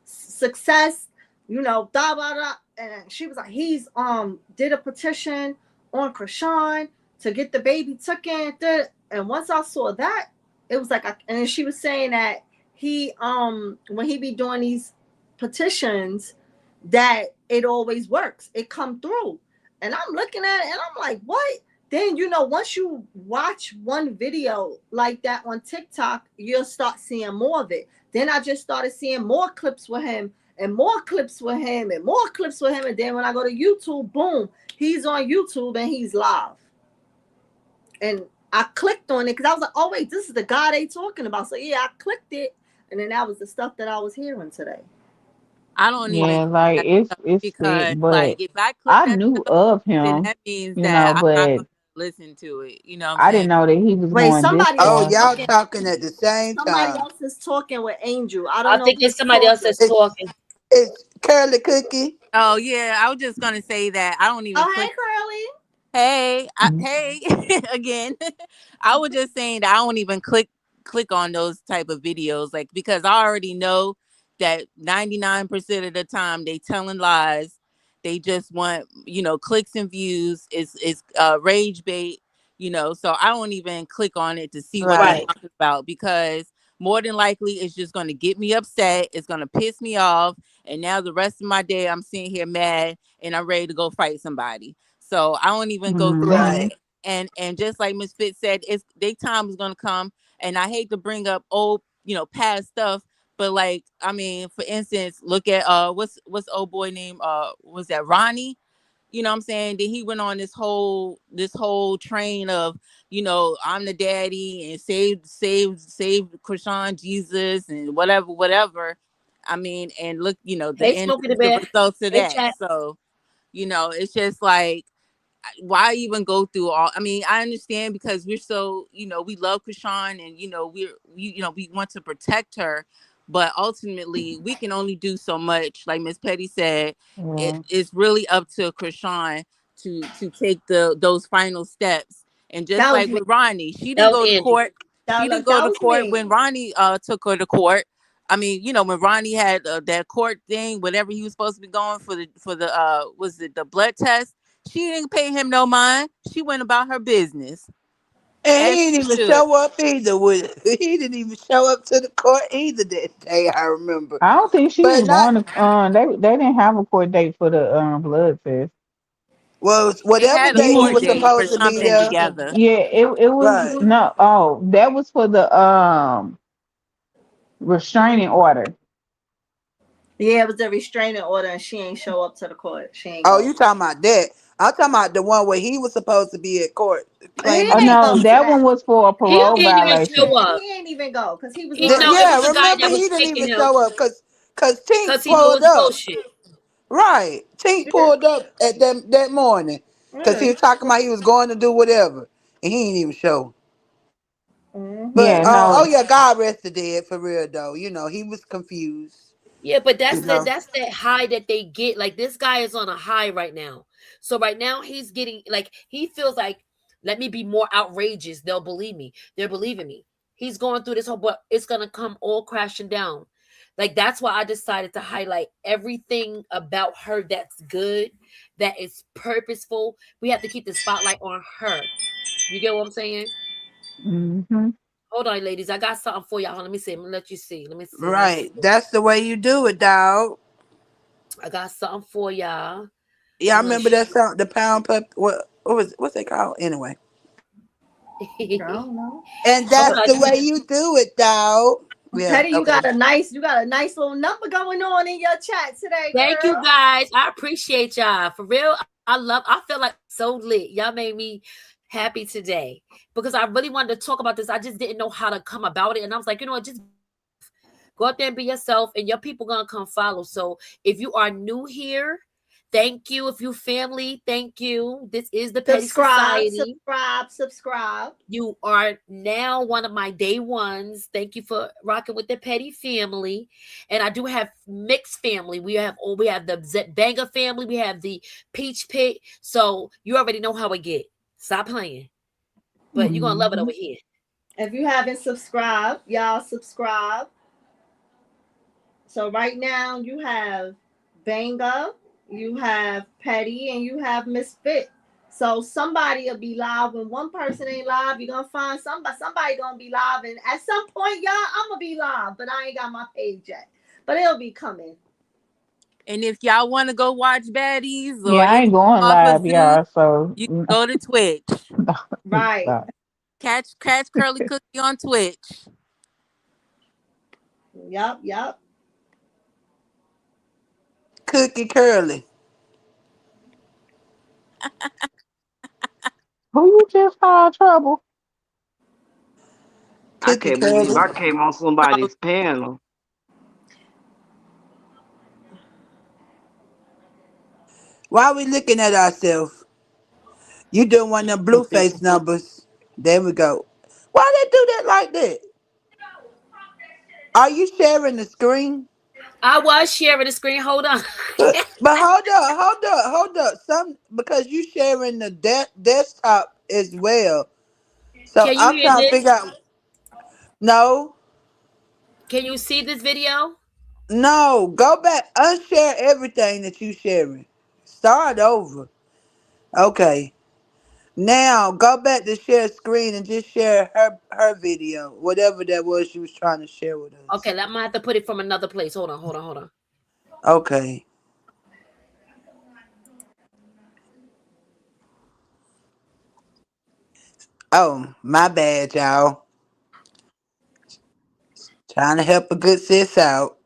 success, da da da." And she was like, he's did a petition on Krishan to get the baby taken. And once I saw that, it was like, and she was saying that he when he be doing these petitions, that it always works. It come through, and I'm looking at it, and I'm like, what? Then once you watch one video like that on TikTok, you'll start seeing more of it. Then I just started seeing more clips with him and more clips with him and more clips with him. And then when I go to YouTube, boom, he's on YouTube and he's live. And I clicked on it because I was like, oh, wait, this is the guy they talking about. So yeah, I clicked it. And then that was the stuff that I was hearing today. I don't even Yeah, click like that stuff it's sick, because, like, but if I click I that knew stuff, of then him, that means you know, that I'm not but gonna listen to it. You know what I'm I saying? didn't know that he was Wait, going this somebody Oh, else far. y'all talking. talking at the same Somebody time. else is talking with Angel. I don't I know think it's who's somebody else talking. that's It's talking. it's Curly Cookie. Oh yeah, I was just gonna say that I don't even Oh, hey, click. Curly. Hey, Mhm. hey, again. I was just saying that I don't even click on those type of videos, like, because I already know that 99% of the time they telling lies. They just want, clicks and views. It's rage bait, So I don't even click on it to see what they're Right. Right. talking about, because more than likely it's just going to get me upset. It's going to piss me off, and now the rest of my day I'm sitting here mad and I'm ready to go fight somebody. So I don't even go through all Right. Mhm. that. And just like Miss Fitz said, it's they time is gonna come. And I hate to bring up old, past stuff, but, like, I mean, for instance, look at what's old boy name? Was that Ronnie? You know what I'm saying? Then he went on this whole train of, I'm the daddy and save Krishan Jesus and whatever, whatever. I mean, and look, Hey, the end, Smokey the the Bear. results of Hey, that. chat. So, it's just like, why even go through all? I mean, I understand because we're so, we love Krishan, and, we want to protect her, but ultimately we can only do so much. Like Miss Petty said, Yeah. it's really up to Krishan to take those final steps. And just That was like me. with Ronnie, she That didn't was go to Angie. court. She didn't go That to was court when me. Ronnie took her to court. I mean, when Ronnie had that court thing, whatever he was supposed to be going for the was it the blood test? She didn't pay him no mind. She went about her business And as he she didn't even should. show up either. With he didn't even show up to the court either that day. I remember, I don't think she but was not going to. They didn't have a court date for the blood test. well. They Whatever had a He day he court was was. date for supposed to be something there. together. Yeah, it was Right. no. Oh, that was for the restraining order. Yeah, it was a restraining order, and she ain't show up to the court. She ain't Oh, go. you talking about that? I'm talking about the one where he was supposed to be at court He claiming Oh ain't no, go innocence. to that that. one was for a He parole didn't even violation. show up. He ain't even go because he was He no, lying. it was Yeah, the guy remember that was he didn't taking even him show up because Tink because he knew it pulled was up. bullshit. Right, Tink Yeah. pulled up at that morning because Yeah. he was talking about he was going to do whatever, and he ain't even show. But Yeah, Mm-hmm. oh no. yeah, God rest the dead for real though. He was confused. Yeah, but You know, that's that high that they get. Like this guy is on a high right now. So right now he's getting like he feels like let me be more outrageous. They'll believe me. They're believing me. He's going through this whole but it's gonna come all crashing down. Like that's why I decided to highlight everything about her that's good, that is purposeful. We have to keep the spotlight on her. You get what I'm saying? Hmm. Hold on, ladies. I got something for y'all. Let me see. Let me let you see. Let me see. Let me see. right? That's the way you do it, dog. I got something for y'all. Yeah, I I'm gonna remember that song, the Pound Pup. What's it called anyway? I don't know. And hold that's on. the way you do it, dog. Yeah. Petty, Okay. you got a nice little number going on in your chat today, Thank you girl. guys. I appreciate y'all. For real, I feel like so lit. Y'all made me happy today because I really wanted to talk about this. I just didn't know how to come about it. And I was like, you know what, just go out there and be yourself, and your people gonna come follow. So if you are new here, thank you. If you family, thank you. This is the Petty Subscribe, Society. subscribe, subscribe. You are now one of my day ones. Thank you for rocking with the Petty family. And I do have mixed family. We have the Banger family. We have the Peach Pit. So you already know how it get. Stop playing. But you're gonna love it Hmm. over here. If you haven't subscribed, y'all subscribe. So right now you have Banga, you have Petty, and you have Misfit. So somebody will be live when one person ain't live. You're gonna find somebody. Somebody gonna be live, and at some point, y'all, I'm gonna be live, but I ain't got my page yet. But it'll be coming. And if y'all want to go watch baddies or Yeah, I ain't anything going off of live, Zeus, y'all. So you can go to Twitch. Right. stop. Catch Curly Cookie on Twitch. Yup. Yup. Cookie Curly. Who you just called trouble? I Cookie can't believe Curly. I came on So somebody's panel. Why are we looking at ourselves? You doing one of them blue face numbers. There we go. Why they do that like that? Are you sharing the screen? I was sharing the screen. Hold on. But hold up. Some because you sharing the desktop as well. So Can you I'm hear trying to this? figure out. No, Can you see this video? no. Go back. Unshare everything that you sharing. Start over. Okay. Now go back to share screen and just share her video, whatever that was she was trying to share with Okay, us. I might have to put it from another place. Hold on. Okay. Oh, my bad, y'all. Trying to help a good sis out.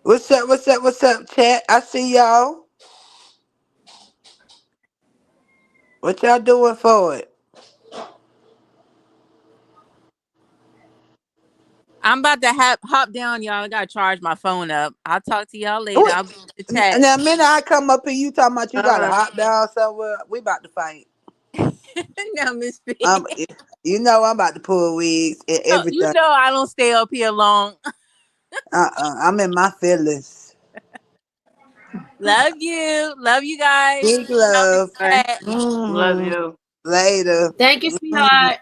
What's up? What's up? What's up, chat? I see y'all. What y'all doing for it? I'm about to hop down, y'all. I gotta charge my phone up. I'll talk to y'all later. What? I'll be in the chat. Now, the minute I come up here, you talking about you All got to right. hop down somewhere. We about to fight. No, Miss P. Um, you know I'm about to pull wigs and You everything. know I don't stay up here long. I'm in my feelings. Love you. Love you guys. Big Y'all in love. the All right. chat. Love Hmm. you. Later. Thank you, Hmm. sweetheart.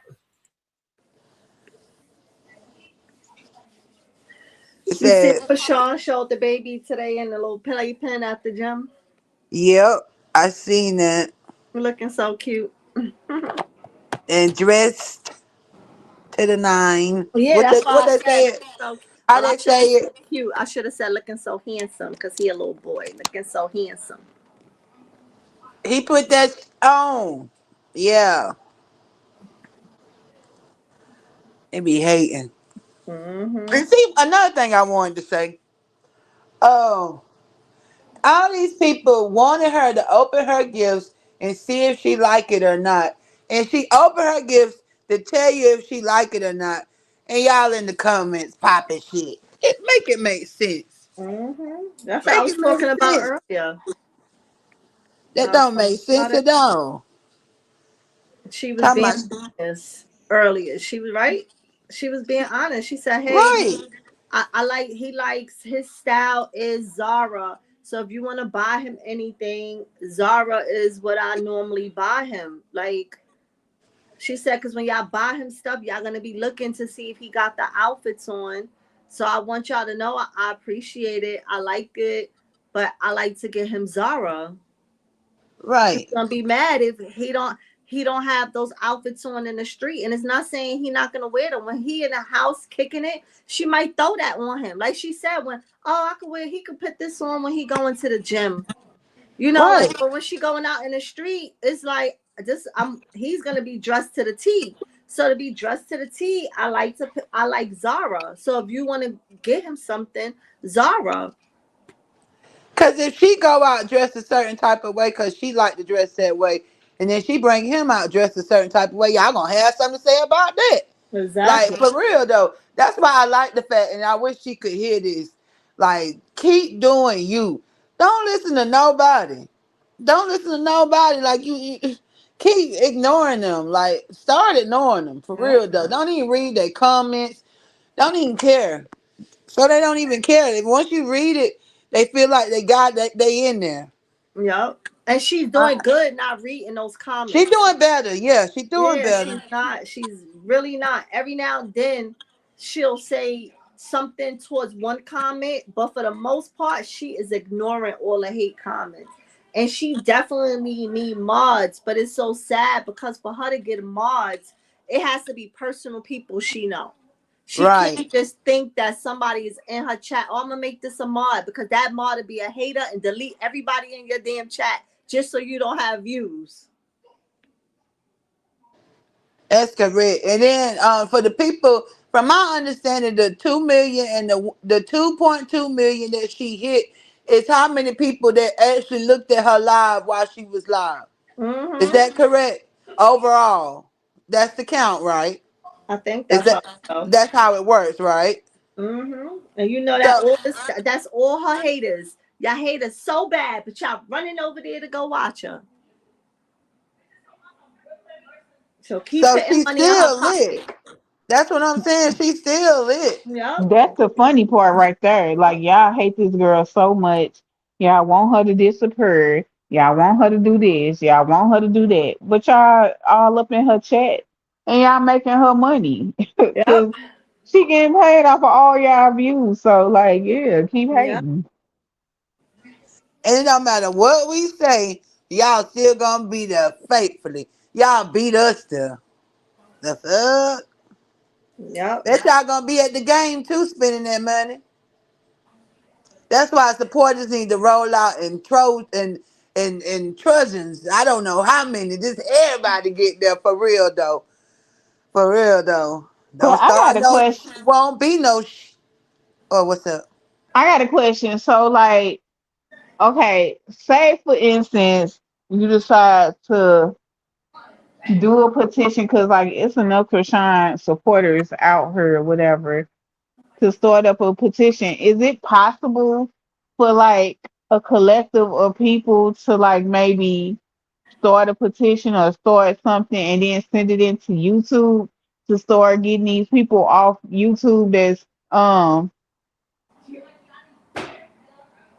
It You see said, Fashawn showed the baby today in the little playpen at the gym. "Yep, I seen that Looking so cute. and dressed to the nine." Yeah, that's What why I they said say looking it? so. How Well, I they shouldn't say have said it? cute. I should have said looking so handsome because he a little boy. Looking so handsome. He put that on. Yeah, they be hating. Mm-hmm. And see, another thing I wanted to say. Oh, all these people wanted her to open her gifts and see if she like it or not. And she opened her gifts to tell you if she like it or not. And y'all in the comments popping shit. It make sense. Mm-hmm. That's what I Make was it make talking about sense. earlier. That I was don't talking make about sense it. at all. She was Talking being about honest earlier. She was right. She was being honest. She said, "Hey, right, I like he likes his style is Zara. So if you want to buy him anything, Zara is what I normally buy him. Like she said, because when y'all buy him stuff, y'all gonna be looking to see if he got the outfits on. So I want y'all to know I appreciate it. I like it, but I like to get him Zara. She's right, gonna be mad if he don't have those outfits on in the street. And it's not saying he not gonna wear them. When he in the house kicking it, she might throw that on him. Like she said, when I could wear he could put this on when he going to the gym. Like right. but when she going out in the street, it's like this he's gonna be dressed to the T. So to be dressed to the T, I like Zara. So if you want to get him something, Zara. Cause if she go out dressed a certain type of way, cause she like to dress that way, and then she bring him out dressed a certain type of way, y'all gonna have something to say about that. Like Exactly. for real though, that's why I like the fact, and I wish she could hear this. Like, keep doing you. Don't listen to nobody. Don't listen to nobody. Like you keep ignoring them. Like start ignoring them for real though. Don't even read their comments. Don't even care. So they don't even care. Once you read it, they feel like they got that they in there. Yep. And she's doing Uh, good not reading those she comments. doing better. Yeah, she doing Yeah, better. she's not. She's really not. Every now and then she'll say something towards one comment, but for the most part, she is ignoring all the hate comments. And she definitely need mods, but it's so sad because for her to get mods, it has to be personal people she know. She Right. can't just think that somebody is in her chat. Oh, I'm gonna make this a mod because that mod would be a hater and delete everybody in your damn chat just so you don't have views. That's correct. And then for the people, from my understanding, the 2 million and the 2.2 million that she hit is how many people that actually looked at her live while she was live. Is Mm-hmm. that correct? Overall, that's the count, right? I think Is that's that how it go. that's how it works, right? And you know that So all this, that's all her haters. Y'all hate her so bad, but y'all running over there to go watch her. So keep so putting she's money in her still lit. pocket. That's what I'm saying. She's still lit. Yep. That's the funny part right there. Like y'all hate this girl so much. Y'all want her to disappear. Y'all want her to do this. Y'all want her to do that. But y'all all up in her chat and y'all making her money. Yep. Cause she getting paid off of all y'all views. So like, yeah, keep Yep. hating. And it don't matter what we say, y'all still gonna be there faithfully. Y'all beat us there. The fuck? Yep. Bet y'all gonna be at the game too, spending that money. That's why supporters need to roll out and trojans. I don't know how many. Just everybody get there for real though. For real though. But Don't start no. Won't be no. Oh, what's up? I got a question. So like, okay, say for instance, you decide to do a petition because like it's enough Krishan supporters out here or whatever to start up a petition. Is it possible for like a collective of people to like maybe start a petition or start something and then send it into YouTube to start getting these people off YouTube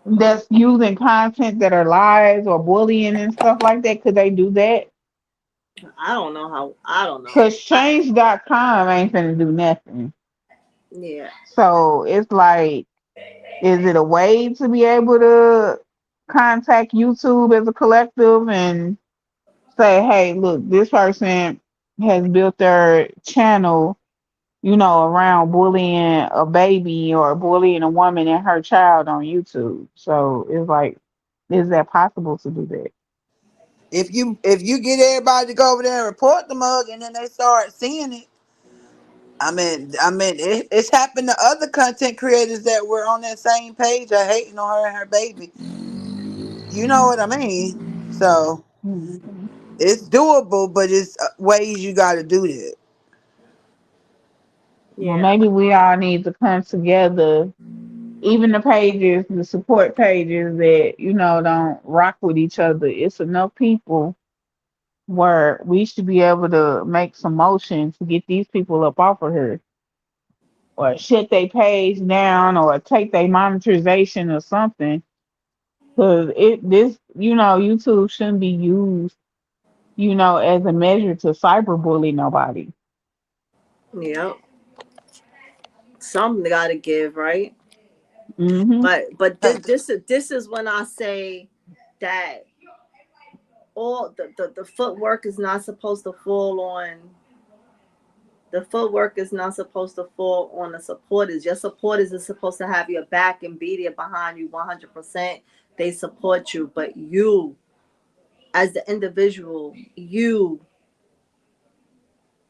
that's using content that are lies or bullying and stuff like that? Could they do that? I don't know how. I don't know. Cause change.com ain't finna do nothing. Yeah. So it's like, is it a way to be able to contact YouTube as a collective and say, hey, look, this person has built their channel, around bullying a baby or bullying a woman and her child on YouTube. So it's like, is that possible to do that? If you get everybody to go over there and report the mug, and then they start seeing it. It's happened to other content creators that were on that same page are hating on her and her baby. You know what I mean? So Mhm. it's doable, but it's ways you got to do that. Well, Yeah. maybe we all need to come together, even the pages, the support pages that, don't rock with each other. It's enough people where we should be able to make some motion to get these people up off of her or shut their page down or take their monetization or something. Because YouTube shouldn't be used, as a measure to cyberbully nobody. Yep. Something got to give, right? Mm-hmm. But this is when I say that all the footwork is not supposed to fall on the footwork is not supposed to fall on the supporters. Your supporters is supposed to have your back and be there behind you 100%. They support you, but you, as the individual, you,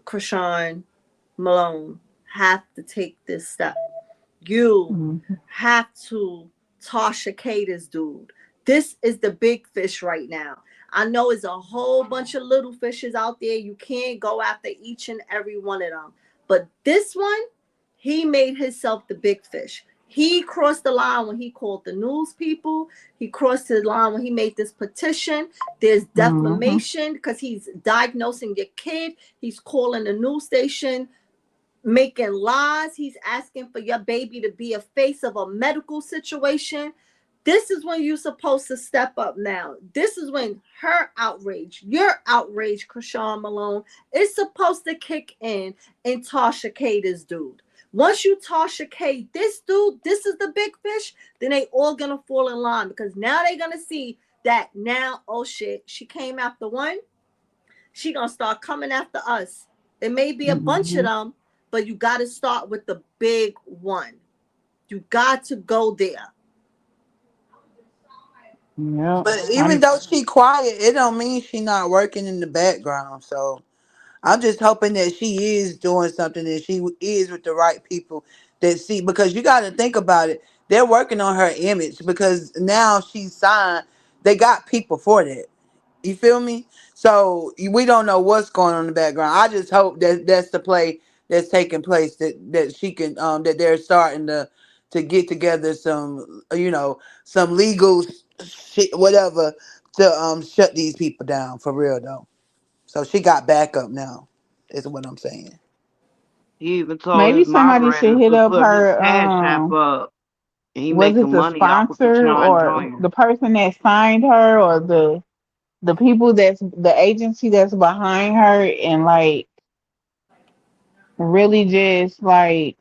Krishan Malone, have to take this step. You Mm-hmm. have to Tasha K this dude. This is the big fish right now. I know it's a whole bunch of little fishes out there. You can't go after each and every one of them. But this one, he made himself the big fish. He crossed the line when he called the news people. He crossed the line when he made this petition. There's Mm-hmm. defamation because he's diagnosing your kid. He's calling the news station making lies. He's asking for your baby to be a face of a medical situation. This is when you're supposed to step up now. This is when her outrage, your outrage, Krishan Malone, is supposed to kick in and Tasha K this dude. Once you Tasha K this dude, this is the big fish, then they all gonna fall in line because now they're gonna see that now, oh shit, she came after one, she gonna start coming after us. It may be a bunch of Mm-hmm. them, but you got to start with the big one. You got to go there. Yep. But even though she quiet, it don't mean she not working in the background. So I'm just hoping that she is doing something, that she is with the right people that see, because you got to think about it. They're working on her image because now she's signed. They got people for that. You feel me? So we don't know what's going on in the background. I just hope that that's the play that's taking place, that she can that they're starting to get together some, some legal shit, whatever, to shut these people down for real though. So she got backup now, is what I'm saying. He even told Maybe his somebody should moderators hit to up put his her. cash app up, and he Was it making the money off of sponsor Krishan or Joyner. the person that signed her, or the people that's the agency that's behind her, and like really just like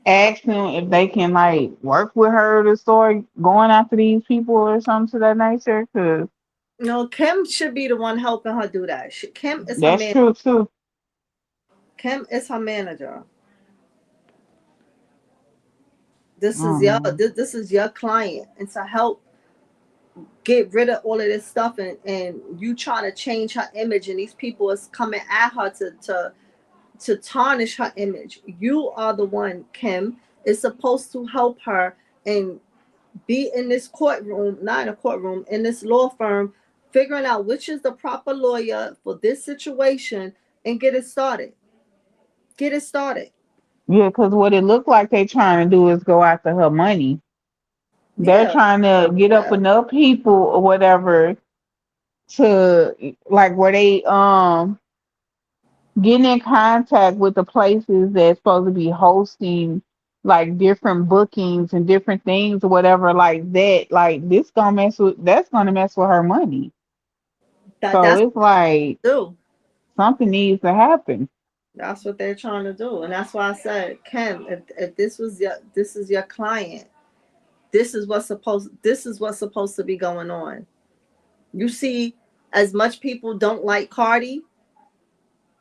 ask them if they can like work with her to start going after these people or something to that nature. Cause No, Kim should be the one helping her do that. Kim is her that's man. true too. Kim is her manager. Mm. This is your client, and to help get rid of all of this stuff, and you trying to change her image, and these people is coming at her to tarnish her image. You are the one, Kim, is supposed to help her and be in this courtroom, not in a courtroom, in this law firm, figuring out which is the proper lawyer for this situation and get it started. Get it started. Yeah, cause what it looked like they trying to do is go after her money. They're Yeah, trying to get up yeah. enough people or whatever to like where they getting in contact with the places that's supposed to be hosting like different bookings and different things or whatever like that. Like this gonna mess with that's gonna mess with her money. So That's it's like what they do. something needs to happen. That's what they're trying to do, and that's why I said, Kim, if this is your client, this is what's supposed to be going on. You see, as much people don't like Cardi,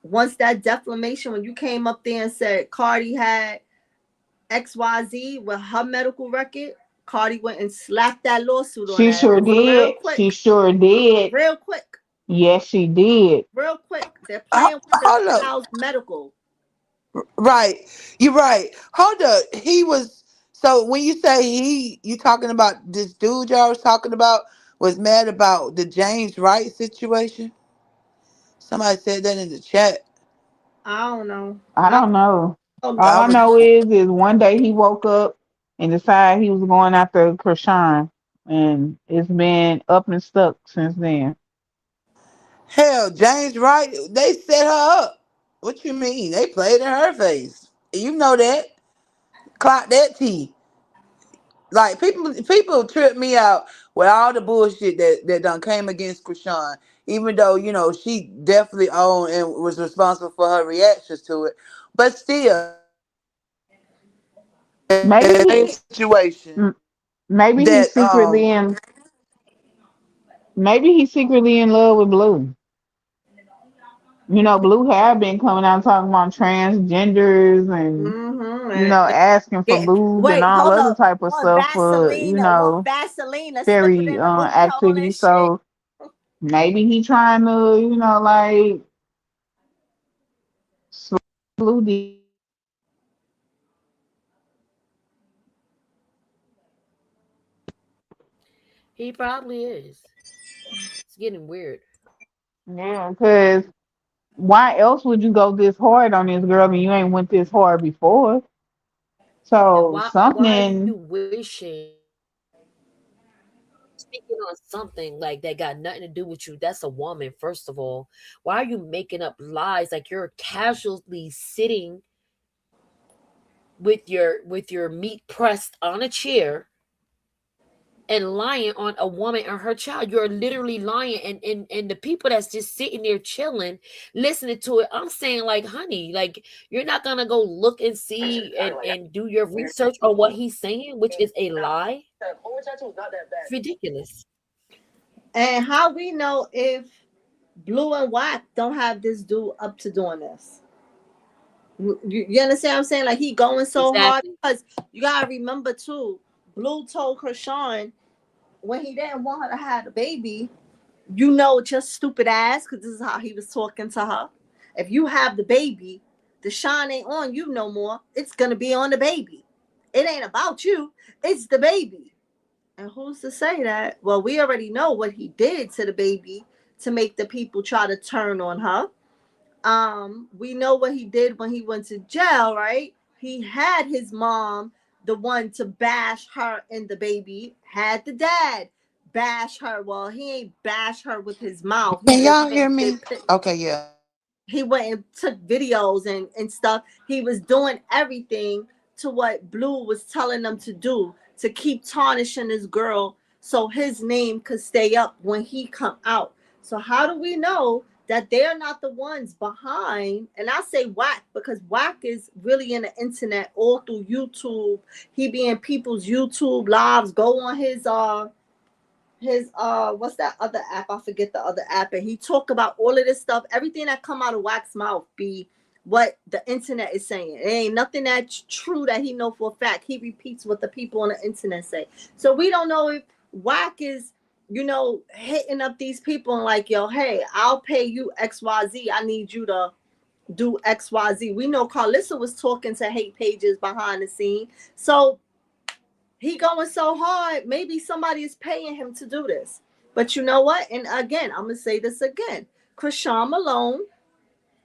once that defamation, when you came up there and said Cardi had XYZ with her medical record, Cardi went and slapped that lawsuit on She that sure ass real did. She quick, sure did. real quick, Yes, she did. real quick. They're playing with the Hold up. child's medical. Right. You're right. Hold up. He was, so when you say you talking about this dude y'all was talking about was mad about the James Wright situation? Somebody said that in the chat. I don't know. I don't know. Oh, All I I was know is one day he woke up and decided he was going after Krishan, and it's been up and stuck since then. hell, James Wright, they set her up. What you mean? They played in her face. You know that. Clock that T. Like people trip me out with all the bullshit that done came against Krishan, even though she definitely owned and was responsible for her reactions to it. But still, Maybe same he, situation m- maybe that he's secretly in, maybe he's secretly in love with Blue. You know, Blue have been coming out talking about transgenders and mm-hmm. asking for Yeah. boobs and Wait, all hold other up. type of stuff for Want Vaseline to slip it fairy in the booty hole activity. and shit. So maybe he trying to like slow Blue He probably is. It's getting weird. Yeah, because why else would you go this hard on this girl and you ain't went this hard before? And So why are you something, wishing, speaking on something like that got nothing to do with you? That's a woman, first of all. Why are you making up lies like you're casually sitting with your meat pressed on a chair and lying on a woman and her child? You're literally lying, and the people that's just sitting there chilling, listening to it, I'm saying, like, honey, like, you're not gonna go look and see and do your research on what he's saying, which is a lie. It's ridiculous. And how we know if Blue and Wack don't have this dude up to doing this? You understand what I'm saying? Like he going so hard Exactly. because you gotta remember too. Blue told Krishan when he didn't want her to have the baby, just stupid ass, because this is how he was talking to her. If you have the baby, the shine ain't on you no more. It's gonna be on the baby. It ain't about you. It's the baby. And who's to say that? Well, we already know what he did to the baby to make the people try to turn on her. We know what he did when he went to jail, right? He had his mom, the one to bash her and the baby, had the dad bash her. Well, he ain't bash her with his mouth. He Can just y'all went hear and me? did Okay, yeah. he went and took videos and stuff. He was doing everything to what Blue was telling them to do to keep tarnishing this girl so his name could stay up when he come out. So how do we know that they're not the ones behind? And I say Whack because Whack is really in the internet all through YouTube. He be in people's YouTube lives. Go on his what's that other app? I forget the other app. And he talk about all of this stuff. Everything that come out of Wax mouth be what the internet is saying. It ain't nothing that's true that he know for a fact. He repeats what the people on the internet say. So we don't know if Whack is, hitting up these people and like, yo, hey, I'll pay you XYZ. I need you to do XYZ. We know Carlissa was talking to hate pages behind the scene. So he going so hard, maybe somebody is paying him to do this. But you know what? And again, I'm gonna say this again. Krishan Malone,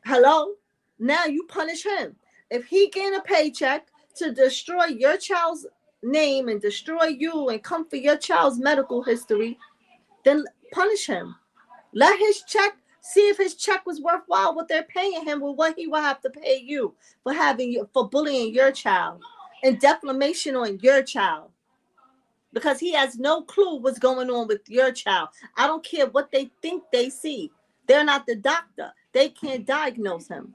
hello. Now you punish him. If he getting a paycheck to destroy your child's name and destroy you and come for your child's medical history, then punish him. Let his check see if his check was worthwhile what they're paying him with what he will have to pay you for having you for bullying your child and defamation on your child because he has no clue what's going on with your child. I don't care what they think they see. They're not the doctor. They can't diagnose him.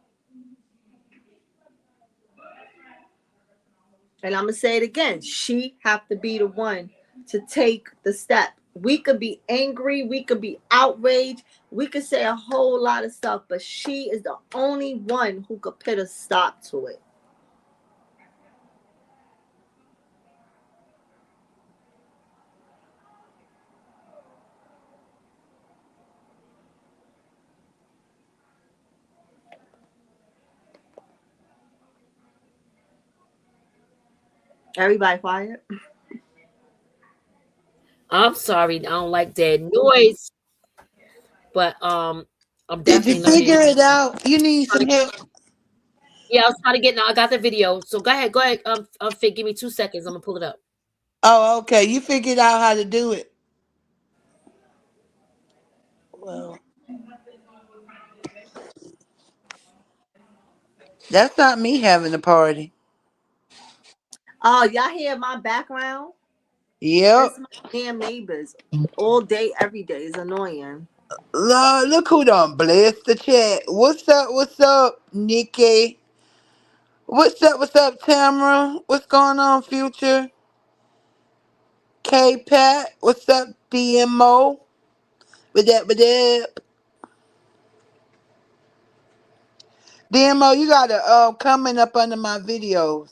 And I'm going to say it again. She have to be the one to take the step. We could be angry. We could be outraged. We could say a whole lot of stuff, but she is the only one who could put a stop to it. Everybody quiet. I'm sorry, I don't like that noise, but I'm Did you definitely figure learning. it out? You need Trying some to- help. Yeah, I was trying to get now. I got the video. So go ahead. Fig, give me 2 seconds. I'm gonna pull it up. Oh, okay. You figured out how to do it. Well, that's not me having a party. Oh, y'all hear my background? Yep. That's my damn neighbors. All day, every day is annoying. Lord, look who done blessed the chat. What's up, Nikki? What's up, Tamara? What's going on, Future? K-Pat? What's up, DMO? With that. DMO, you got to comment up under my videos.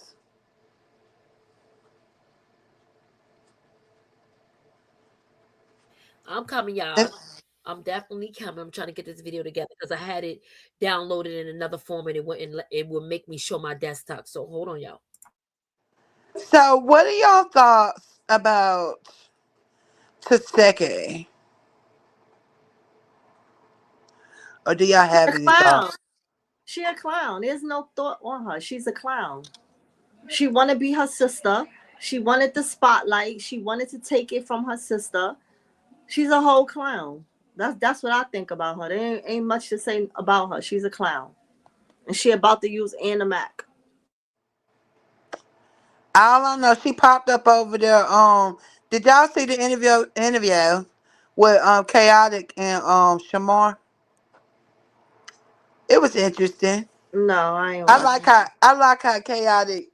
I'm coming, y'all. I'm definitely coming. I'm trying to get this video together because I had it downloaded in another form and it would make me show my desktop. So hold on, y'all. So, what are y'all thoughts about Taseke? Or do y'all A have any clown. thoughts? She a clown. There's no thought on her. She's a clown. She want to be her sister. She wanted the spotlight. She wanted to take it from her sister. She's a whole clown. That's what I think about her. There ain't much to say about her. She's a clown, and she about to use Anna Mac. All I know, she popped up over there. Did y'all see the interview with Chaotic and Shamar? It was interesting. No, I ain't I watch. like how Chaotic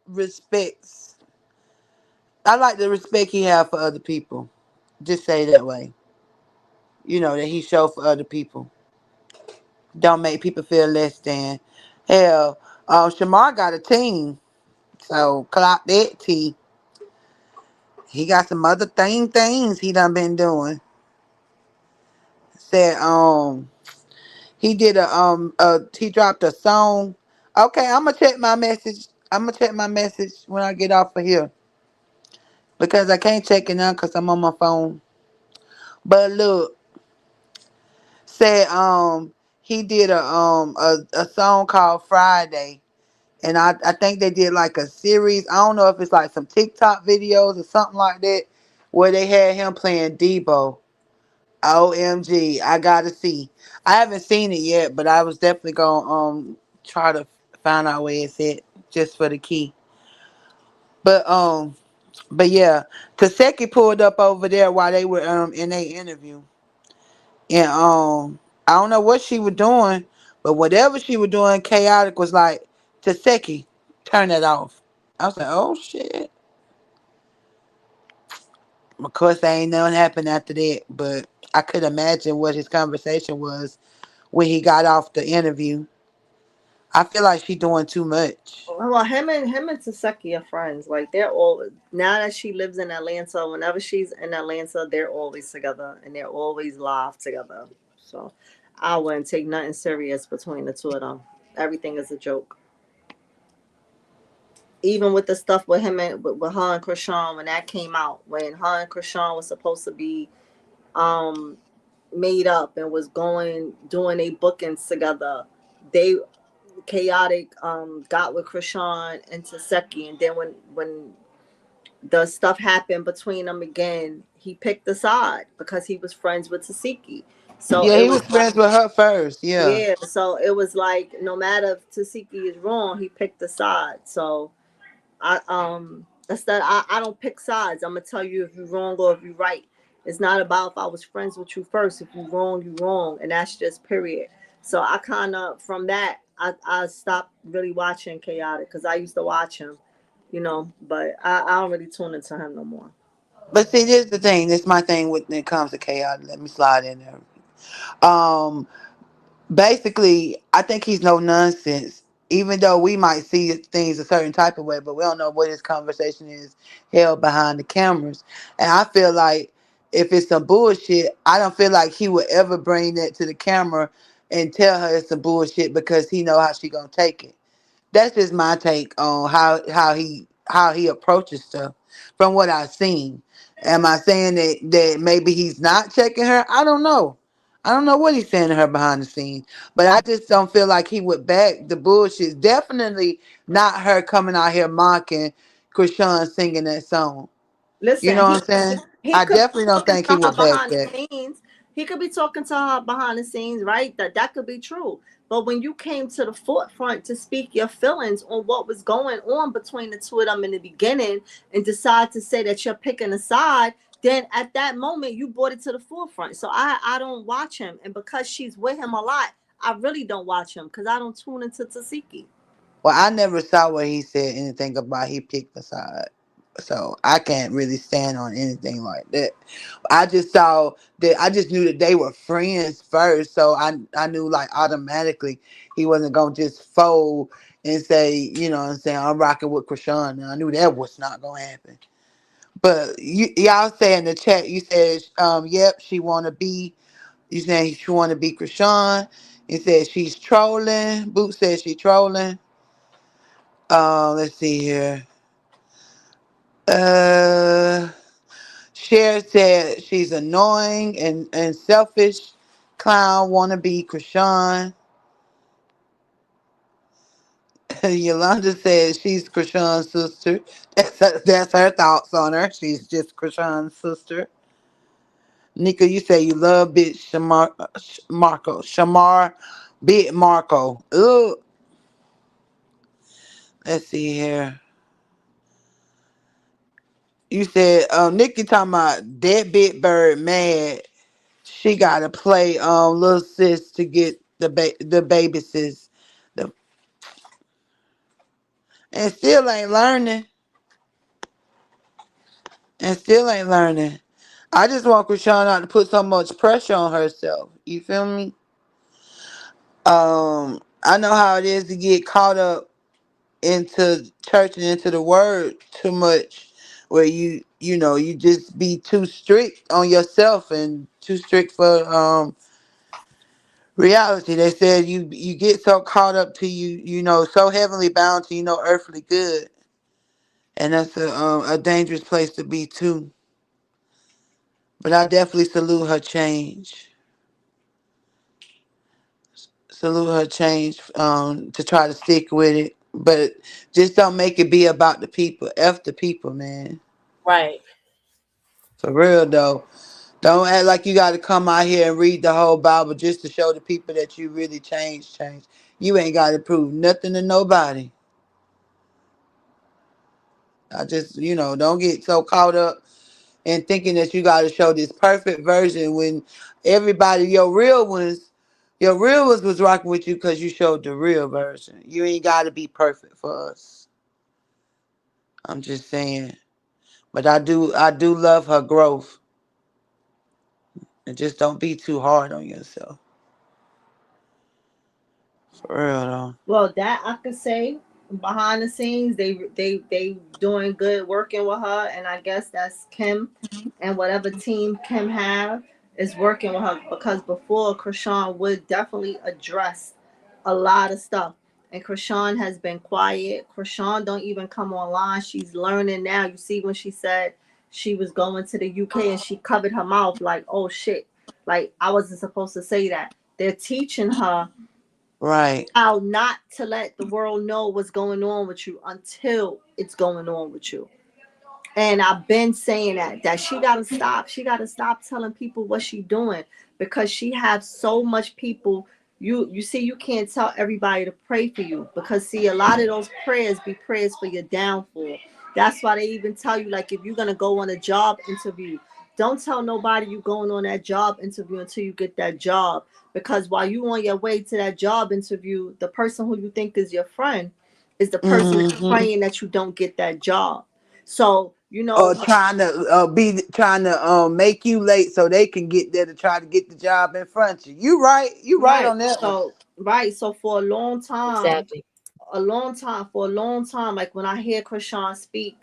respects. I like the respect he have for other people. Just say that way. You know that he show for other people. Don't make people feel less than. Hell, Shamar got a team, so clock that T. He got some other things he done been doing. Said he did he dropped a song. Okay, I'm gonna check my message. I'm gonna check my message when I get off of here because I can't check it now because I'm on my phone. But look, said he did a song called Friday, and I think they did like a series. I don't know if it's like some TikTok videos or something like that, where they had him playing Debo. OMG, I gotta see. I haven't seen it yet, but I was definitely gonna try to find out where it's at just for the key. But yeah, Taseki pulled up over there while they were in a interview, and I don't know what she was doing, but whatever she was doing, chaotic was like, Taseki, turn that off. I was like, oh shit. Of course, there ain't nothing happened after that, but I could imagine what his conversation was when he got off the interview. I feel like she doing too much. Well, him and Taseki are friends. Like they're all now that she lives in Atlanta. Whenever she's in Atlanta, they're always together and they're always live together. So I wouldn't take nothing serious between the two of them. Everything is a joke. Even with the stuff with him and with her and Krishan when that came out, when her and Krishan was supposed to be um made up and was going doing a bookings together, they chaotic got with Krishan and Taseki, and then when the stuff happened between them again, he picked a side because he was friends with Taseki. So Yeah, it he was was friends with her first. Yeah. yeah, so it was like no matter if Taseki is wrong, he picked a side. So I instead I don't pick sides. I'm gonna tell you if you're wrong or if you're right. It's not about if I was friends with you first. If you're wrong, you're wrong, and that's just period. So I kind of from that I stopped really watching Chaotic because I used to watch him, but I don't really tune into him no more. But see, this is the thing. This is my thing when it comes to chaos. Let me slide in there. Um, Basically, I think he's no nonsense. Even though we might see things a certain type of way, but we don't know what his conversation is held behind the cameras. And I feel like if it's some bullshit, I don't feel like he would ever bring that to the camera and tell her it's some bullshit because he know how she gonna take it. That's just my take on how he approaches stuff from what I've seen. Am I saying that maybe he's not checking her? I don't know. I don't know what he's saying to her behind the scenes, but I just don't feel like he would back the bullshit. Definitely not her coming out here mocking Krishan singing that song. You know Listen, what I'm saying? he I could be definitely don't talking think he to her would back behind that. the scenes. He could be talking to her behind the scenes, right? That could be true. But when you came to the forefront to speak your feelings on what was going on between the two of them in the beginning and decide to say that you're picking a side, then at that moment you brought it to the forefront. So I don't watch him. And because she's with him a lot, I really don't watch him because I don't tune into Tasiki. Well, I never saw where he said anything about he picked a side. So I can't really stand on anything like that. I just saw that I just knew that they were friends first. So I knew like automatically he wasn't gonna just fold and say, you know what I'm saying, I'm rocking with Krishan. And I knew that was not gonna happen. But y'all say in the chat, you said, yep, she wanna be you saying she wanna be Krishan. You said she's trolling. Boot said she trolling. Let's see here. Uh, Cher said she's annoying and selfish. Clown wanna be Krishan. Yolanda said she's Krishan's sister. That's her thoughts on her. She's just Krishan's sister. Nika, you say you love bitch Marco. Shamar bit Marco. Ugh. Let's see here. You said Nikki talking about that bit bird mad. She gotta play little sis to get the baby sis, the, and still ain't learning, and still ain't learning. I just want Krishan not to put so much pressure on herself. You feel me? I know how it is to get caught up into church and into the word too much, where you just be too strict on yourself and too strict for reality. They said you get so caught up to so heavenly bound to earthly good, and that's a dangerous place to be too. But I definitely salute her change. Salute her change to try to stick with it. But just don't make it be about the people. F the people, man. Right. For real though. Don't act like you gotta come out here and read the whole Bible just to show the people that you really change. You ain't gotta prove nothing to nobody. I just, don't get so caught up in thinking that you gotta show this perfect version when everybody, your real ones was rocking with you because you showed the real version. You ain't gotta be perfect for us. I'm just saying. But I do love her growth. And just don't be too hard on yourself. For real though. Well, that I could say behind the scenes, they doing good working with her, and I guess that's Kim, and whatever team Kim have is working with her because before Krishan would definitely address a lot of stuff, and Krishan has been quiet. Krishan don't even come online. She's learning now. You see when she said she was going to the UK and she covered her mouth like, oh shit, like I wasn't supposed to say that. They're teaching her Right. how not to let the world know what's going on with you until it's going on with you. And I've been saying that she gotta stop. She gotta stop telling people what she doing because she has so much people. You see, you can't tell everybody to pray for you because see, a lot of those prayers be prayers for your downfall. That's why they even tell you like if you're gonna go on a job interview, don't tell nobody you going on that job interview until you get that job. Because while you on your way to that job interview, the person who you think is your friend is the person that's Hmm. praying that you don't get that job. So, Or trying to make you late so they can get there to try to get the job in front of you. You right. You right right. on that one. So for Exactly. for a long time, like when I hear Krishan speak,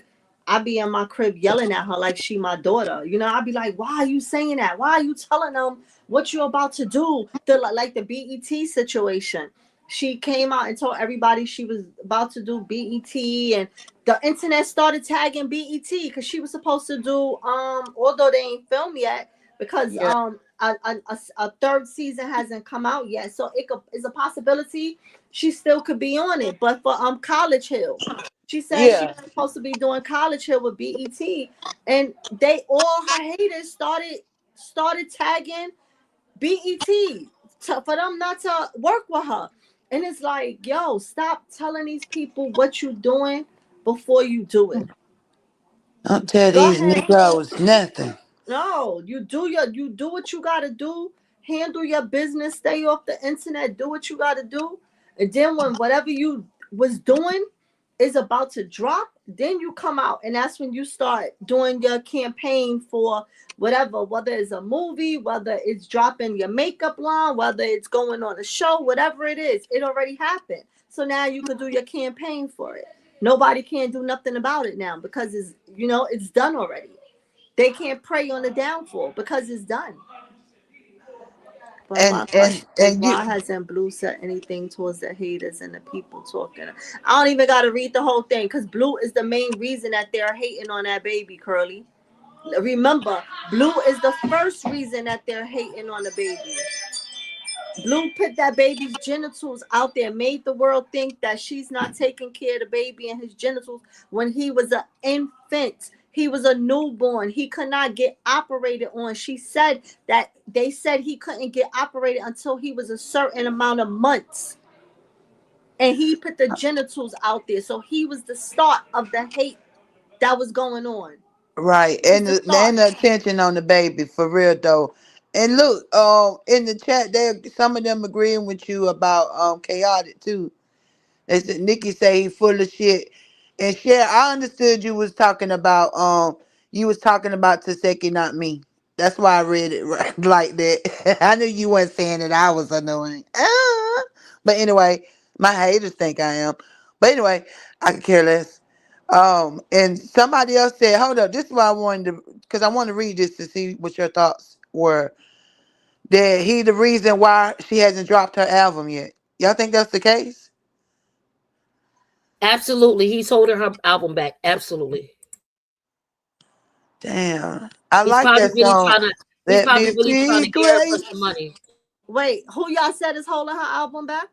I be in my crib yelling at her like she my daughter. I be like, why are you saying that? Why are you telling them what you're about to do? Like the BET situation. She came out and told everybody she was about to do BET, and the internet started tagging BET because she was supposed to do although they ain't filmed yet because Yeah. a third season hasn't come out yet, so it's a possibility she still could be on it. But for College Hill, she said she Yeah. was supposed to be doing College Hill with BET, and they all her haters started tagging BET for them not to work with her. And it's like, yo, stop telling these people what you're doing before you do it. Don't tell Go these ahead. Negroes nothing. No, you do what you gotta do. Handle your business. Stay off the internet. Do what you gotta do. And then when whatever you was doing is about to drop, then you come out, and that's when you start doing your campaign for whatever, whether it's a movie, whether it's dropping your makeup line, whether it's going on a show, whatever it is, it already happened. So now you could do your campaign for it. Nobody can do nothing about it now because it's done already. They can't prey on the downfall because it's done. But And my and question is, and you why hasn't Blue said anything towards the haters and the people talking? I don't even got to read the whole thing because Blue is the main reason that they're hating on that baby, Curly. Remember, Blue is the first reason that they're hating on the baby. Blue put that baby's genitals out there, made the world think that she's not taking care of the baby and his genitals when he was an infant. He was a newborn. He could not get operated on. She said that they said he couldn't get operated until he was a certain amount of months. And he put the genitals out there. So he was the start of the hate that was going on. right, He was and the the, start. and the attention on the baby for real though. And look, in the chat, there some of them agreeing with you about chaotic too. They said Nikki say he full of shit. And shit, I understood you was talking about Taseki, not me. That's why I read it like that. I knew you weren't saying that I was annoying. But anyway, my haters think I am. But anyway, I could care less. And somebody else said, hold up, this is why I wanted to, because I want to read this to see what your thoughts were. That he the reason why she hasn't dropped her album yet. Y'all think that's the case? Absolutely. He's holding her album back. Absolutely. Damn. I He's like probably that really song. trying to he's Let probably me really trying be to get her for great. some money. Wait, who y'all said is holding her album back?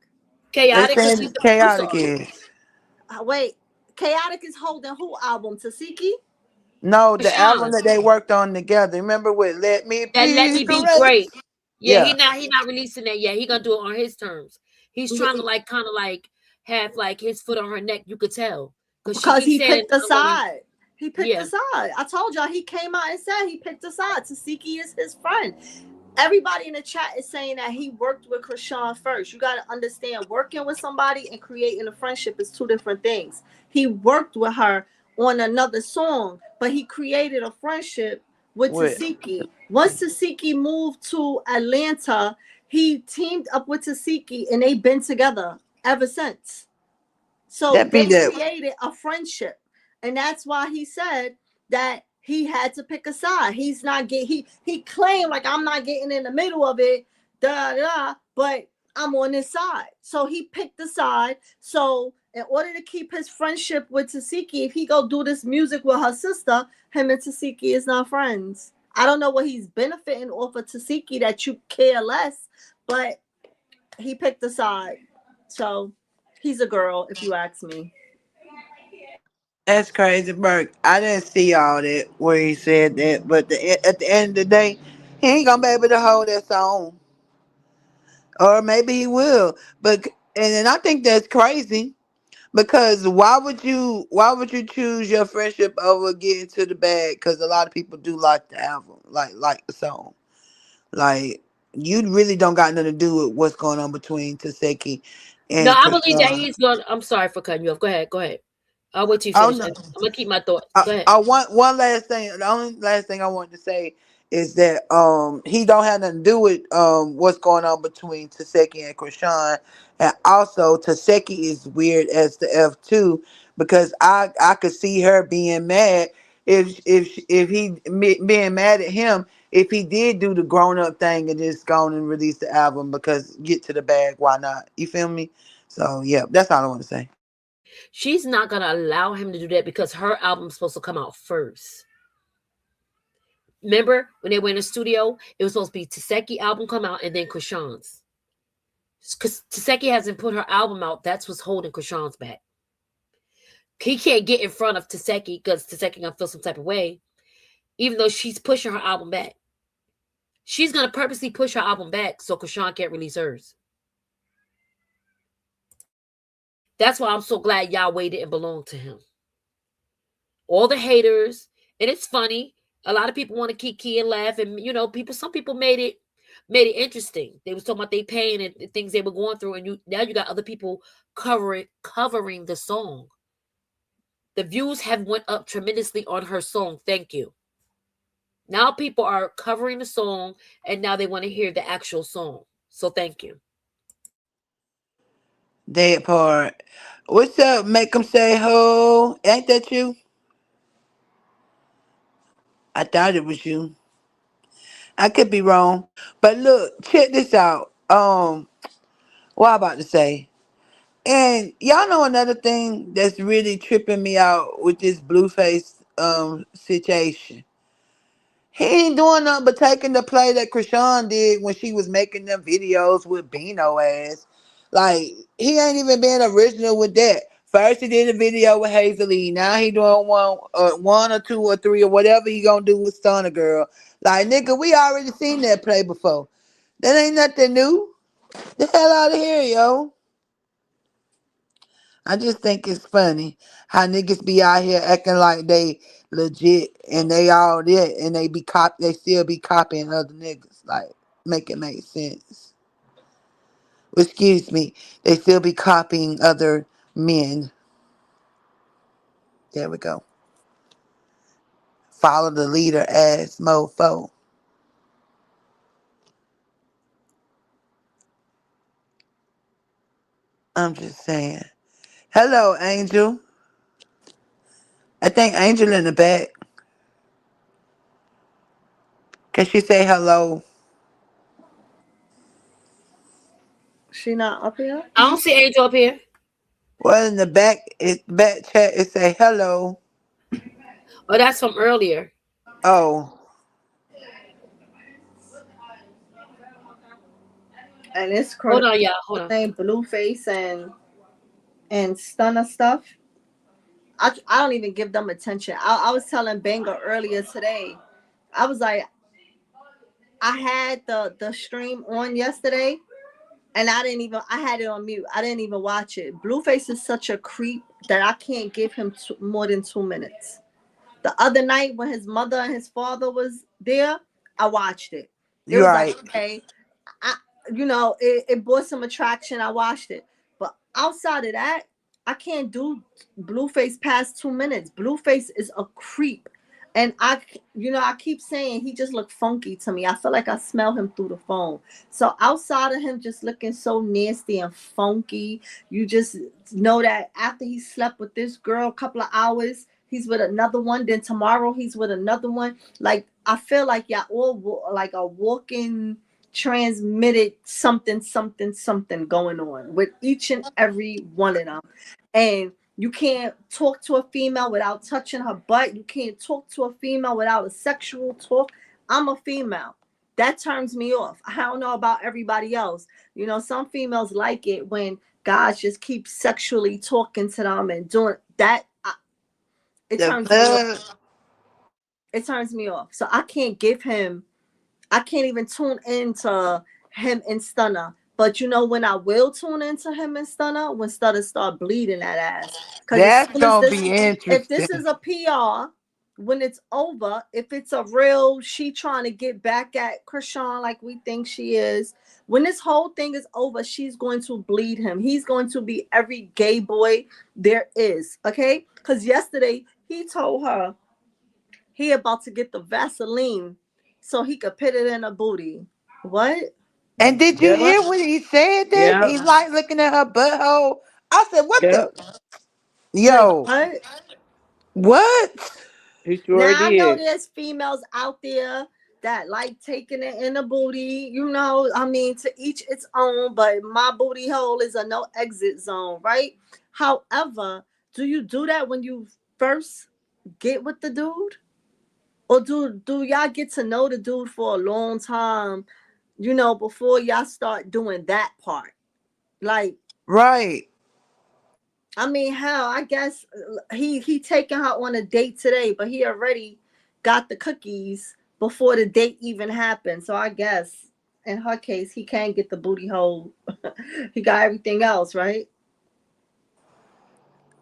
They Chaotic, because he's saying the producer chaotic of it. is. Wait, Chaotic is holding who album? Tasiki? No, the album Krishan. that they worked on together. Remember with Let Me That Let Be Me Be Great? Great. Yeah, Yeah. he not releasing that yet. He gonna do it on his terms. He's trying to like kind of like have like his foot on her neck. You could tell because she Because keeps he saying picked a I want to. side. He picked a Yeah, side. I told y'all he came out and said he picked a side. Tasiki is his friend. Everybody in the chat is saying that he worked with Krishan first. You got to understand, working with somebody and creating a friendship is two different things. He worked with her on another song, but he created a friendship with With Tasiki. Once Tasiki moved to Atlanta, he teamed up with Tasiki and they've been together ever since. So that be they that created a friendship. And that's why he said that he had to pick a side. He's not get he claimed like I'm not getting in the middle of it, but I'm on this side. So he picked the side. So in order to keep his friendship with Tasiki, if he go do this music with her sister, him and Tasiki is not friends. I don't know what he's benefiting off of Tasiki that you care less, but he picked a side. So he's a girl, if you ask me. that's crazy, Burke. I didn't see all that where he said that, but at the end of the day, he ain't gonna be able to hold that song, or maybe he will. But and I think that's crazy because why would you choose your friendship over getting to the bag? Because a lot of people do like the album, like the song. Like you really don't got nothing to do with what's going on between Taseki no, and I believe that Krishan. he's going. I'm sorry for cutting you off. Go ahead, go ahead. I'll wait till you Oh finish, no. and I'm gonna keep my thoughts. Go ahead. I want one last thing. The only last thing I wanted to say is that he don't have nothing to do with what's going on between Taseki and Krishan, and also Taseki is weird as the F too because I could see her being mad if being mad at him if he did do the grown up thing and just go on and release the album because get to the bag, why not? You feel me? So yeah, that's all I want to say. She's not gonna allow him to do that because her album's supposed to come out first. Remember when they were in the studio? It was supposed to be Taseki album come out and then Krishan's. Because Taseki hasn't put her album out. That's what's holding Krishan's back. He can't get in front of Taseki because Taseki gonna feel some type of way, even though she's pushing her album back. She's gonna purposely push her album back so Krishan can't release hers. That's why I'm so glad Yahweh didn't belong to him. All the haters, and it's funny. A lot of people want to kiki and laugh, and some people made it interesting. They was talking about they pain and the things they were going through, and you got other people covering the song. The views have went up tremendously on her song. Thank you. Now people are covering the song, and now they want to hear the actual song. So thank you. That part. What's up? Make them say ho. Ain't that you? I thought it was you. I could be wrong. But look, check this out. What I about to say. And y'all know another thing that's really tripping me out with this Blueface situation. He ain't doing nothing but taking the play that Krishan did when she was making them videos with Bino ass. Like, he ain't even been original with that. First he did a video with Hazel. Now he doing one or two or three or whatever he gonna do with Stunner Girl. Like, nigga, we already seen that play before. That ain't nothing new. The hell out of here, yo. I just think it's funny how niggas be out here acting like they legit and they all that and they still be copying other niggas. Like, make it make sense. Excuse me. They still be copying other men. There we go. Follow the leader ass mofo. I'm just saying. Hello, Angel. I think Angel in the back. Can she say hello? She not up here? I don't see Angel up here. Well, in the back chat, it say hello. Oh, that's from earlier. Oh, and it's Hold critical. on, y'all. Hold on. Saying Blueface and Stunner stuff. I don't even give them attention. I was telling Banger earlier today. I was like, I had the stream on yesterday, and I had it on mute. I didn't even watch it. Blueface is such a creep that I can't give him more than 2 minutes. The other night when his mother and his father was there, I watched it. It You was like, right. okay, I, it brought some attraction. I watched it, but outside of that, I can't do Blueface past 2 minutes. Blueface is a creep, and I keep saying he just looked funky to me. I feel like I smell him through the phone. So outside of him just looking so nasty and funky, you just know that after he slept with this girl a couple of hours, he's with another one. Then tomorrow he's with another one. Like I feel like y'all all like a walking transmitted something going on with each and every one of them. And you can't talk to a female without touching her butt. You can't talk to a female without a sexual talk. I'm a female. That turns me off. I don't know about everybody else. Some females like it when guys just keep sexually talking to them and doing that. It The turns me off. fuck? It turns me off. So I can't even tune into him and Stunner. But when I will tune into him and Stunner, when Stunner start bleeding that ass. Because as That's soon as gonna be if this is interesting. a PR, when it's over, if it's a real, she trying to get back at Krishan like we think she is, when this whole thing is over, she's going to bleed him. He's going to be every gay boy there is. Okay? Because yesterday he told her he about to get the Vaseline so he could put it in her booty. What? And did you Yeah, hear when he said that? yeah, He like looking at her butthole. I said, "What yeah. the Like yo? what? What?" He sure Now I know did. there's females out there that like taking it in the booty. I mean, to each its own. But my booty hole is a no exit zone, right? However, do you do that when you first get with the dude, or do y'all get to know the dude for a long time? Before y'all start doing that part. Like, Right. I mean, hell, I guess he taking her on a date today, but he already got the cookies before the date even happened. So I guess in her case, he can't get the booty hole. He got everything else, right?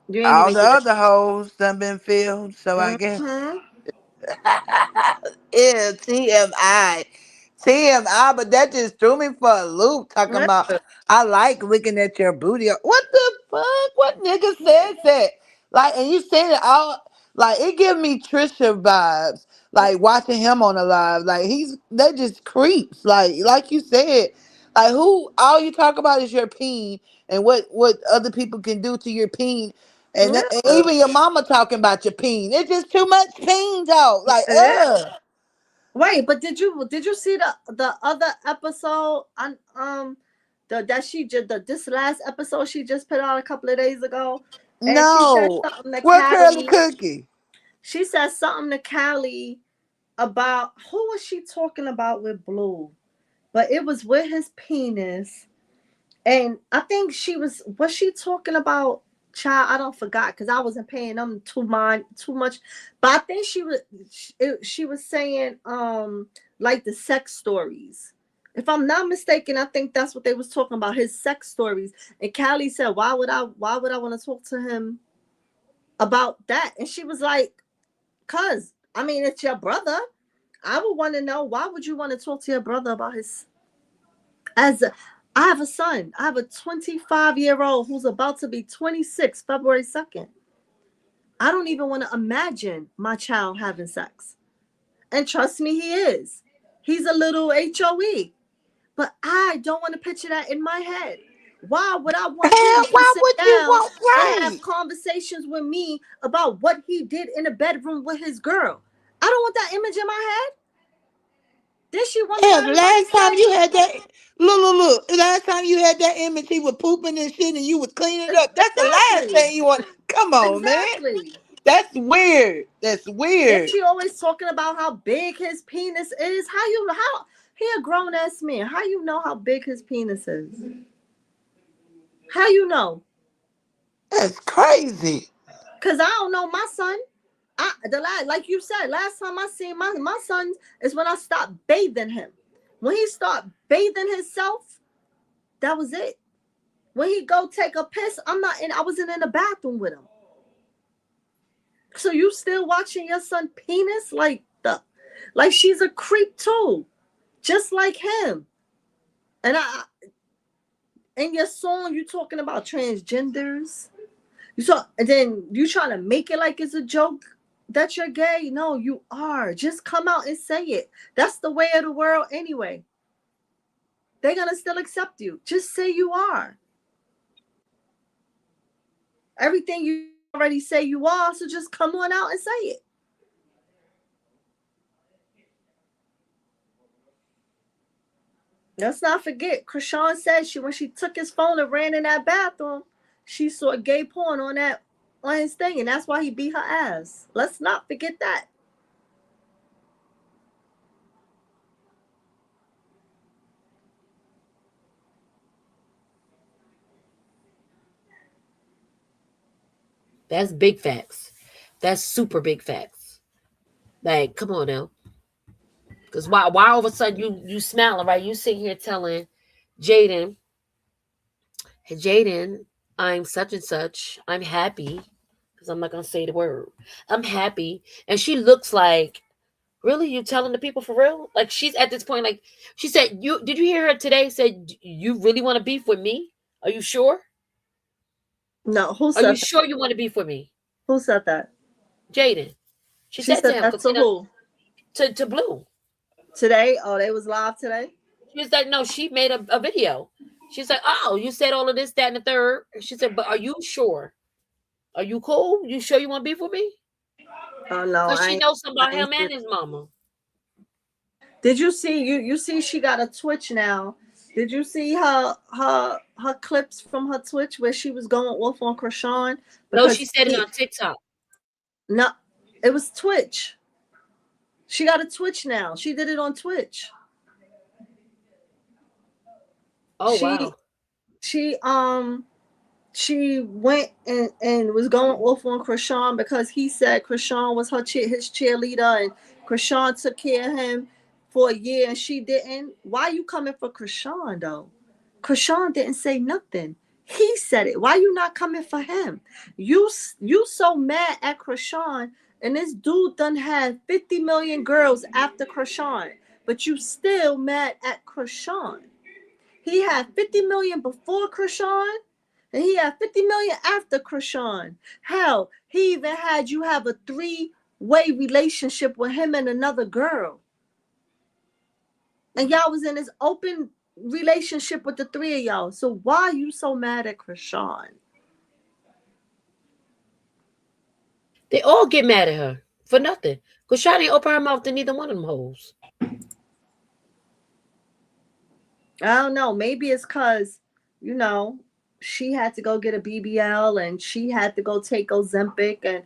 You ain't All even the get other hoes done been filled, so I it. guess. Hmm. Yeah, TMI. TMI, but that just threw me for a loop talking about I like looking at your booty. What the fuck? What nigga says that? Like, and you saying it all like it give me Trisha vibes. Like watching him on a live. Like they just creeps. Like you said. Like who all you talk about is your peen and what other people can do to your peen. And Yeah. even your mama talking about your peen. It's just too much peen talk. Like, Yeah. ugh. Wait, but did you see the other episode on that she just this last episode she just put out a couple of days ago, and she said No. something to Where Curly Callie. Cookie? She said something to Callie about who was she talking about with Blue, but it was with his penis, and I think was she talking about child? I don't forgot because I wasn't paying them too much, but I think she was saying like the sex stories. If I'm not mistaken, I think that's what they was talking about, his sex stories. And Callie said, why would I want to talk to him about that? And she was like, cuz I mean it's your brother. I would want to know, why would you want to talk to your brother about his as a, I have a son. I have a 25-year-old who's about to be 26 February 2nd. I don't even want to imagine my child having sex. And trust me, he is. He's a little HOE. But I don't want to picture that in my head. Why would I want Hell, him to why sit would you down want and right? have conversations with me about what he did in the bedroom with his girl? I don't want that image in my head. Then she want Hell, the everybody last time say, you had that look. The last time you had that image, he was pooping and shit, and you was cleaning it up. That's the last exactly, thing you want. Come on, man. exactly. That's weird. That's Then weird. she always talking about how big his penis is. How He a grown ass man. How you know how big his penis is? How you know? That's crazy. Cause I don't know my son. Like you said, last time I seen my son is when I stopped bathing him. When he started bathing himself, that was it. When he go take a piss, I wasn't in the bathroom with him. So you still watching your son penis like she's a creep too, just like him. And in your song you talking about transgenders. And then you trying to make it like it's a joke that you're gay. No, you are. Just come out and say it. That's the way of the world anyway. They're gonna still accept you. Just say you are. Everything you already say you are, so just come on out and say it. Let's not forget, Krishan said when she took his phone and ran in that bathroom, she saw gay porn on his thing, and that's why he beat her ass. Let's not forget that. That's big facts. That's super big facts. Like, come on now. Because why all of a sudden you smiling, right? You sitting here telling Jaden, hey Jaden, I'm such and such. I'm happy. Because I'm not gonna say the word. I'm happy. And she looks like, really? You telling the people for real? Like she's at this point, like she said, did you hear her today? Said, you really want to beef with me? Are you sure? No, who Are you said that? sure you want to beef with me? Who said that? Jaden. She She said to said him, that because to who? to Blue. Today? Oh, they was live today? She was like, no, she made a video. She's like, oh, you said all of this, that, and the third. She said, but are you sure? Are you cool? You sure you want to beef with me? Oh no, Because she knows something I about ain't him see and it. his mama. Did you see you see she got a Twitch now? Did you see her clips from her Twitch where she was going off on Krishan No, she because said it on TikTok. no, it was Twitch. She got a Twitch now. She did it on Twitch. Oh, She wow. she she went and was going off on Krishan because he said Krishan was his cheerleader and Krishan took care of him for a year and she didn't. Why you coming for Krishan though? Krishan didn't say nothing. He said it. Why you not coming for him? You so mad at Krishan and this dude done had 50 million girls after Krishan, but you still mad at Krishan. He had 50 million before Krishan, and he had 50 million after Krishan. Hell, he even had you have a 3-way relationship with him and another girl. And y'all was in this open relationship with the 3 of y'all. So why are you so mad at Krishan? They all get mad at her for nothing. Because she didn't open her mouth to neither one of them hoes. I don't know. Maybe it's because, she had to go get a BBL and she had to go take Ozempic. And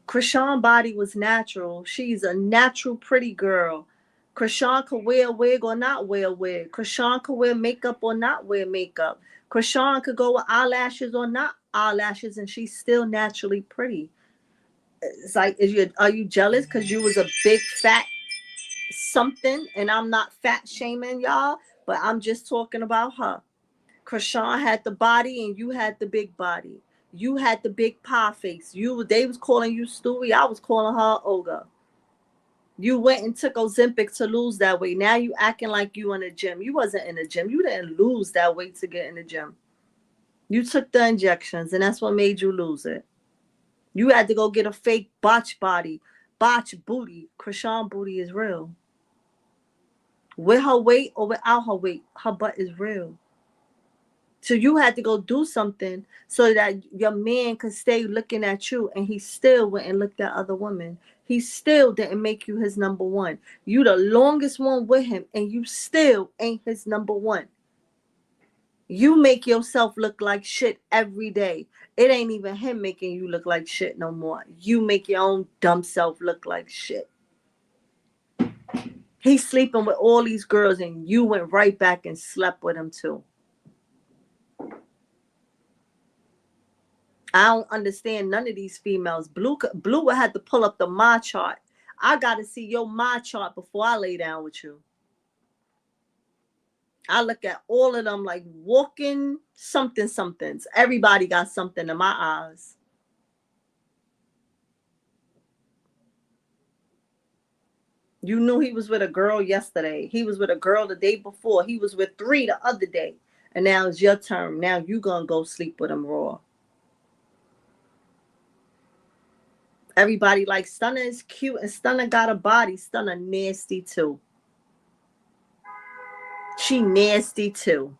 Krishan body was natural. She's a natural pretty girl. Krishan could wear a wig or not wear a wig. Krishan could wear makeup or not wear makeup. Krishan could go with eyelashes or not eyelashes, and she's still naturally pretty. It's like, are you jealous because you was a big fat something? And I'm not fat shaming y'all, but I'm just talking about her. Krishan had the body and you had the big body. You had the big pie face. They was calling you Stewie. I was calling her Olga. You went and took Ozempic to lose that weight. Now you acting like you in the gym. You wasn't in the gym. You didn't lose that weight to get in the gym. You took the injections and that's what made you lose it. You had to go get a fake botch body, botch booty. Krishan booty is real. With her weight or without her weight, her butt is real. So you had to go do something so that your man could stay looking at you, and he still went and looked at other women. He still didn't make you his number one. You the longest one with him, and you still ain't his number one. You make yourself look like shit every day. It ain't even him making you look like shit no more. You make your own dumb self look like shit. He's sleeping with all these girls, and you went right back and slept with him too. I don't understand none of these females. Blue had to pull up the my chart. I gotta see your my chart before I lay down with you. I look at all of them like walking somethings. Everybody got something in my eyes. You knew he was with a girl yesterday. He was with a girl the day before. He was with 3 the other day. And now it's your turn. Now you gonna go sleep with him raw. Everybody like Stunner is cute and Stunner got a body. Stunner nasty too. She nasty too.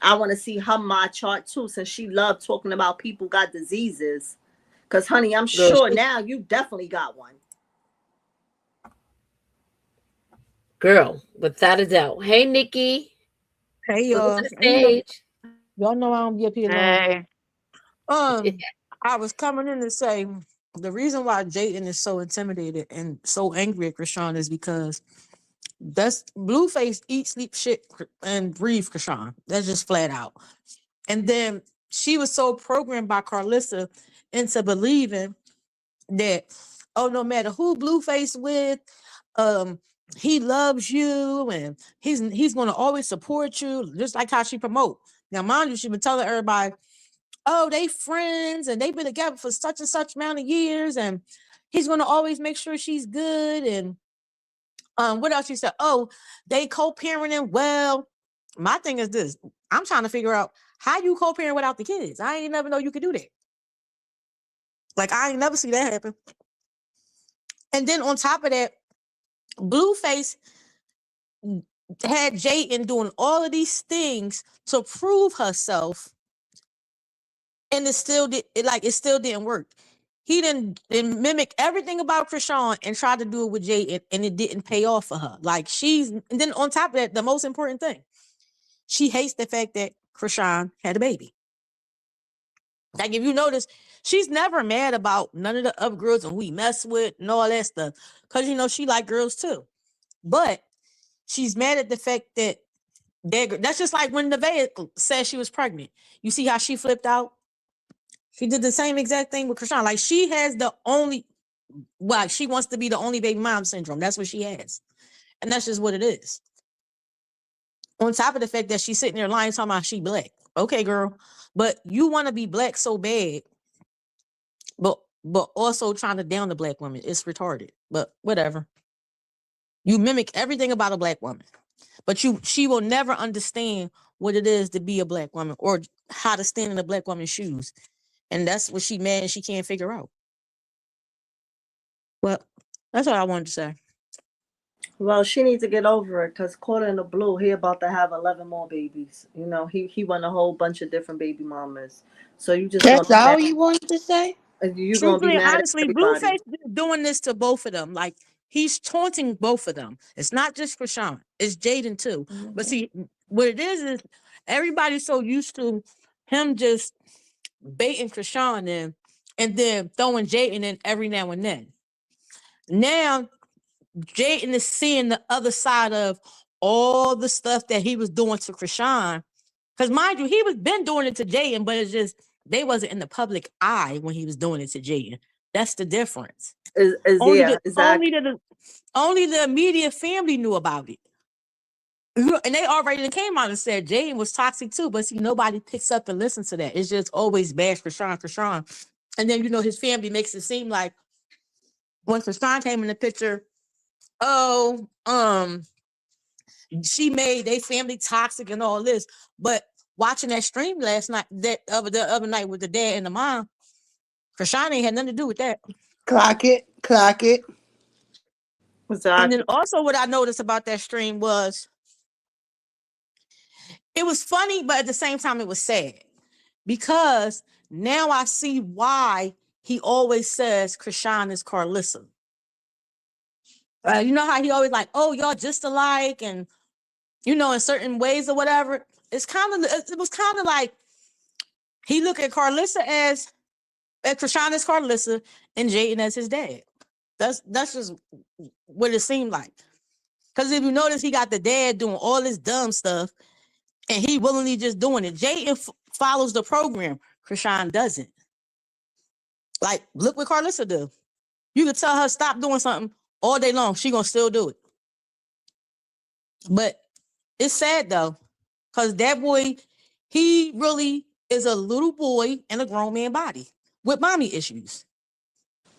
I want to see her my chart too, since she loved talking about people got diseases. Because, honey, I'm Girl, sure now you definitely got one. girl, without a doubt. Hey, Nikki. Hey Welcome to y'all. the And you know, stage. y'all know I don't be up here long. Hey, I was coming in to say the reason why Jayden is so intimidated and so angry at Krishan is because that's Blueface eat, sleep, shit, and breathe Krishan. That's just flat out. And then she was so programmed by Carlissa into believing that, oh, no matter who Blueface with, um, he loves you and he's gonna always support you, just like how she promote. Now, mind you, she been telling everybody, oh, they friends and they've been together for such and such amount of years, and he's gonna always make sure she's good. And what else she said? Oh, they co-parenting well. My thing is this: I'm trying to figure out how you co-parent without the kids. I ain't never know you could do that. Like I ain't never see that happen. And then on top of that, Blueface had Jayden doing all of these things to prove herself, and it still didn't work. He didn't mimic everything about Krishan and tried to do it with Jay, and it didn't pay off for her. Like and then on top of that, the most important thing, she hates the fact that Krishan had a baby. Like if you notice, she's never mad about none of the other girls and who he mess with and all that stuff, because she like girls too. But she's mad at the fact that that's just like when Nevaeh said she was pregnant. You see how she flipped out? She did the same exact thing with Krishan. Like she has she wants to be the only baby mom syndrome. That's what she has. And that's just what it is. On top of the fact that she's sitting there lying talking about she black. Okay, girl. But you want to be black so bad, but also trying to down the black woman. It's retarded. But whatever. You mimic everything about a black woman. But she will never understand what it is to be a black woman or how to stand in a black woman's shoes. And that's what she mad and she can't figure out. Well, that's all I wanted to say. Well, she needs to get over it because Quarter in the Blue, he about to have 11 more babies. He won a whole bunch of different baby mamas. So you just That's gonna be all mad. you wanted to say? You're gonna be Truthfully and mad at honestly, everybody. Blueface is doing this to both of them. Like he's taunting both of them. It's not just for Sean, it's Jayden too. But see, what it is everybody's so used to him just baiting Krishan in and then throwing Jayden in every now and then. Now Jayden is seeing the other side of all the stuff that he was doing to Krishan. Because mind you, he was been doing it to Jayden, but it's just they wasn't in the public eye when he was doing it to Jayden. That's the difference. Yeah, exactly. Only the immediate family knew about it. And they already came out and said Jayden was toxic too, but see, nobody picks up and listens to that. It's just always bash Krishan. And then his family makes it seem like when Krishan came in the picture, oh, she made their family toxic and all this. But watching that stream last night, the other night with the dad and the mom, Krishan ain't had nothing to do with that. Clock it, clock it. And then Exactly. also what I noticed about that stream was it was funny, but at the same time it was sad. Because now I see why he always says Krishan is Carlissa. You know how he always like, oh, y'all just alike, and in certain ways or whatever. It was kind of like he looked at Carlissa as Krishan as Carlissa and Jayden as his dad. That's just what it seemed like. Because if you notice, he got the dad doing all this dumb stuff, and he willingly just doing it. Jay follows the program. Krishan doesn't. Like, look what Carlissa do. You could tell her stop doing something all day long. She gonna still do it. But it's sad though, because that boy, he really is a little boy in a grown man body with mommy issues.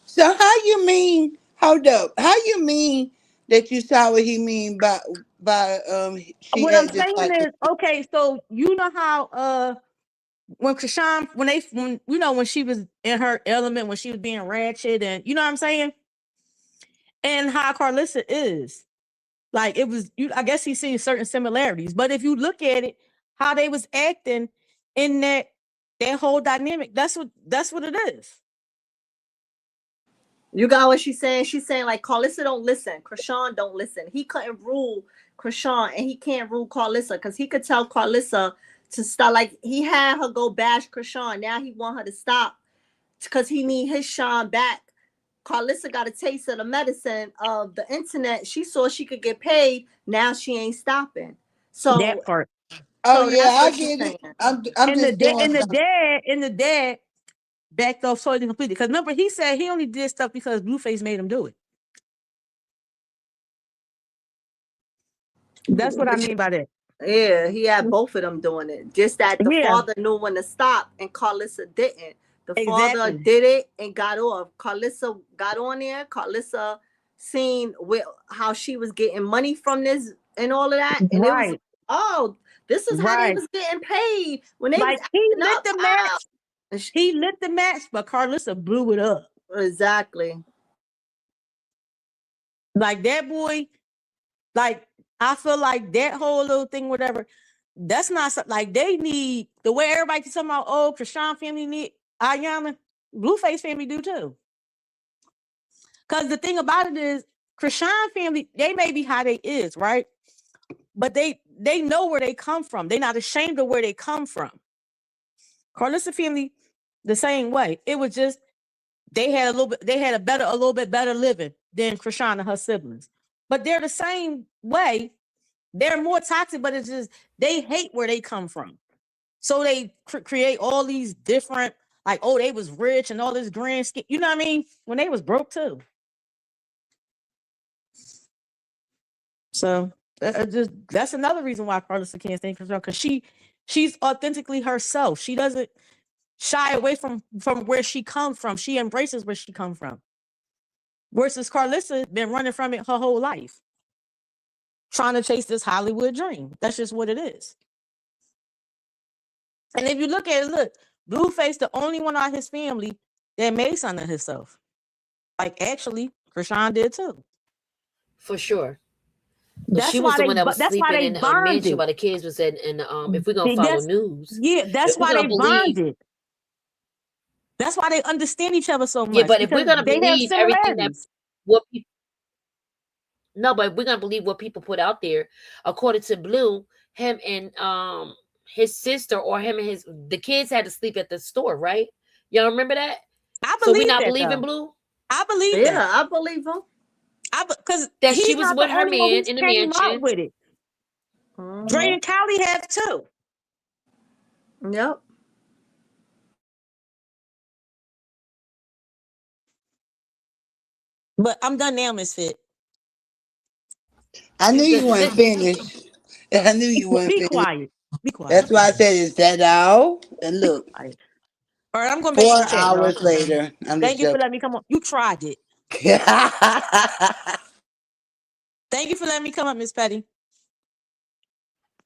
So how you mean? Hold up. How you mean that you saw what he mean by she What I'm had just saying like is, okay, so you know how when Krishan, when you know, when she was in her element, when she was being ratchet, and you know what I'm saying, and how Carlissa is. Like, it was, I guess he's seeing certain similarities. But if you look at it, how they was acting in that whole dynamic, that's what it is. You got what she's saying? She's saying like Carlissa don't listen. Krishan don't listen. He couldn't rule Krishan and he can't rule Carlissa because he could tell Carlissa to stop. Like, he had her go bash Krishan. Now he want her to stop because he need his shine back. Carlissa got a taste of the medicine of the internet. She saw she could get paid. Now she ain't stopping. That So, part. oh so yeah, that's I what she's get saying. it. I'm And the just doing something. dad backed off totally completely. Because remember, he said he only did stuff because Blueface made him do it. That's what I mean by that. Yeah, he had both of them doing it. Just that the Yeah, father knew when to stop and Carlissa didn't. The father exactly. did it and got off. Carlissa got on there. Carlissa seen how she was getting money from this and all of that. And it was, Right, oh, this is how they right. was getting paid when they was Like, he acting lit up. the Oh. match. He lit the match, but Carlissa blew it up. Exactly. Like, that boy, like, I feel like that whole little thing, whatever, that's not something like they need. The way everybody keeps talking about, oh, Krishan family need Ayana, Blueface family do too. Because the thing about it is, Krishan family, they may be how they is, right? But they know where they come from. They're not ashamed of where they come from. Carlissa family, the same way. It was just they had a little bit better living than Krishan and her siblings. But they're the same way. They're more toxic, but it's just they hate where they come from. So they create all these different, like, oh, they was rich and all this grand skin. You know what I mean? When they was broke too. So just that's another reason why Carlissa can't stand control, because she's authentically herself. She doesn't shy away from where she comes from. She embraces where she comes from. Versus Carlissa been running from it her whole life, trying to chase this Hollywood dream. That's just what it is. And if you look at it, look, Blueface, the only one out of his family that made something of himself. Like, actually, Krishan did too. For sure. But That's she was why the one that was that's why sleeping they in a mansion bonded. while the kids was in. And if we're gonna follow That's news, that's if we're why gonna they believe, bonded. That's why they understand each other so yeah. much, But if we're because gonna they have believe everything that similarities. what people no, but if we're gonna believe what people put out there, according to Blue, him and his sister or him and the kids had to sleep at the store, right? Y'all remember that? I So we believe not that believing though. Blue I believe Yeah, that. I believe him. Because that she he's was not the with her only one who man in the came out mansion. with it. Dre Mm-hmm. and Callie have too. Yep. But I'm done now, Misfit. I knew You you weren't did. finished. I knew you weren't Be finished. quiet. Be quiet. That's why I said, "Is that all?" And Be look, quiet. All right, I'm going back four in the chat, y'all. hours later, I'm Thank just you for joking. letting me come on. You tried it. Thank you for letting me come up, Miss Petty.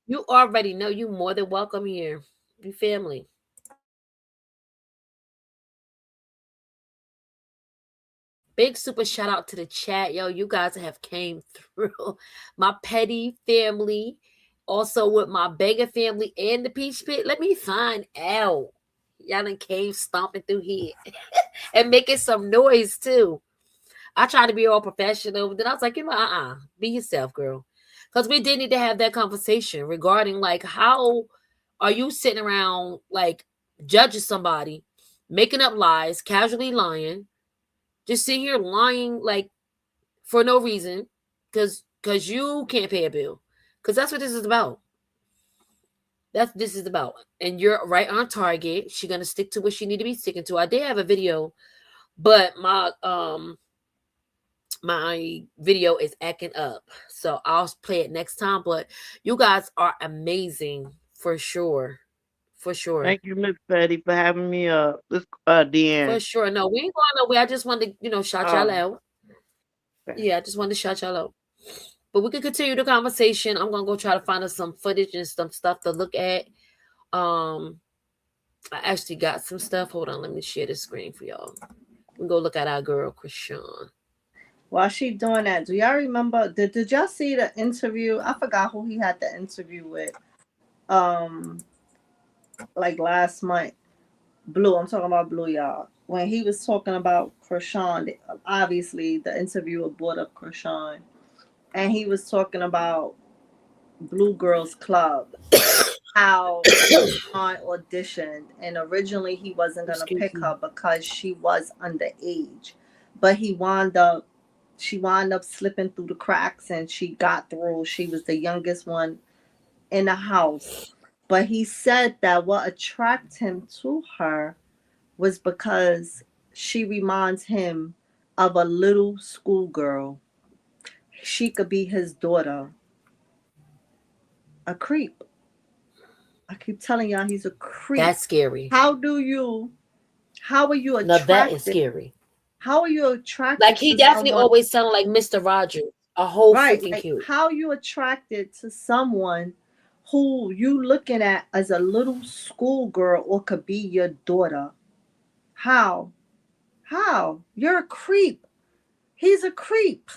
You already know you more than welcome here. You family. Big super shout out to the chat. Yo, you guys have came through. My petty family. Also with my beggar family and the peach pit. Let me find out. Y'all done came stomping through here. And making some noise too. I tried to be all professional, but then I was like, be yourself, girl. Because we did need to have that conversation regarding like how are you sitting around like judging somebody, making up lies, casually lying, just sitting here lying like for no reason, because you can't pay a bill, because that's what this is about. That's this is about, and you're right on target. She's gonna stick to what she need to be sticking to. I did have a video, but my video is acting up, so I'll play it next time. But you guys are amazing for sure, for sure, Thank you, Miss Petty, for having me up. This for DN. sure. No, we ain't going nowhere. I just wanted to, shout y'all Um, out. okay. Yeah, I just wanted to shout y'all out. But we can continue the conversation. I'm gonna go try to find us some footage and some stuff to look at. Um, I actually got some stuff. Hold on, let me share the screen for y'all. We go look at our girl Krishan. While she doing that, do y'all remember? Did y'all see the interview? I forgot who he had the interview with. Like last month. Blue. I'm talking about Blue, y'all. When he was talking about Krishan, obviously the interviewer brought up Krishan, and he was talking about Blue Girls Club, how on auditioned, and originally he wasn't gonna Excuse pick me. her because she was underage, but she wound up slipping through the cracks and she got through. She was the youngest one in the house, but he said that what attracted him to her was because she reminds him of a little schoolgirl. She could be his daughter. A creep. I keep telling y'all he's a creep. That's scary. How are you Now that is attracted? scary. How are you Like attracted he to definitely someone? always sounded like Mr. Rogers. A whole Right. freaking Like cute. how are you attracted to someone who you looking at as a little schoolgirl or could be your daughter? How? How? You're a creep. He's a creep.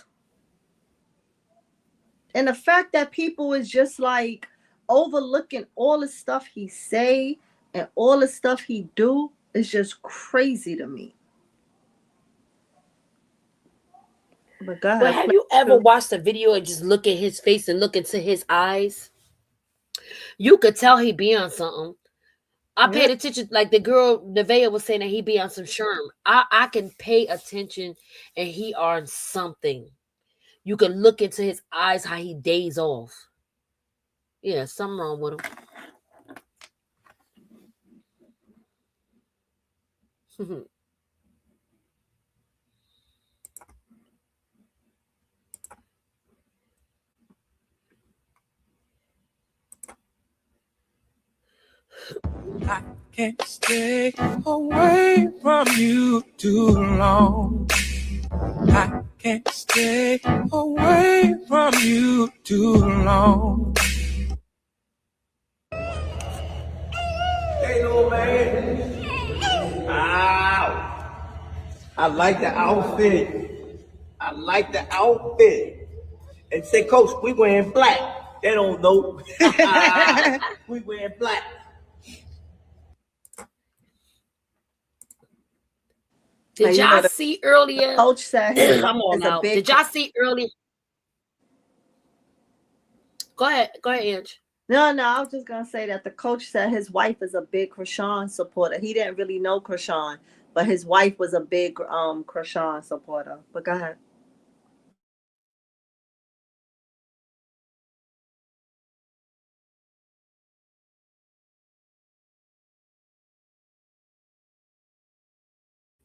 And the fact that people is just like overlooking all the stuff he say and all the stuff he do is just crazy to me. But go But ahead, have play you ever two. watched a video and just look at his face and look into his eyes? You could tell he be on something. I Yeah. paid attention, like the girl Nevaeh was saying that he be on some sherm. I can pay attention and he on something. You can look into his eyes how he days off. Yeah, something wrong with him. I can't stay away from you too long. I can't stay away from you too long. Hey, no man. Ow. I like the outfit. I like the outfit. And say, Coach, we wearing black. They don't know. We wearing black. Did You y'all know see the earlier? coach said his I'm wife on is a out. big Did y'all see earlier? Go ahead, Ange. no, I was just gonna say that the coach said his wife is a big Krishan supporter. He didn't really know Krishan, but his wife was a big Krishan supporter. But go ahead.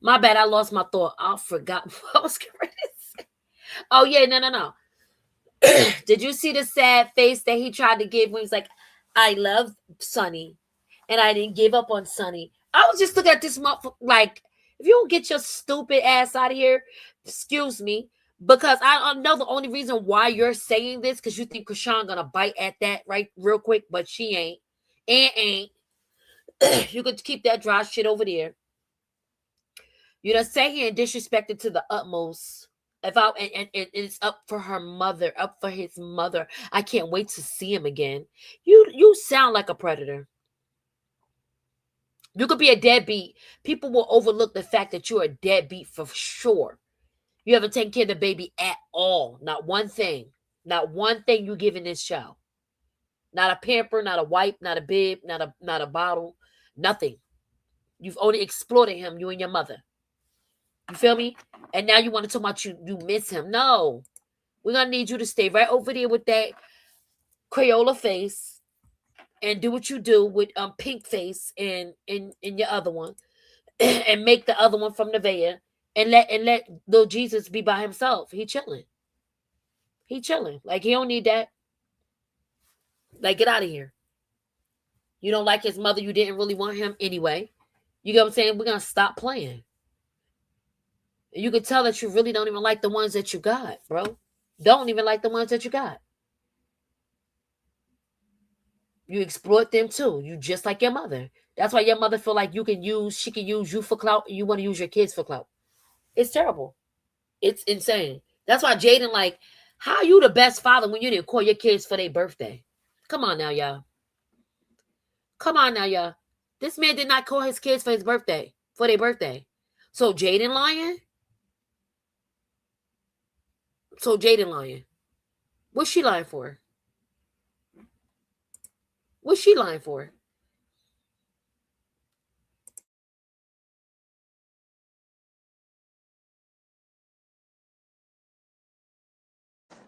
My bad, I lost my thought. I forgot what I was going to say. Oh yeah, no. Did you see the sad face that he tried to give when he's like, I love Sonny and I didn't give up on Sonny? I was just looking at this motherfucker like, if you don't get your stupid ass out of here, excuse me, because I know the only reason why you're saying this because you think Krishan gonna bite at that right real quick, but she ain't. And ain't. You could keep that dry shit over there. You know, say here and disrespect it to the utmost. If I and it's up for her mother, up for his mother. I can't wait to see him again. You sound like a predator. You could be a deadbeat. People will overlook the fact that you're a deadbeat for sure. You haven't taken care of the baby at all. Not one thing. Not one thing you give in this child. Not a pamper, not a wipe, not a bib, not a bottle, nothing. You've only exploited him, you and your mother. You feel me? And now you want to talk about you miss him. No. We're gonna need you to stay right over there with that Crayola face and do what you do with pink face and in your other one and make the other one from Nevaeh and let little Jesus be by himself. He chilling. He chilling. Like he don't need that. Like get out of here. You don't like his mother. You didn't really want him anyway. You get what I'm saying? We're gonna stop playing. You can tell that you really don't even like the ones that you got, bro. Don't even like the ones that you got. You exploit them too. You just like your mother. That's why your mother feel like she can use you for clout, and you want to use your kids for clout. It's terrible. It's insane. That's why Jaden like, how you the best father when you didn't call your kids for their birthday? Come on now, y'all. Come on now, y'all. This man did not call his kids for his birthday, for their birthday. So Jaden lying? So Jaden lying. What's she lying for? What's she lying for?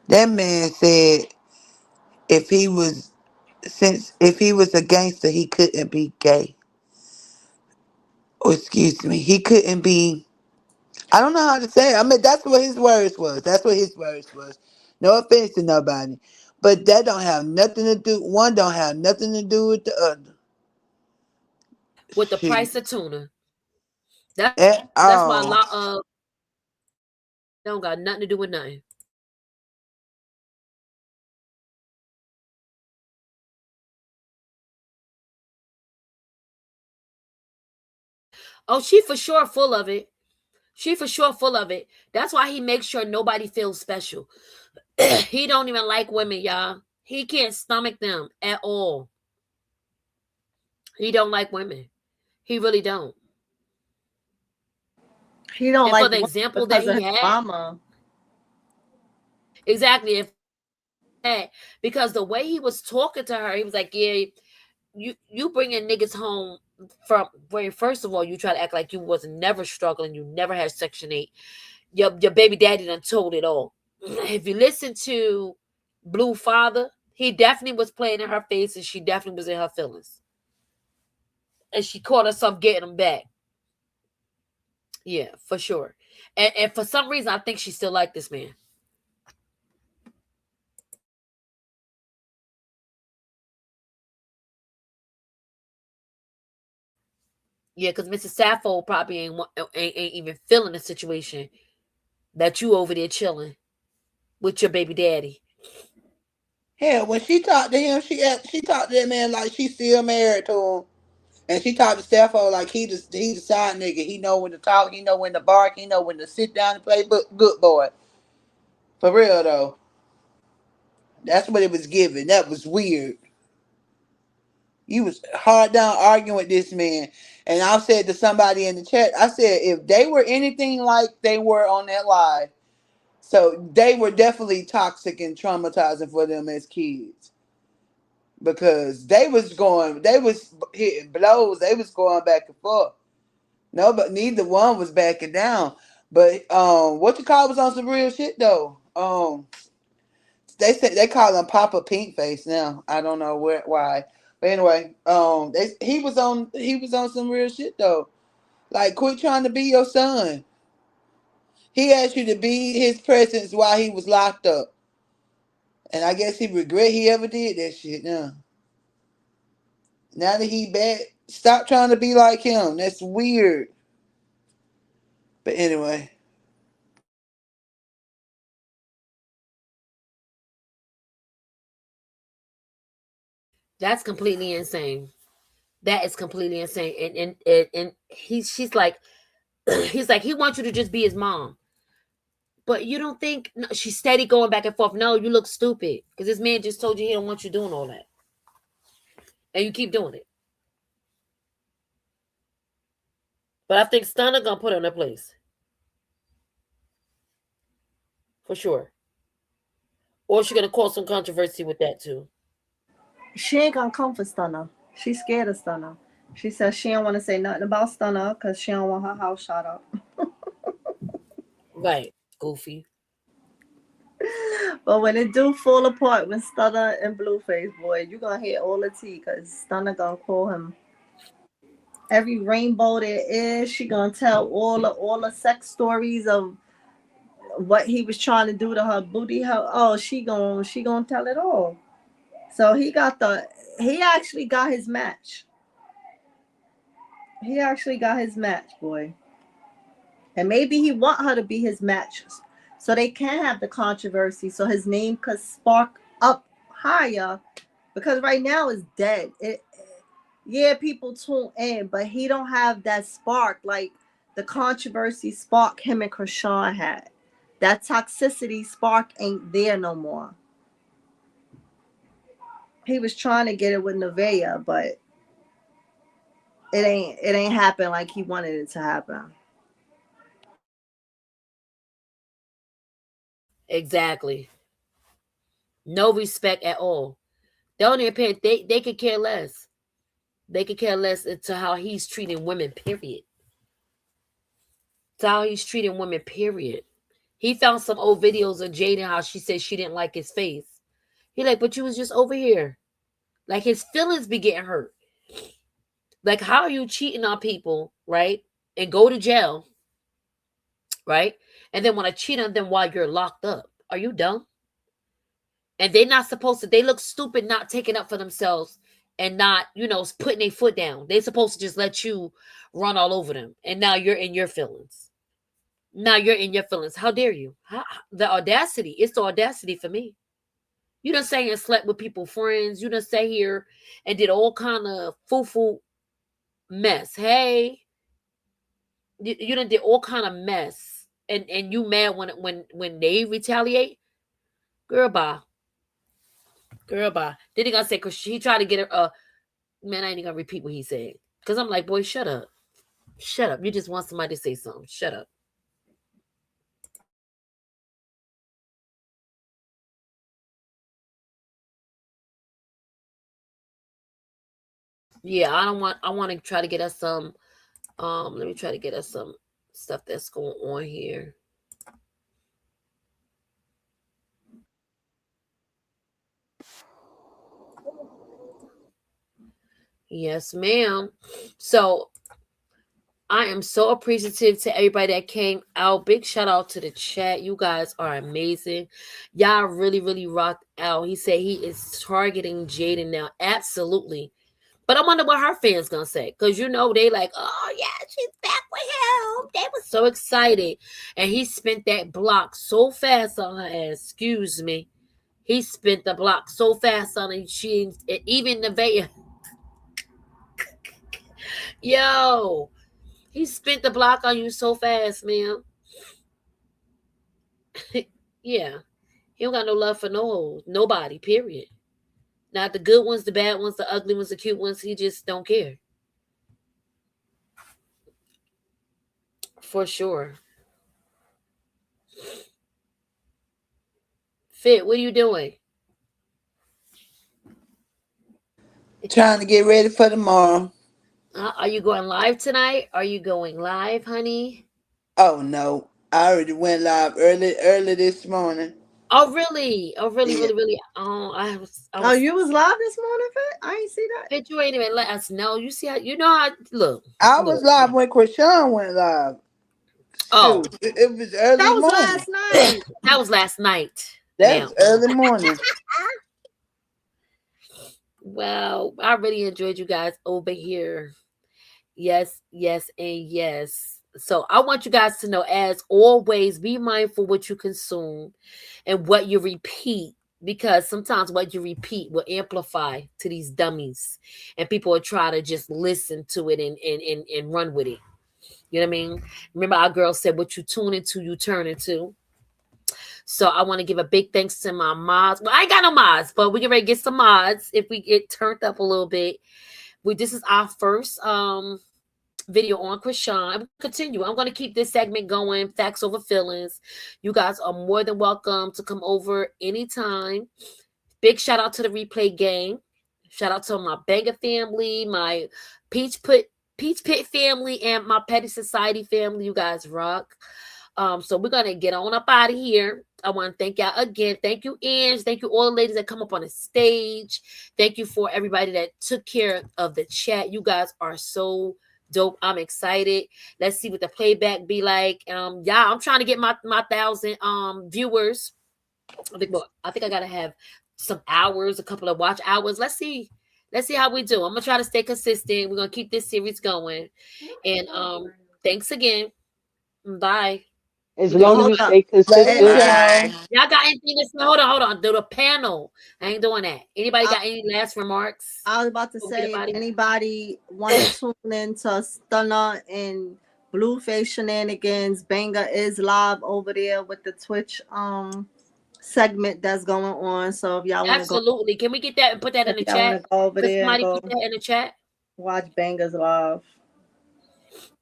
That man said if he was if he was a gangster, he couldn't be gay. Or excuse me, he couldn't be. I don't know how to say it. I mean, that's what his words was. That's what his words was. No offense to nobody, but that don't have nothing to do. One don't have nothing to do with the other. With the Shit, price of tuna. That at that's why a all. lot of don't got nothing to do with nothing. Oh, she for sure full of it. She for sure full of it. That's why he makes sure nobody feels special. He don't even like women, y'all. He can't stomach them at all. He don't like women. He really don't. He don't And for like the women example that because of he his had, mama. exactly, if because the way he was talking to her, he was like, "Yeah, you bringing niggas home from where first of all you try to act like you wasn't never struggling, you never had Section 8. Your baby daddy done told it all. If you listen to Blue Father, he definitely was playing in her face, and she definitely was in her feelings, and she caught herself getting him back. Yeah, for sure. And for some reason, I think she still like this man. Yeah, because Mrs. Sappho probably ain't even feeling the situation that you over there chilling with your baby daddy. Hell, when she talked to him, she talked to that man like she still married to him. And she talked to Steffo like he the side nigga. He know when to talk. He know when to bark. He know when to sit down and play good boy. For real though, that's what it was given. That was weird. You was hard down arguing with this man. And I said to somebody in the chat, I said if they were anything like they were on that live, so they were definitely toxic and traumatizing for them as kids because they was hitting blows. They was going back and forth. No, but neither one was backing down. But what you call was on some real shit though. They said they call him Papa Pink Face now. I don't know why. But anyway, he was on some real shit though. Like quit trying to be your son. He asked you to be his presence while he was locked up. And I guess he regret he ever did that shit now. Now that he back, stop trying to be like him. That's weird. But anyway. That's completely insane. That is completely insane. And she's like, he's like, he wants you to just be his mom. But you don't think no, she's steady going back and forth. No, you look stupid because this man just told you he don't want you doing all that, and you keep doing it. But I think Stunner gonna put her in her place for sure, or she's gonna cause some controversy with that too. She ain't gonna come for Stunner. She's scared of Stunner. She says she don't want to say nothing about Stunner because she don't want her house shot up. Right. Goofy. But when it do fall apart, when Stunner and Blueface, boy, you gonna hear all the tea, cause Stunner gonna call him every rainbow there is. She gonna tell all the sex stories of what he was trying to do to her booty. She gonna tell it all. So he actually got his match. He actually got his match, boy. And maybe he want her to be his match so they can have the controversy so his name could spark up higher, because right now it's dead. Yeah, people tune in, but he don't have that spark like the controversy spark him and Krishan had. That toxicity spark ain't there no more. He was trying to get it with Nevaeh, but it ain't happened like he wanted it to happen. Exactly. No respect at all. They don't even pay. They could care less. They could care less to how he's treating women. Period. To how he's treating women. Period. He found some old videos of Jada how she said she didn't like his face. He like, but you was just over here. Like his feelings be getting hurt. Like how are you cheating on people, right? And go to jail, right? And then want to cheat on them while you're locked up. Are you dumb? And they're not supposed to. They look stupid not taking up for themselves and not, putting their foot down. They're supposed to just let you run all over them. And now you're in your feelings. Now you're in your feelings. How dare you? The audacity. It's the audacity for me. You done say and slept with people, friends. You done say here and did all kind of foo-foo mess. Hey, you done did all kind of mess. And you mad when they retaliate? Girl, bye. Girl, bye. Then he gonna say, because he tried to get her, man, I ain't gonna repeat what he said. Because I'm like, boy, shut up. Shut up. You just want somebody to say something. Shut up. Yeah, I want to try to get us some, let me try to get us some stuff that's going on here. Yes, ma'am. So I am so appreciative to everybody that came out. Big shout out to the chat. You guys are amazing. Y'all really, really rocked out. He said he is targeting Jaden now. Absolutely. But I wonder what her fans gonna say. Because they like, oh yeah, she's back with him. They were so excited. And he spent that block so fast on her ass. Excuse me. He spent the block so fast on her. Even Nevaeh. Yo. He spent the block on you so fast, man. Yeah. He don't got no love for nobody, period. Not the good ones, the bad ones, the ugly ones, the cute ones. He just don't care. For sure. Fit, what are you doing? Trying to get ready for tomorrow. Are you going live tonight? Are you going live, honey? Oh no. I already went live early this morning. Oh, really? Oh, really, Yeah. really, really? Oh, I Oh, was. you was live this morning, Fit? I ain't see that. Fit, you ain't even let us know. You see how look. I was Look. live when Krishan went live. Oh, Shoot. It was early That was morning. last night. that was last night. That Now, was early morning. well, I really enjoyed you guys over here. Yes, yes, and yes. So I want you guys to know, as always, be mindful what you consume and what you repeat, because sometimes what you repeat will amplify to these dummies, and people will try to just listen to it and run with it. You know what I mean? Remember, our girl said, "What you tune into, you turn into." So I want to give a big thanks to my mods. Well, I ain't got no mods, but we can ready to get some mods if we get turned up a little bit. This is our first video on Krishan. We'll continue. I'm going to keep this segment going. Facts over feelings. You guys are more than welcome to come over anytime. Big shout out to the replay gang. Shout out to my Banger family, my Peach Pit family, and my Petty Society family. You guys rock. So we're gonna get on up out of here. I want to thank y'all again. Thank you, Ange. Thank you, all the ladies that come up on the stage. Thank you for everybody that took care of the chat. You guys are so dope. I'm excited. Let's see what the playback be like. Yeah, I'm trying to get my 1,000 viewers. I think I gotta have some hours, a couple of watch hours. Let's see how we do. I'm gonna try to stay consistent. We're gonna keep this series going. And thanks again. Bye. As We can long as Hold you up. stay Later, consistent. show. Y'all got anything to say? Hold on. Do the panel. I ain't doing that. Anybody got any last remarks? I was about to say, if anybody want to tune into Stunner and Blueface Shenanigans, Banger is live over there with the Twitch segment that's going on. So if y'all want to go, Absolutely. Can we get that and put that in the if y'all want chat? to go over Could there and somebody go put that in the chat? watch Bangers live.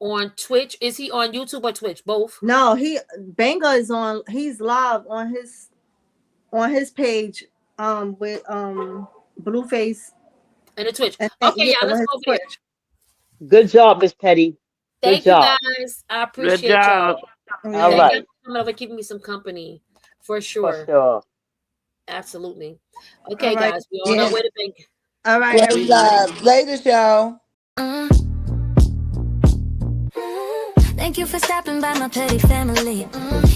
On Twitch? Is he on YouTube or Twitch? Both? No, Banger is on. He's live on his page with Blueface And the Twitch. and Okay, yeah, y'all, with let's his go over there. Twitch. Good job, Miss Petty. Good Thank you, job. guys. I Good appreciate job. y'all. All Thank right. you for coming over, keeping me some company. For For sure. sure. Absolutely. Okay, All right. guys. We're on our way to bank. All right, Great everybody. job. Later, show. Thank you for stopping by my petty family.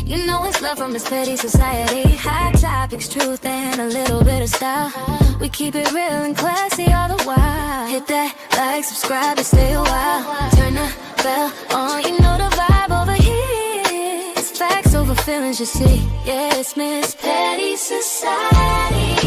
You know it's love from this petty society. Hot topics, truth, and a little bit of style. We keep it real and classy all the while. Hit that like, subscribe, and stay a while. Turn the bell on, you know the vibe over here. It's facts over feelings, you see. Yeah, it's Miss Petty Society.